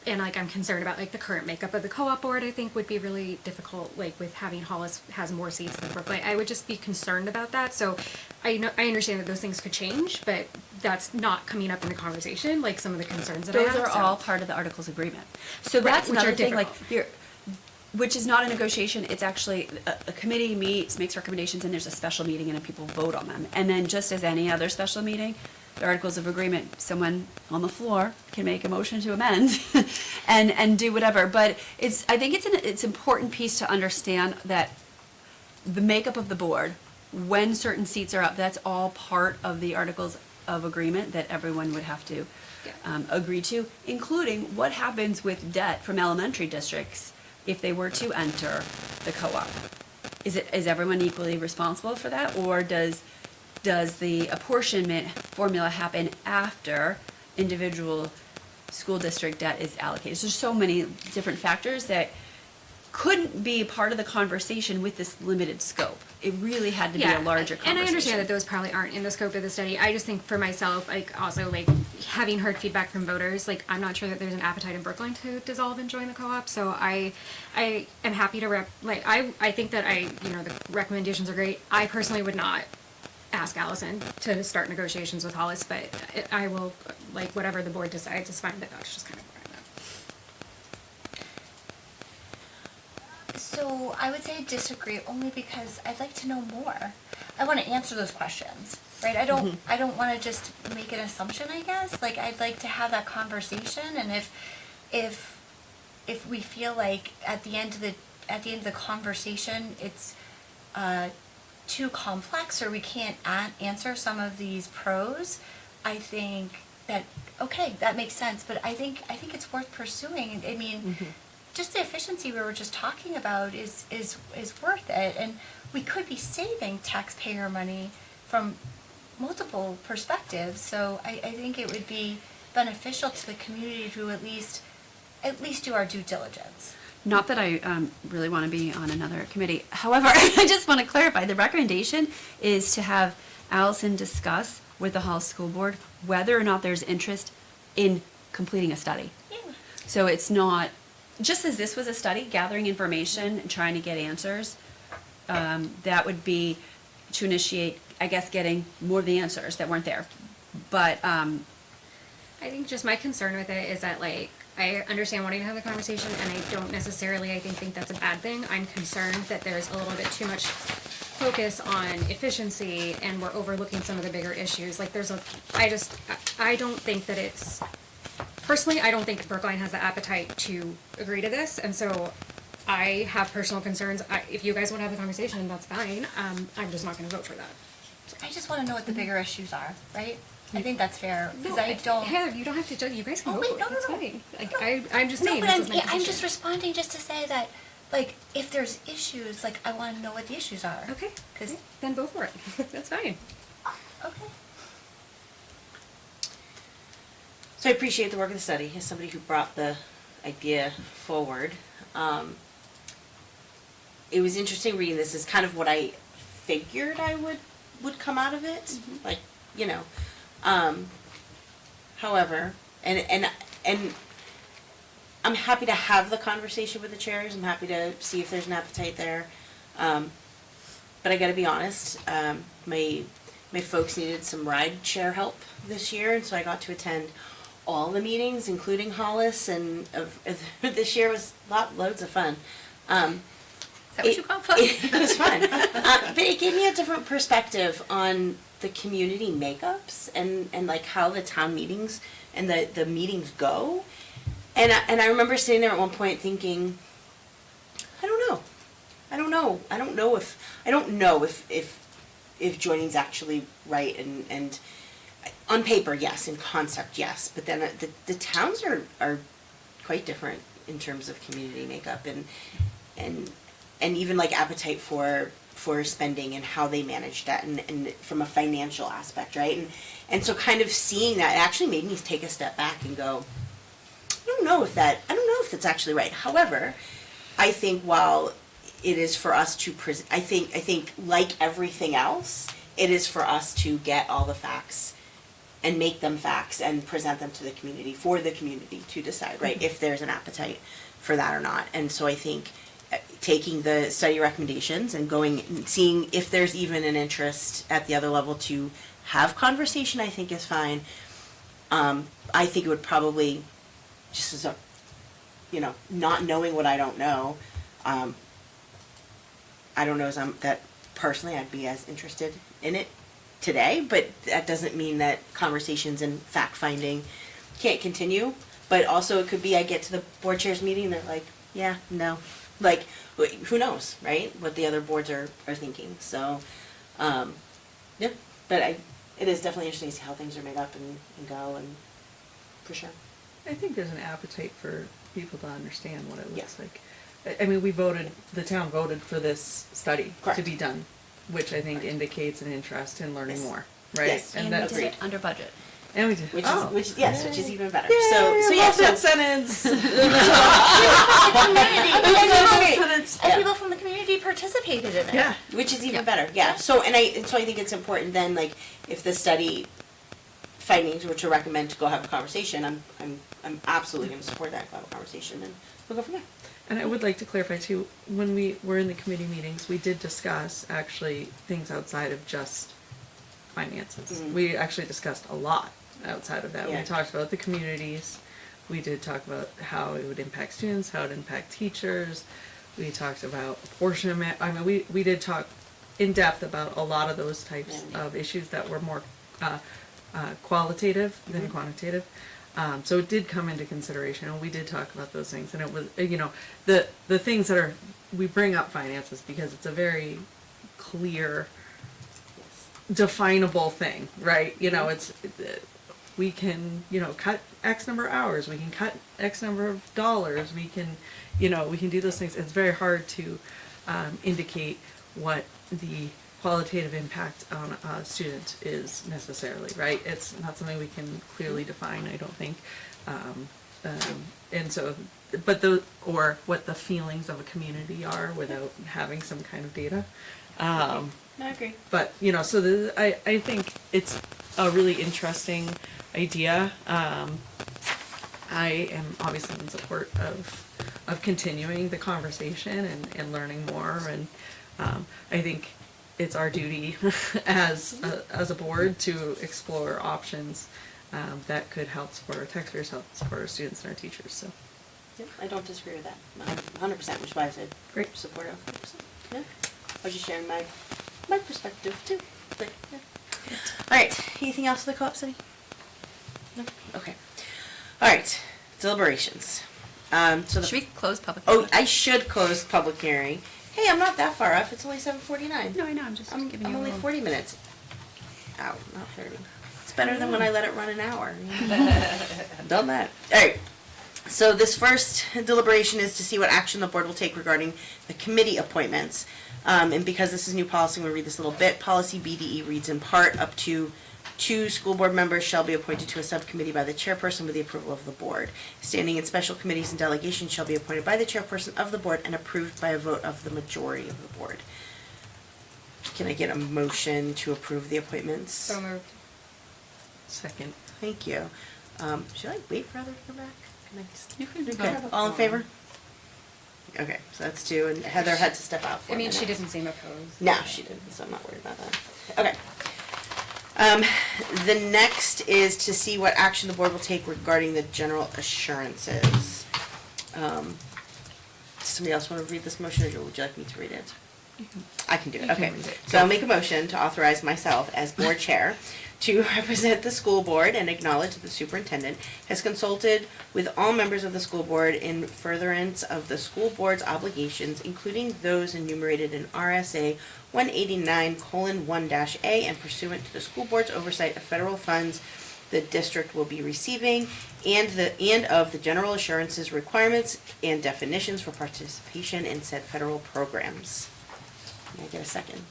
Speaker 3: And like I'm concerned about like the current makeup of the co-op board. I think would be really difficult, like with having Hollis has more seats than Brookline. I would just be concerned about that. So I understand that those things could change, but that's not coming up in the conversation. Like some of the concerns that I
Speaker 2: Those
Speaker 3: have.
Speaker 2: are
Speaker 3: so-
Speaker 2: all part of the Articles of Agreement. So that's
Speaker 3: which are
Speaker 2: another thing, like,
Speaker 3: difficult.
Speaker 2: you're, which is not a negotiation, it's actually, a committee meets, makes recommendations, and there's a special meeting and then people vote on them. And then just as any other special meeting, the Articles of Agreement, someone on the floor can make a motion to amend and do whatever. But I think it's important piece to understand that the makeup of the board, when certain seats are up, that's all part of the Articles of Agreement that everyone would have to agree to, including what happens with debt from elementary districts if they were to enter the co-op. Is everyone equally responsible for that, or does the apportionment formula happen after individual school district debt is allocated? There's so many different factors that couldn't be part of the conversation with this limited scope. It really had to be a larger conversation.
Speaker 3: And I understand that those probably aren't in the scope of the study. I just think for myself, like also like having heard feedback from voters, like I'm not sure that there's an appetite in Brookline to dissolve and join the co-op. So I am happy to I think that the recommendations are great. I personally would not ask Allison to start negotiations with Hollis, but I will, like whatever the board decides is fine, but that's just kind of where I'm at.
Speaker 8: So I would say disagree only because I'd like to know more. I want to answer those questions, right? I don't want to just make an assumption, I guess. Like I'd like to have that conversation, and if we feel like at the end of the conversation it's too complex or we can't answer some of these pros, I think that okay, that makes sense. But I think it's worth pursuing. I mean, just the efficiency we were just talking about is worth it, and we could be saving taxpayer money from multiple perspectives. So I think it would be beneficial to the community to at least do our due diligence.
Speaker 2: Not that I really want to be on another committee. However, I just want to clarify, the recommendation is to have Allison discuss with the Hall School Board whether or not there's interest in completing a study.
Speaker 8: Yeah.
Speaker 2: So it's not just as this was a study, gathering information and trying to get answers, that would be to initiate, I guess, getting more of the answers that weren't there. But,
Speaker 3: I think just my concern with it is that, like, I understand wanting to have the conversation, and I don't necessarily, I think that's a bad thing. I'm concerned that there's a little bit too much focus on efficiency, and we're overlooking some of the bigger issues. Like, I don't think that it's, personally, I don't think Brookline has the appetite to agree to this, and so I have personal concerns. If you guys want to have a conversation, that's fine. I'm just not gonna vote for that.
Speaker 8: I just want to know what the bigger issues are, right? I think that's fair, because I don't.
Speaker 3: Heather, you don't have to, you guys can
Speaker 8: Oh,
Speaker 3: vote.
Speaker 8: wait, no,
Speaker 3: That's
Speaker 8: no.
Speaker 3: fine. Like, I'm just
Speaker 8: No,
Speaker 3: saying,
Speaker 8: but
Speaker 3: this is my
Speaker 8: I'm
Speaker 3: position.
Speaker 8: just responding just to say that, like, if there's issues, like, I want to know what the issues are.
Speaker 3: Okay,
Speaker 8: 'Cause-
Speaker 3: then vote for it. That's fine.
Speaker 8: Okay.
Speaker 1: So I appreciate the work of the study, as somebody who brought the idea forward. It was interesting reading this, is kind of what I figured I would come out of it, like, you know. However, and I'm happy to have the conversation with the chairs, I'm happy to see if there's an appetite there. But I gotta be honest, my folks needed some ride share help this year, and so I got to attend all the meetings, including Hollis, and this year was loads of fun.
Speaker 2: is that what you call fun?
Speaker 1: It was fun. But it gave me a different perspective on the community makeups and like how the town meetings and the meetings go. And I remember sitting there at one point thinking, I don't know if joining's actually right, and on paper, yes, in concept, yes, but then the towns are quite different in terms of community makeup and even like appetite for spending and how they manage debt and from a financial aspect, right? And so kind of seeing that, it actually made me take a step back and go, I don't know if that's actually right. However, I think while it is for us to I think like everything else, it is for us to get all the facts and make them facts and present them to the community, for the community to decide, right, if there's an appetite for that or not. And so I think taking the study recommendations and going and seeing if there's even an interest at the other level to have conversation, I think is fine. I think it would probably, just as a, not knowing what I don't know, I don't know that personally I'd be as interested in it today, but that doesn't mean that conversations and fact-finding can't continue. But also it could be I get to the board chairs meeting and they're like, yeah, no. Like, who knows, right? What the other boards are thinking. So, yeah. But it is definitely interesting to see how things are made up and go, and for sure.
Speaker 6: I think there's an appetite for people to understand what it looks
Speaker 1: Yeah.
Speaker 6: like. I mean, the town voted for this study
Speaker 1: Correct.
Speaker 6: to be done, which I think indicates an interest in learning
Speaker 1: Yes.
Speaker 6: more, right?
Speaker 1: Yes.
Speaker 2: And we
Speaker 6: that's,
Speaker 2: did it under budget.
Speaker 6: and we did.
Speaker 1: Which
Speaker 6: oh.
Speaker 1: which is even better.
Speaker 6: Yay,
Speaker 1: So
Speaker 6: I
Speaker 1: yeah,
Speaker 6: love that
Speaker 1: so
Speaker 6: sentence.
Speaker 8: And people from the community participated in it.
Speaker 6: Yeah.
Speaker 1: which is even better. Yeah. So I think it's important then, like, if the study findings were to recommend to go have a conversation, I'm absolutely going to support that, go have a conversation, and we'll go from there.
Speaker 6: And I would like to clarify too, when we were in the committee meetings, we did discuss actually things outside of just finances.
Speaker 1: Mhm.
Speaker 6: We actually discussed a lot outside of that.
Speaker 1: Yeah.
Speaker 6: We talked about the communities. We did talk about how it would impact students, how it would impact teachers. We talked about apportionment. I mean, we did talk in depth about a lot of those types
Speaker 1: Yeah.
Speaker 6: of issues that were more qualitative than
Speaker 1: Mhm.
Speaker 6: quantitative. So it did come into consideration, and we did talk about those things. And it was, the things that we bring up finances because it's a very clear, definable thing, right? It's, we can, cut X number of hours, we can cut X number of dollars, we can do those things. It's very hard to indicate what the qualitative impact on a student is necessarily, right? It's not something we can clearly define, I don't think. And so, or what the feelings of a community are without having some kind of data.
Speaker 1: I agree.
Speaker 6: But, so I think it's a really interesting idea. I am obviously in support of continuing the conversation and learning more, and I think it's our duty as a board to explore options that could help support our taxpayers, help support our students and our teachers, so.
Speaker 11: Yep, I don't disagree with that, 100%, which is why I said
Speaker 6: Great.
Speaker 11: support of 100%. Yeah, I was just sharing my perspective too. But, yeah.
Speaker 1: All right, anything else for the co-op study? No? Okay. All right, deliberations. So the
Speaker 2: Should we close public?
Speaker 1: Oh,
Speaker 2: hearing?
Speaker 1: I should close public hearing. Hey, I'm not that far off. It's only 7:49.
Speaker 2: No, I know, I'm just
Speaker 1: I'm
Speaker 2: giving you a
Speaker 1: only
Speaker 2: little.
Speaker 1: 40 minutes. Ow, not 30. It's better than when I let it run an hour. Done that. All right. So this first deliberation is to see what action the board will take regarding the committee appointments. And because this is new policy, I'm going to read this little bit. Policy BDE reads in part, up to 2 school board members shall be appointed to a subcommittee by the chairperson with the approval of the board. Standing and special committees and delegations shall be appointed by the chairperson of the board and approved by a vote of the majority of the board. Can I get a motion to approve the appointments?
Speaker 3: So moved.
Speaker 6: Second.
Speaker 1: Thank you. Should I wait for Heather to come back? Can I just?
Speaker 2: You can
Speaker 1: Okay,
Speaker 2: vote.
Speaker 1: all in favor? Okay, so that's 2, and Heather had to step out for
Speaker 3: I
Speaker 1: a
Speaker 3: mean, she
Speaker 1: minute.
Speaker 3: didn't seem opposed.
Speaker 1: No, she didn't, so I'm not worried about that. Okay. The next is to see what action the board will take regarding the general assurances. Does somebody else want to read this motion, or would you like me to read it? I can do it,
Speaker 6: You can
Speaker 1: okay.
Speaker 6: read it.
Speaker 1: So I'll make a motion to authorize myself as board chair to represent the school board and acknowledge that the superintendent has consulted with all members of the school board in furtherance of the school board's obligations, including those enumerated in RSA 189:1-A, and pursuant to the school board's oversight of federal funds the district will be receiving, and of the general assurances requirements and definitions for participation in said federal programs. Can I get a second?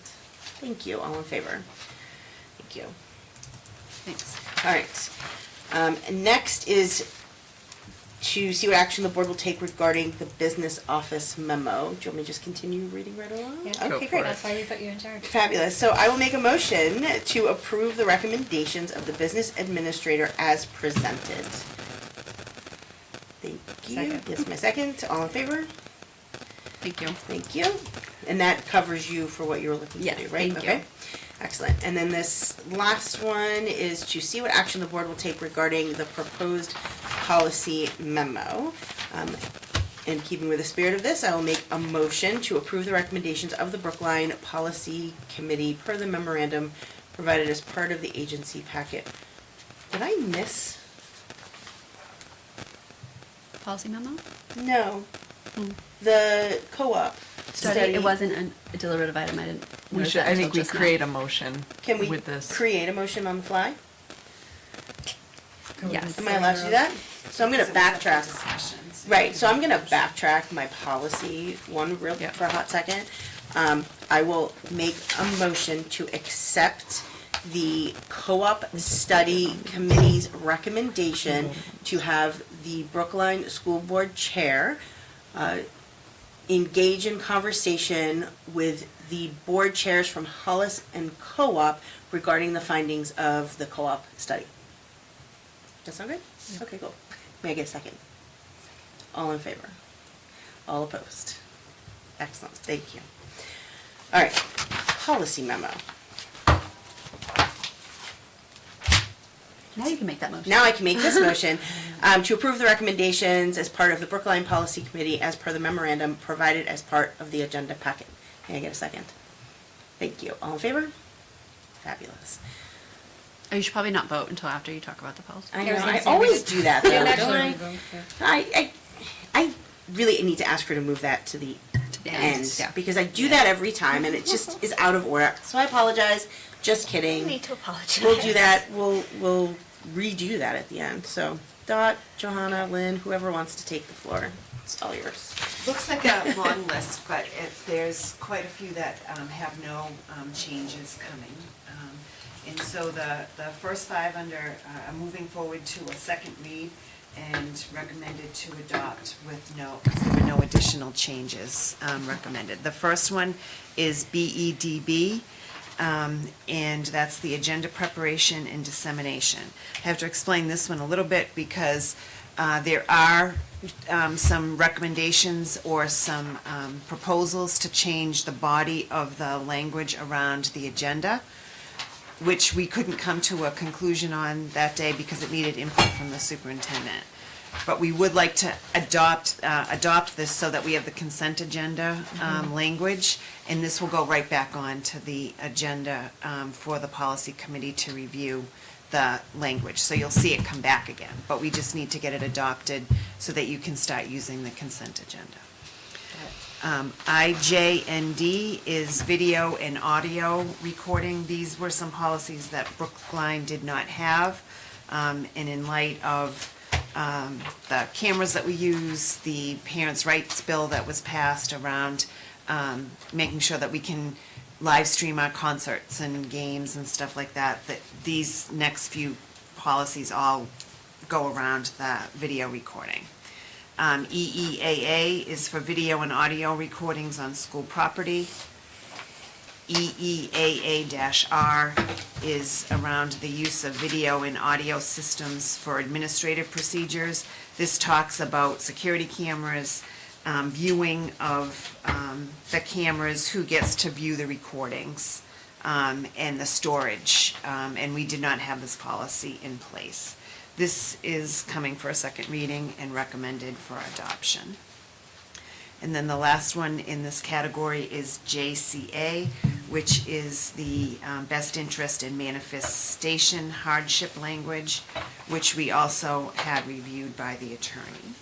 Speaker 1: Thank you. All in favor? Thank you.
Speaker 2: Thanks.
Speaker 1: All right. Next is to see what action the board will take regarding the business office memo. Do you want me to just continue reading right along?
Speaker 3: Yeah.
Speaker 6: Go
Speaker 1: Okay,
Speaker 6: for
Speaker 1: great.
Speaker 6: it.
Speaker 3: That's why we put you in charge.
Speaker 1: Fabulous. So I will make a motion to approve the recommendations of the business administrator as presented. Thank you.
Speaker 3: Second.
Speaker 1: Yes, my second. All in favor?
Speaker 2: Thank you.
Speaker 1: Thank you. And that covers you for what you were looking to
Speaker 2: Yes,
Speaker 1: do, right?
Speaker 2: thank you.
Speaker 1: Okay. Excellent. And then this last one is to see what action the board will take regarding the proposed policy memo. In keeping with the spirit of this, I will make a motion to approve the recommendations of the Brookline Policy Committee per the memorandum provided as part of the agency packet. Did I miss?
Speaker 2: Policy memo?
Speaker 1: No. The co-op study.
Speaker 2: It wasn't a deliberative item, I didn't
Speaker 6: We
Speaker 2: notice
Speaker 6: should,
Speaker 2: that
Speaker 6: I
Speaker 2: until
Speaker 6: think we
Speaker 2: just now.
Speaker 6: create a motion
Speaker 1: Can we
Speaker 6: with this.
Speaker 1: create a motion on the fly?
Speaker 2: Yes.
Speaker 1: Am I allowed to do that? So I'm gonna
Speaker 5: Because it was up for
Speaker 1: backtrack.
Speaker 5: discussion, so
Speaker 1: Right, so I'm gonna backtrack my policy one real
Speaker 2: Yeah.
Speaker 1: for a hot second. I will make a motion to accept the co-op study committee's recommendation to have the Brookline School Board Chair engage in conversation with the board chairs from Hollis and Co-op regarding the findings of the co-op study. That sound good? Okay, cool. May I get a second? All in favor? All opposed? Excellent, thank you. All right, policy memo.
Speaker 2: Now you can make that motion.
Speaker 1: Now I can make this motion to approve the recommendations as part of the Brookline Policy Committee as per the memorandum provided as part of the agenda packet. May I get a second? Thank you. All in favor? Fabulous.
Speaker 2: Oh, you should probably not vote until after you talk about the policy.
Speaker 1: I
Speaker 3: I
Speaker 1: know,
Speaker 3: was gonna
Speaker 1: I
Speaker 3: say, we
Speaker 1: always
Speaker 3: did-
Speaker 1: do that
Speaker 3: we
Speaker 1: though,
Speaker 3: didn't
Speaker 1: don't
Speaker 3: actually
Speaker 1: I?
Speaker 3: vote, yeah.
Speaker 1: I really need to ask her to move that to the
Speaker 2: the
Speaker 1: end,
Speaker 2: end, yeah.
Speaker 1: because I do that every time and it just is out of order. So I apologize, just
Speaker 8: You
Speaker 1: kidding.
Speaker 8: need to apologize.
Speaker 1: We'll do that, we'll redo that at the end. So Dot, Johanna, Lynn, whoever wants to take the floor, it's all yours.
Speaker 5: Looks like a long list, but there's quite a few that have no changes coming. And so the first 5 under are moving forward to a second read and recommended to adopt with no additional changes recommended. The first one is BEDB, and that's the agenda preparation and dissemination. I have to explain this one a little bit because There are some recommendations or some proposals to change the body of the language around the agenda, which we couldn't come to a conclusion on that day because it needed input from the superintendent. But we would like to adopt this so that we have the consent agenda language, and this will go right back on to the agenda for the policy committee to review the language. So you'll see it come back again, but we just need to get it adopted so that you can start using the consent agenda. I, J, and D is video and audio recording. These were some policies that Brookline did not have. And in light of the cameras that we use, the parents' rights bill that was passed around making sure that we can live stream our concerts and games and stuff like that, that these next few policies all go around the video recording. EEAA is for video and audio recordings on school property. EEAA-R is around the use of video and audio systems for administrative procedures. This talks about security cameras, viewing of the cameras, who gets to view the recordings, and the storage. And we did not have this policy in place. This is coming for a second reading and recommended for adoption. And then the last one in this category is JCA, which is the best interest and manifestation hardship language, which we also had reviewed by the attorney.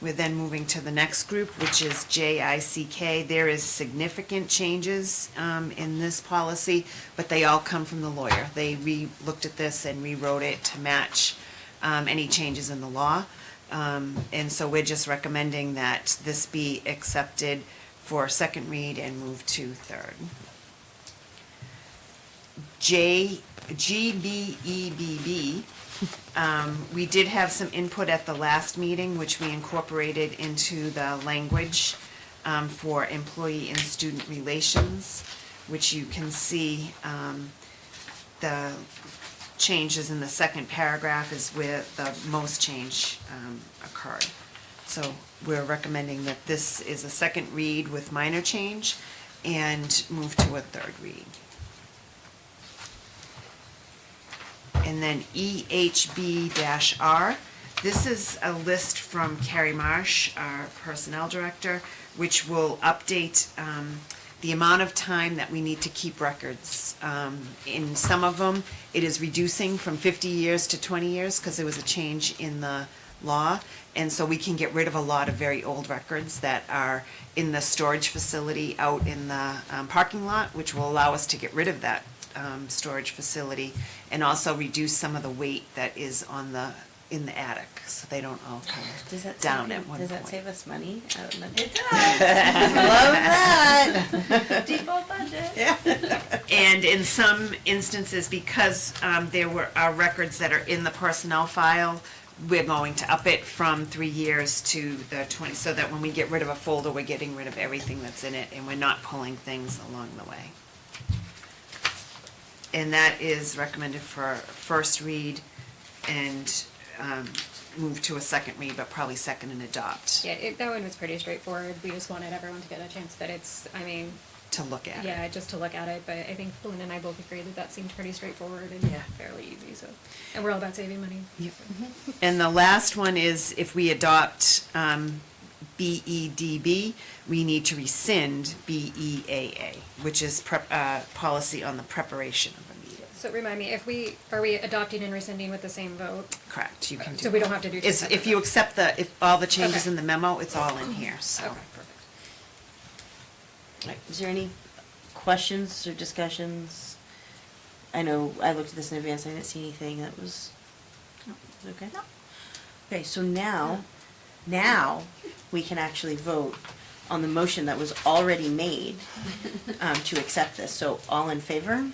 Speaker 5: We're then moving to the next group, which is JICK. There is significant changes in this policy, but they all come from the lawyer. They looked at this and rewrote it to match any changes in the law. And so we're just recommending that this be accepted for second read and move to third. GBEBB, we did have some input at the last meeting, which we incorporated into the language for employee and student relations, which you can see the changes in the second paragraph is where the most change occurred. So we're recommending that this is a second read with minor change and move to a third read. And then EHB-R, this is a list from Carrie Marsh, our personnel director, which will update the amount of time that we need to keep records. In some of them, it is reducing from 50 years to 20 years because there was a change in the law. And so we can get rid of a lot of very old records that are in the storage facility out in the parking lot, which will allow us to get rid of that storage facility and also reduce some of the weight that is in the attic, so they don't all come down at one point.
Speaker 11: Does that save us money?
Speaker 8: It does.
Speaker 11: Love that. Default budget.
Speaker 8: Yeah.
Speaker 5: And in some instances, because there are records that are in the personnel file, we're going to up it from 3 years to the 20, so that when we get rid of a folder, we're getting rid of everything that's in it, and we're not pulling things along the way. And that is recommended for first read and move to a second read, but probably second and adopt.
Speaker 3: Yeah, that one was pretty straightforward. We just wanted everyone to get a chance that
Speaker 5: To look at it.
Speaker 3: yeah, just to look at it. But I think Belinda and I both agree that seemed pretty straightforward and
Speaker 5: Yeah.
Speaker 3: fairly easy. So, and we're all about saving money.
Speaker 5: Yep. And the last one is if we adopt BEDB, we need to rescind BEAA, which is policy on the preparation of a meeting.
Speaker 3: So remind me, are we adopting and rescinding with the same vote?
Speaker 5: Correct, you can do.
Speaker 3: So we don't have to do two
Speaker 5: If
Speaker 3: separate
Speaker 5: you
Speaker 3: votes?
Speaker 5: accept if all the changes
Speaker 3: Okay.
Speaker 5: in the memo, it's all in here, so.
Speaker 3: Okay, perfect.
Speaker 11: Right, is there any questions or discussions? I know I looked at this in advance, I didn't see anything that was, okay?
Speaker 8: No.
Speaker 11: Okay, so now we can actually vote on the motion that was already made to accept this. So all in favor?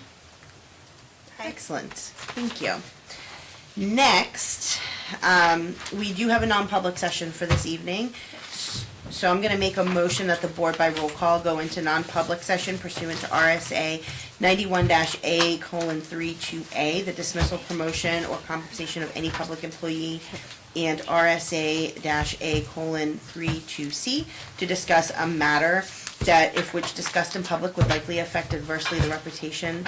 Speaker 11: Excellent, thank you. Next, we do have a non-public session for this evening. So I'm gonna make a motion that the board by roll call go into non-public session pursuant to RSA 91-A:32A, the dismissal, promotion, or compensation of any public employee, and RSA-A:32C, to discuss a matter that, if which discussed in public, would likely affect adversely the reputation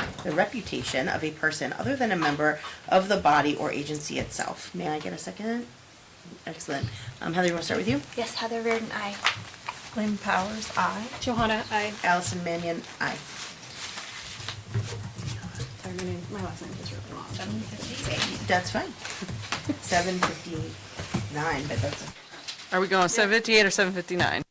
Speaker 11: of a person other than a member of the body or agency itself. May I get a second? Excellent. Heather, you want to start with you?
Speaker 8: Yes, Heather Reardon, aye.
Speaker 1: Lynn Powers, aye.
Speaker 3: Johanna, I,
Speaker 11: Allison Mannion, aye.
Speaker 3: sorry, my last name is really long.
Speaker 2: 7:58.
Speaker 11: That's fine. 7:59, but that's.
Speaker 6: Are we going 7:58 or 7:59?